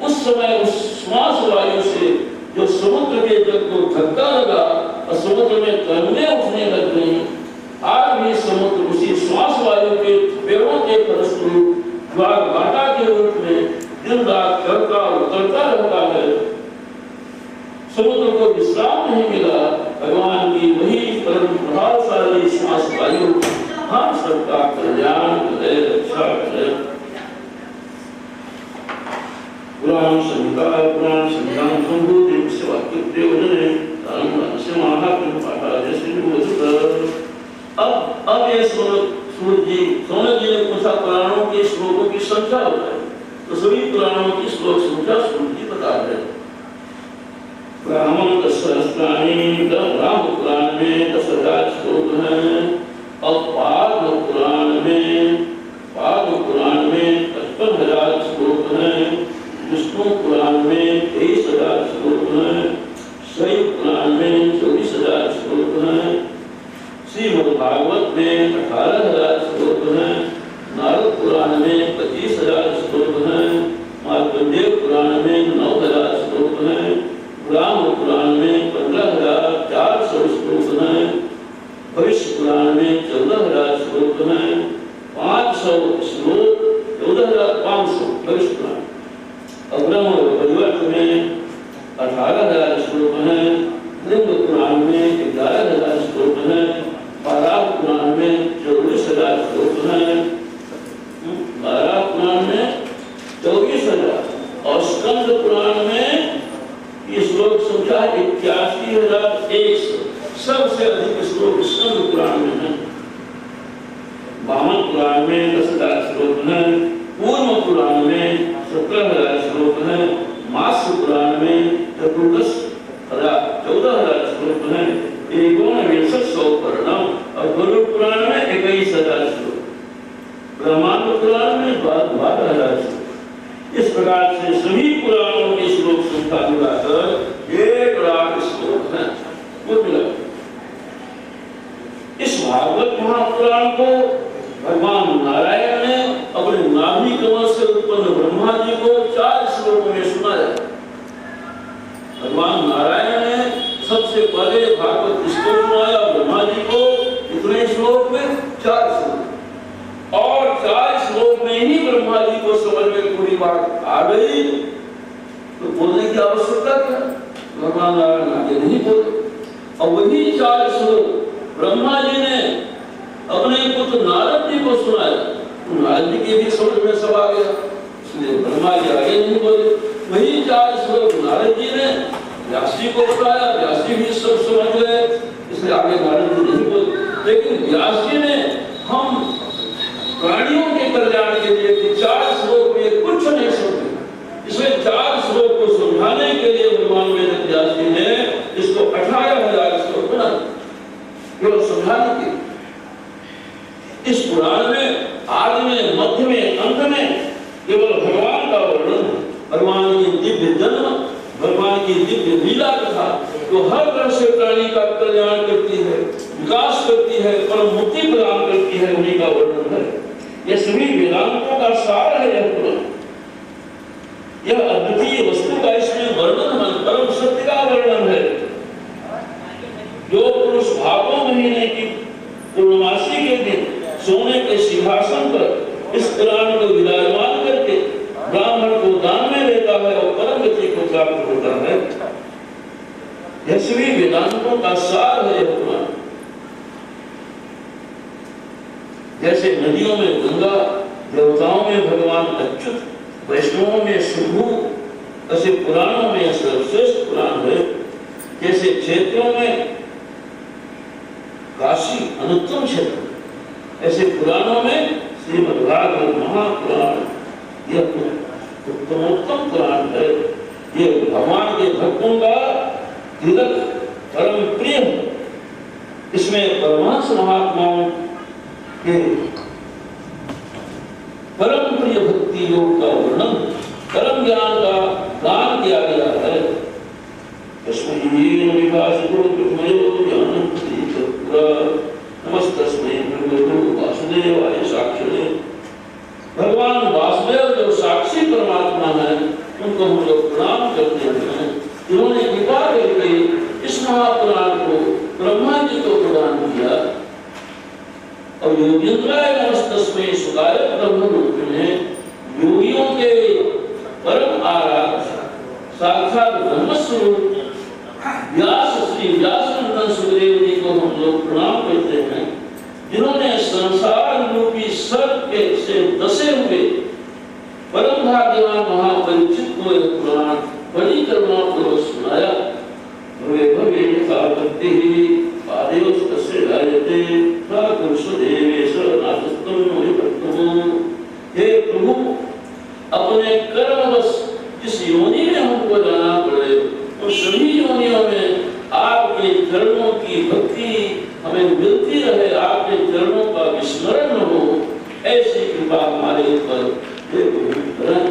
उस समय उस श्वास वायु से जो समुद्र के जल को धक्का लगा और समुद्र में तरंगें उठने लग गई। आज भी समुद्र उसी श्वास वायु के पेड़ों के फलस्वरूप घाटा के रूप में दिन रात चढ़ता उतरता रहता है। समुद्र को विश्राम नहीं मिला। भगवान की वही परम प्रभावशाली श्वास वायु हम सबका कल्याण करे, रक्षा करे। पुराण संहिता संबोधित सेवा के प्रयोजने धर्म से महात्म पाठा जैसे अब ये सूर्य जी ने पूछा पुराणों के श्लोकों की संख्या बताई, तो सभी पुराणों की श्लोक संख्या सूर्य जी बता रहे। ब्राह्मण 10 सहस्त्राणी, राम पुराण में 10,000 श्लोक हैं। अब पाद्म पुराण में 55,000 श्लोक हैं। विष्णु पुराण में 23,000 श्लोक हैं। शैव पुराण में 24,000 श्लोक हैं। श्रीमद् भागवत में 18,000 श्लोक हैं। नारद पुराण में 25,000 श्लोक हैं। मार्कंडेय पुराण में 9,000 श्लोक हैं। ब्राह्मण पुराण में 15,400 श्लोक हैं। भविष्य पुराण में 14,000 श्लोक हैं। 500 श्लोक 14,500 भविष्य पुराण। ब्रह्म परिवर्त में 18,000 श्लोक हैं। लिंग पुराण में 11,000 श्लोक हैं। बाराह पुराण में 24,000 श्लोक हैं। बाराह पुराण में 24,000 और स्कंद पुराण में ये श्लोक संख्या 81,100। सबसे अधिक श्लोक स्कंद पुराण में है। वामन पुराण में 10,000 श्लोक हैं। पूर्व पुराण में 17,000 श्लोक हैं। मास पुराण में 14,000 श्लोक हैं। एकोनविंशतिसौ वर्णम और गरुड़ पुराण में 21,000 श्लोक। ब्रह्मांड पुराण में 12,000 श्लोक। इस प्रकार से सभी पुराणों की श्लोक संख्या मिलाकर 1,00,000 श्लोक हैं। इस भागवत महापुराण को भगवान नारायण ने अपने नाभि कमल से उत्पन्न ब्रह्मा जी को 4 श्लोकों में सुनाया। भगवान नारायण ने सबसे पहले भागवत किसको सुनाया? ब्रह्मा जी को। इतने श्लोक में 4 श्लोक, और 4 श्लोक में ही ब्रह्मा जी को समझ में पूरी बात आ गई, तो बोलने की आवश्यकता क्या? भगवान नारायण आगे नहीं बोले। और वही 4 श्लोक ब्रह्मा जी ने अपने पुत्र नारद जी को सुनाया, तो नारद जी के भी समझ में सब आ गया, इसलिए ब्रह्मा जी आगे नहीं बोले। वही 4 श्लोक नारद जी ने व्यास जी को बताया, व्यास जी भी सब समझ गए, इसलिए आगे नारद जी नहीं बोले। लेकिन व्यास जी ने हम प्राणियों के कल्याण के लिए 4 श्लोक में कुछ नहीं समझे, इसलिए 4 श्लोक को समझाने के लिए भगवान वेद व्यास जी ने इसको 18,000 श्लोक बना केवल समझाने के। इस पुराण में आदि में, मध्य में, अंत में केवल भगवान का वर्णन, भगवान की दिव्य जन्म, भगवान की दिव्य लीला कथा, जो हर तरह से प्राणी का कल्याण करती है, विकास करती है, परम मुक्ति प्रदान करती है, उन्हीं का वर्णन है। यह सभी वेदांतों का सार है। यह पुराण, यह अद्वितीय वस्तु का इसमें वर्णन है, परम सत्य का वर्णन है। जो पुरुष भादो महीने की पूर्णमासी के दिन सोने के सिंहासन पर इस पुराण को विराजमान करके ब्राह्मण को दान में देता है और परम गति को प्राप्त होता है। यह सभी वेदांतों का सार है। यह पुराण जैसे नदियों में गंगा, देवताओं में भगवान अच्युत, वैष्णवों में शंभु, ऐसे पुराणों में सर्वश्रेष्ठ पुराण है। जैसे क्षेत्रों में काशी अनुत्तम क्षेत्र, ऐसे पुराणों में श्रीमद् भागवत महापुराण यह उत्तमोत्तम पुराण है। ये भगवान के भक्तों का तिलक, परम प्रिय है। इसमें परमहंस महात्माओं के परम प्रिय भक्ति योग का वर्णन, परम ज्ञान का दान किया गया है। नमस्तस्मै भगवते वासुदेवाय साक्षिणे। भगवान वासुदेव जो साक्षी परमात्मा है, उनको हम लोग प्रणाम करते हैं। इन्होंने कृपा करके इस महापुराण को ब्रह्मा जी को प्रदान किया। और योगींद्राय नमस्तस्मै सुखाय ब्रह्मरूपिणे, योगियों के परम आराध्य साक्षात ब्रह्मस्वरूप व्यास, श्री व्यास नंदन सुखदेव जी को हम लोग प्रणाम करते हैं, जिन्होंने संसार रूपी सर्प से दसे हुए परम भाग्यवान महापरिचित को यह पुराण बड़ी करुणा पूर्वक सुनाया। भवे भवे यथा भक्ति पादेव तस्य गायते ठाकुर सुदेवेश नाथस्तम विपत्तमो। हे प्रभु, अपने कर्मवश जिस योनि में हमको जाना पड़े उन सभी योनियों में आपके चरणों की भक्ति हमें मिलती रहे, आपके चरणों का विस्मरण न हो, ऐसी कृपा हमारे ऊपर हे प्रभु करें।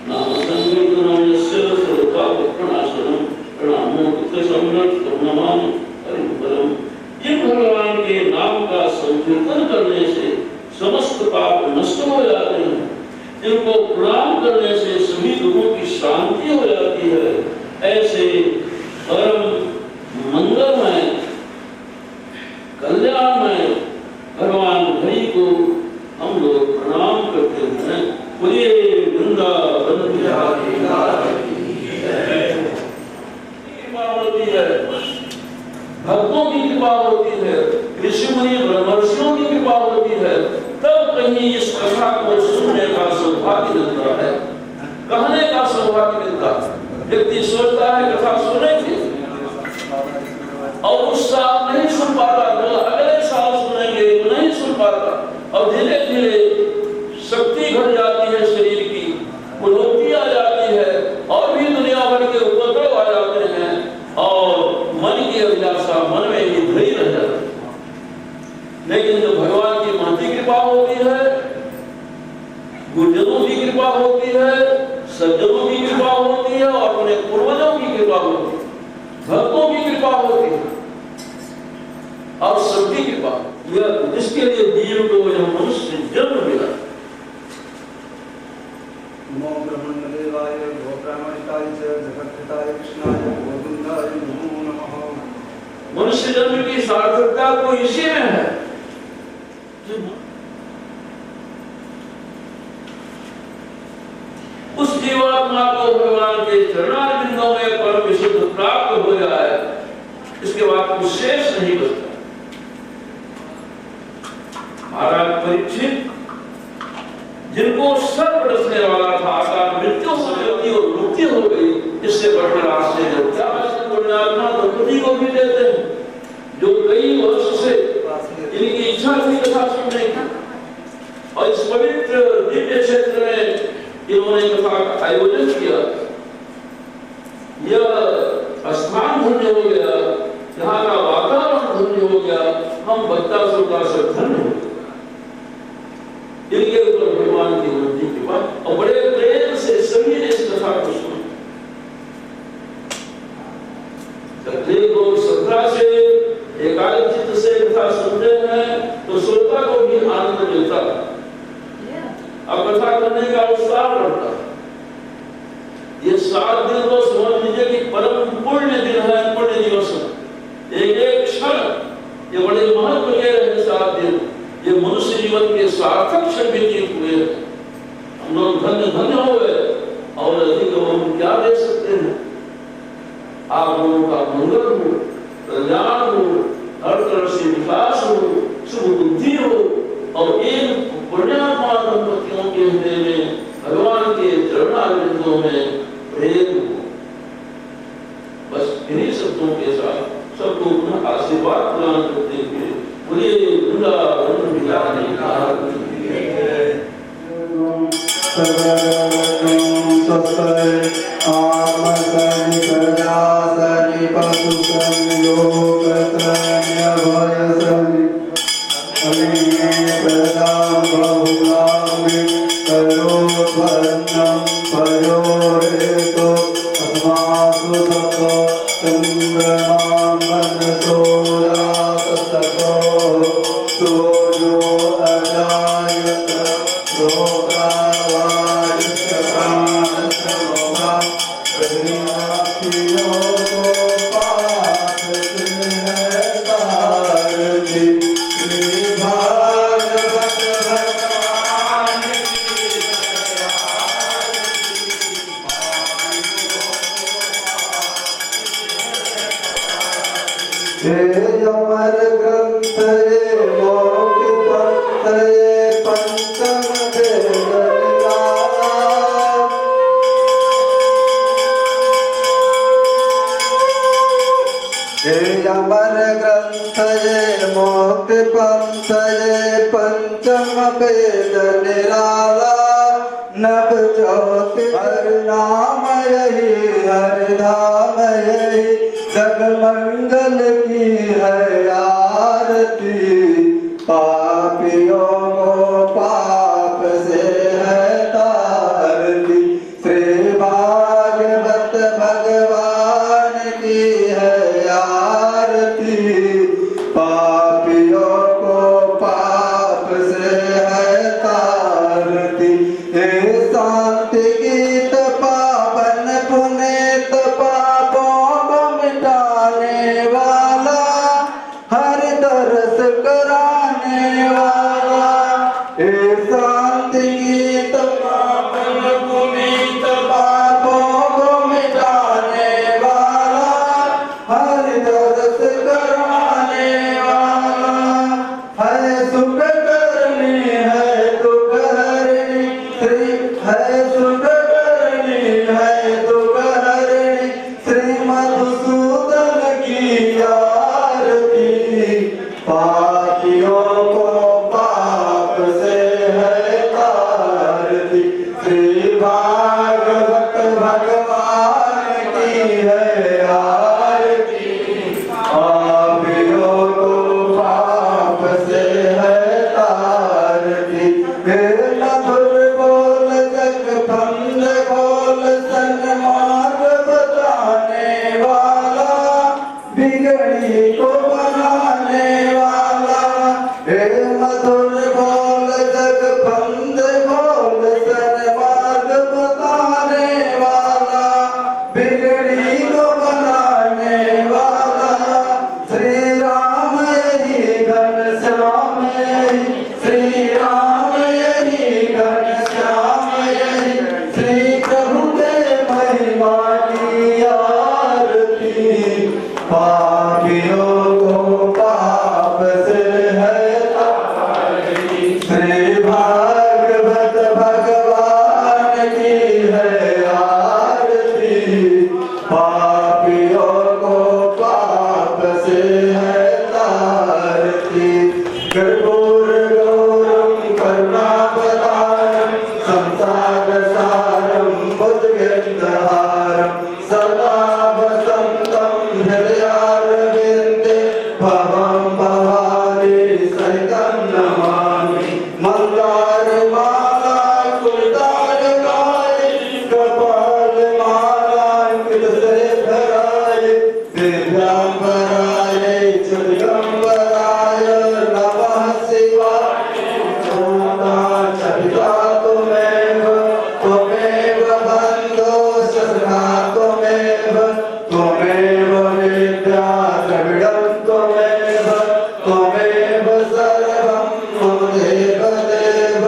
नाम संकीर्तनम यस्य सर्वपापप्रणाशनम प्रणामो दुःख संरक्षणम नमामि हरिं परम। जिन भगवान के नाम का संकीर्तन करने से समस्त पाप नष्ट हो जाते हैं, जिनको प्रणाम करने से सभी दुखों की शांति हो जाती है, ऐसे परम मंगलमय कल्याणमय भगवान हरि को हम लोग प्रणाम करते हैं। बोलिए वृंदावन बिहारी लाल की जय। कृपा होती है, भक्तों की कृपा होती है, ऋषि मुनि ब्रह्मर्षियों की कृपा होती है, तब कहीं इस कथा को सुनने का सौभाग्य मिलता है, कहने का सौभाग्य मिलता है। व्यक्ति सोचता है कथा सुनेंगे और उस साल नहीं सुन पाता, तो अगले साल सुनेंगे तो नहीं सुन पाता, और धीरे धीरे शक्ति घट जाती है, शरीर की कुलोक्ति आ जाती है, और भी दुनिया भर के उपद्रव आ जाते हैं, और मन की अभिलाषा मन में ही धरी रह जाती है। लेकिन जब भगवान की महती कृपा होती है, गुरुजनों की कृपा होती है, सज्जनों की कृपा होती है, और अपने पूर्वजों की कृपा होती है, भक्तों की कृपा होती है, और सबकी कृपा, यह जिसके लिए जीव को यह मनुष्य जन्म मिला। नमो ब्रह्मण्यदेवाय गोब्राह्मणिकाय च जगत्पिताय कृष्णाय गोविन्दाय नमो नमः। मनुष्य जन्म की सार्थकता तो इसी में है। उस जीवात्मा को भगवान के चरणारविंदों में परम विशुद्ध प्राप्त हो जाए, इसके बाद कुछ शेष नहीं बचता। महाराज परीक्षित, जिनको सर्प डसने वाला था, अकाल मृत्यु हो गई और मुक्ति हो गई, इससे बढ़कर आश्चर्य क्या पुण्यात्मा दंपति को भी देते हैं, जो कई वर्ष से इनकी इच्छा थी कथा सुनने की, और इस पवित्र दिव्य क्षेत्र में इन्होंने कथा का आयोजन किया। यह स्थान धन्य हो गया, यहाँ का वातावरण धन्य हो गया, हम बच्चा सुनता से धन्य हो गया। इनके ऊपर भगवान की महती कृपा, और बड़े प्रेम से सभी ने इस कथा को सुना। जब लोग श्रद्धा से एकाग्रचित्त से कथा सुनते हैं तो श्रोता को भी आनंद मिलता है, अब कथा करने का उत्साह बढ़ता है। ये 7 दिन तो समझ लीजिए कि परम पुण्य दिन है, पुण्य दिवस है। एक एक क्षण ये बड़े महत्व के रहे 7 दिन, ये मनुष्य जीवन के सार्थक क्षण व्यतीत हुए। हम लोग धन्य धन्य हो गए, और अधिक हम क्या दे सकते हैं। आप लोगों का मंगल हो, कल्याण हो, हर तरह से विकास हो, शुभ बुद्धि हो, और इन पुण्यात्मा दंपतियों के हृदय में भगवान के चरणारविंदों में प्रेम हो। बस इन्हीं शब्दों के साथ सबको पुनः आशीर्वाद प्रदान करते हुए बोलिए वृंदावन बिहारी लाल की जय। हे अमर ग्रंथ ये पंथये पंचम वेद निराला नव ज्योति हर नाम यही हर धाम यही जगमंगल की है आरती पापियों को पाप से है तारती श्री भागवत भगवान की है आरती पापियों को पाप से है तारती हे शांति गीत पावन पुनीत पापों को मिटाने वाला हर दर्श कराने वाला हे शांति गीत पावन पुनीत पापों को मिटाने वाला हर दर्श कराने वाला है सुख करनी है दुख हरनी श्री है सुख करनी है दुख हरनी श्री मधुसूदन की आरती पापियों को पाप से है तारती श्री भागवत भगवान की है आरती पापियों को पाप से है तारती हे मधुर बोल जग फंद बोल सन्मार्ग बताने वाला बिगड़ी को बनाने वाला हे मधुर बोल जग फंद बोल सन्मार्ग बताने वाला बिगड़ी को बनाने वाला श्री राम यही घनश्याम यही श्री राम यही घनश्याम यही श्री प्रभु के महिमा की आरती पापियों को पाप से है तारती श्री भागवत भगवान की है आरती पापियों को पाप से है तारती कर्पूर गौरम करुणावतारम संसार सारम बुद्धगंधहारम सदा वसंतम हृदयारविंदे भवं भवानी सहितं नमामि मंदार माला कुलदार गाय कपाल माला अंकित से धराय दिव्यांबराय चिदंबराय नमः शिवाय चरिता तुमेव तुमेव बंधो शरणा तुमेव तुमेव विद्या द्रविडं तुमेव तुमेव सर्वं मम देव देव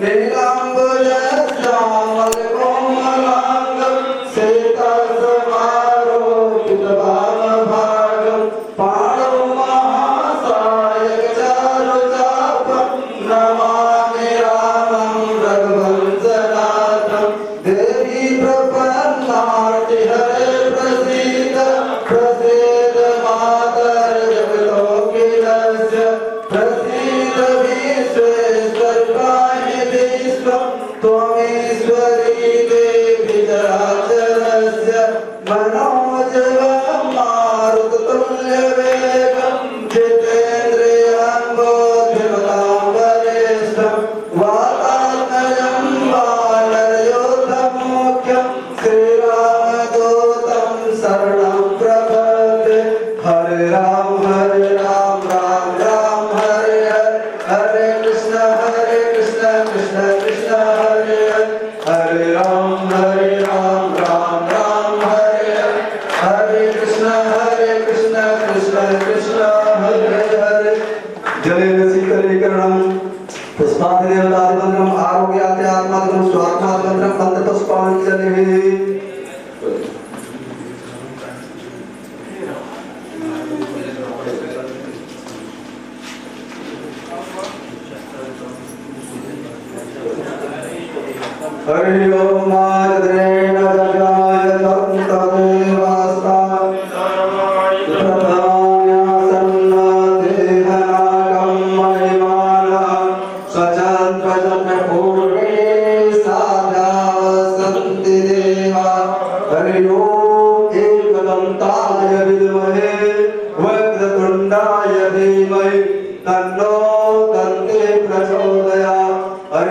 नीलाम्बर श्यामल कोमलांगं सीता समारोपित वामभागं पाणौ महासायक चारुचापं नमामि रामं रघुवंशनाथं देवी प्रपन्नार्ति हरे प्रसीद प्रसीद मातर जगतोऽखिलस्य प्रसीद विश्वेश्वर पाहि विश्वं त्वमीश्वरी देवी चराचरस्य मनोजवं मारुततुल्यवेगं जितेन्द्रियं बोधिमतां वरिष्ठं वातात्मजं वानरयोधमुख्यं श्रीरामदूतं शरणं प्रपद्ये हरे राम राम राम हरे हरे हरे कृष्ण कृष्ण कृष्ण हरे हरे हरे राम राम राम हरे हरे हरे कृष्ण कृष्ण कृष्ण हरे हरे जलेन शीतलीकरणं पुष्पादिदेवतादिमन्त्रम् आरोग्यात्यात्मकं स्वात्मात्मकं मन्त्रपुष्पाञ्जलिः हरि ओम आद्रेण जगाय तदेवास्ता प्रथमान्यासन्ना देहनागम्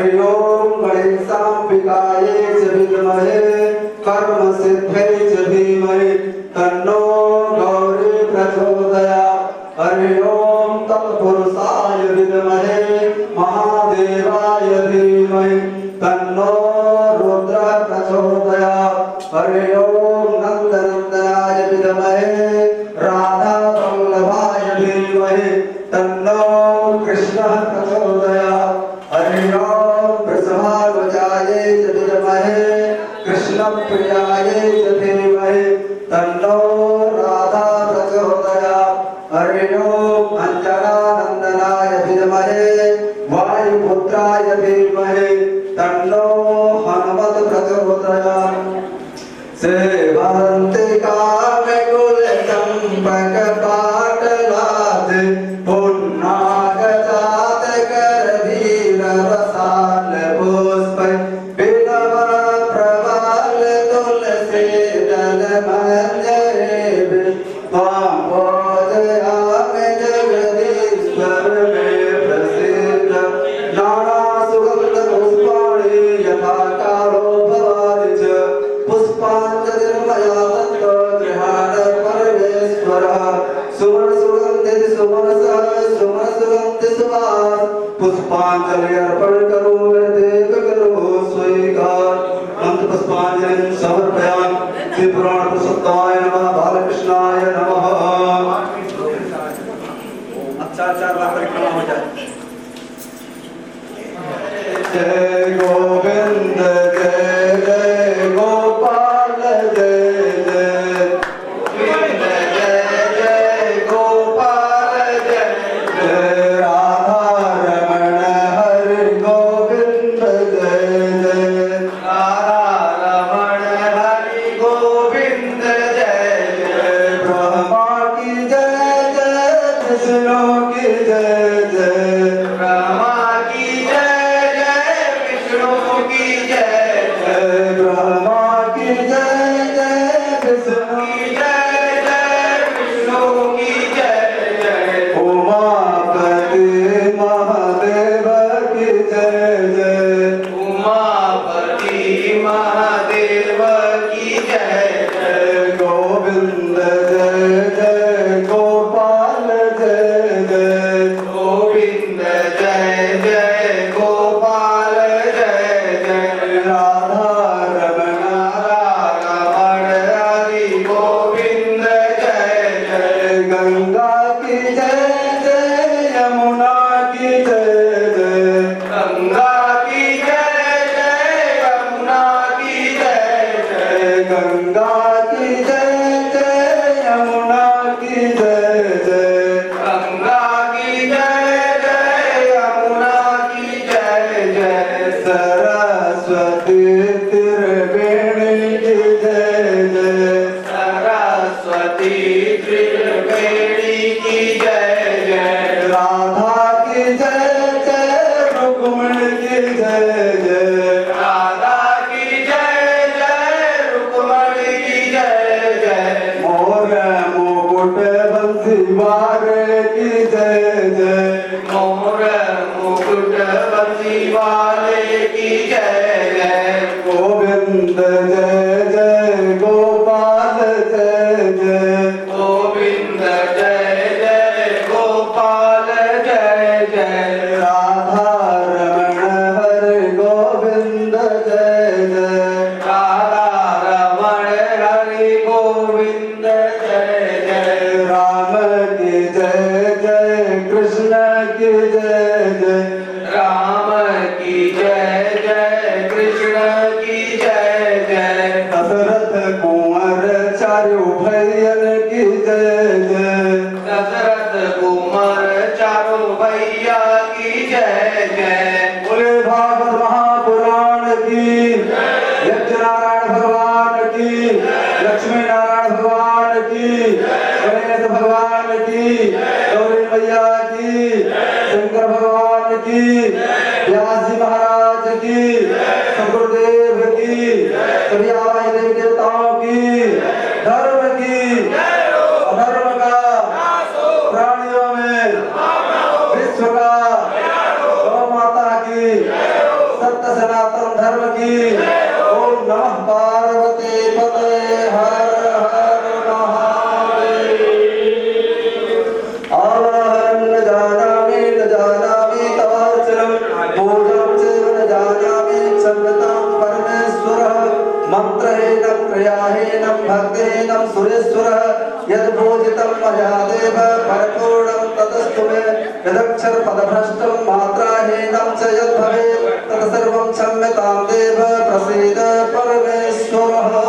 हरि ओम गणेशाम्बिकाय च विद्महे कर्मसिद्ध्यै च धीमहि तन्नो गौरी प्रचोदयात्। हरि ओम तत्पुरुषाय विद्महे महादेवाय धीमहि तन्नो रुद्रः प्रचोदयात्। हरि ओम नंदनंदनाय विद्महे राधावल्लभाय धीमहि तन्नो कृष्णः प्रचोदयात्। हरि ओम वृषभानुजाय च विद्महे कृष्णप्रियाय च धीमहि तन्नो राधा प्रचोदयात्। हरि ओम अंजनानंदनाय विद्महे वायुपुत्राय धीमहि तन्नो हनुमत् प्रचोदयात्। सेवन्ति कामे कुलचम्पक पाटलात् पुन्नागजात करधीर रसाल पुष्पै विनव प्रवाल तुलसी दल मंजरे त्वां पूजयामि जगदीश्वर मे प्रसीद। नाना सुगंध पुष्पाणि यथा कालो भवानि च पुष्पाञ्जलिर्मया दत्त गृहाण परमेश्वरः। सुमन सुगंधित सुमन सुगंधित सुवास पुष्पांजलि अर्पण करो देव करो स्वीकार। मंत्र पुष्पांजलि समर्पयामि। श्री पुराण पुरुषोत्तमाय नमः बालकृष्णाय नमः। चार बार परिक्रमा हो जाए। जय गोविंद जय जय गोपाल जय जय गोविंद जय जय गोपाल जय जय राधा रमण हरि गोविंद जय जय राधा रमण हरि गोविंद जय जय ब्रह्मा की जय जय विष्णु की जय जय ब्रह्मा की जय जय विष्णु की जय जय ब्रह्मा की जय जय विष्णु की जय जय विष्णु की जय जय उमापति महादेव की जय जय उमापति महादेव की जय जय गोविंद जय जय गोपाल जय जय गोविंद जय जय गोपाल जय जय राधा रमण रमण हरि गोविंद जय जय गंगा की जय जय यमुना की जय जय गंगा की जय जय यमुना की जय जय गंगा की जय जय यमुना की जय जय गंगा की जय जय यमुना की जय जय सरस्वती त्रिवेणी की जय जय सरस्वती त्रिवेणी की जय जय राधा की जय जय रुक्मिणी की जय जय राधा की जय जय रुक्मिणी की जय जय मोर मुकुट बंसी वारे की जय जय मोर मुकुट बंसी वाले की जय जय गोविंद जय जय गोपाल जय जय गोविंद जय जय गोपाल जय जय राधा रमण हरि गोविंद जय जय राधा रमण हरि गोविंद जय जय राम की जय जय कृष्ण की जय जय राम की जय जय कृष्ण की जय जय दशरथ कुंवर चारु भैयन की जय जय दशरथ कुंवर चारु भैया की जय जय बोले भागवत महापुराण की यज्ञनारायण भगवान की लक्ष्मी नारायण भगवान की गणेश भगवान की गौरी मैया की शंकर भगवान की व्यास जी महाराज की सदगुरुदेव की सभी आवाज देवी देवताओं की धर्म की अधर्म का प्राणियों में विश्व का गौ माता की पदभ्रष्टं मात्राहीनं च यद्भवेत् तत्सर्वं क्षम्यतां देव प्रसीद परमेश्वरः।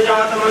जात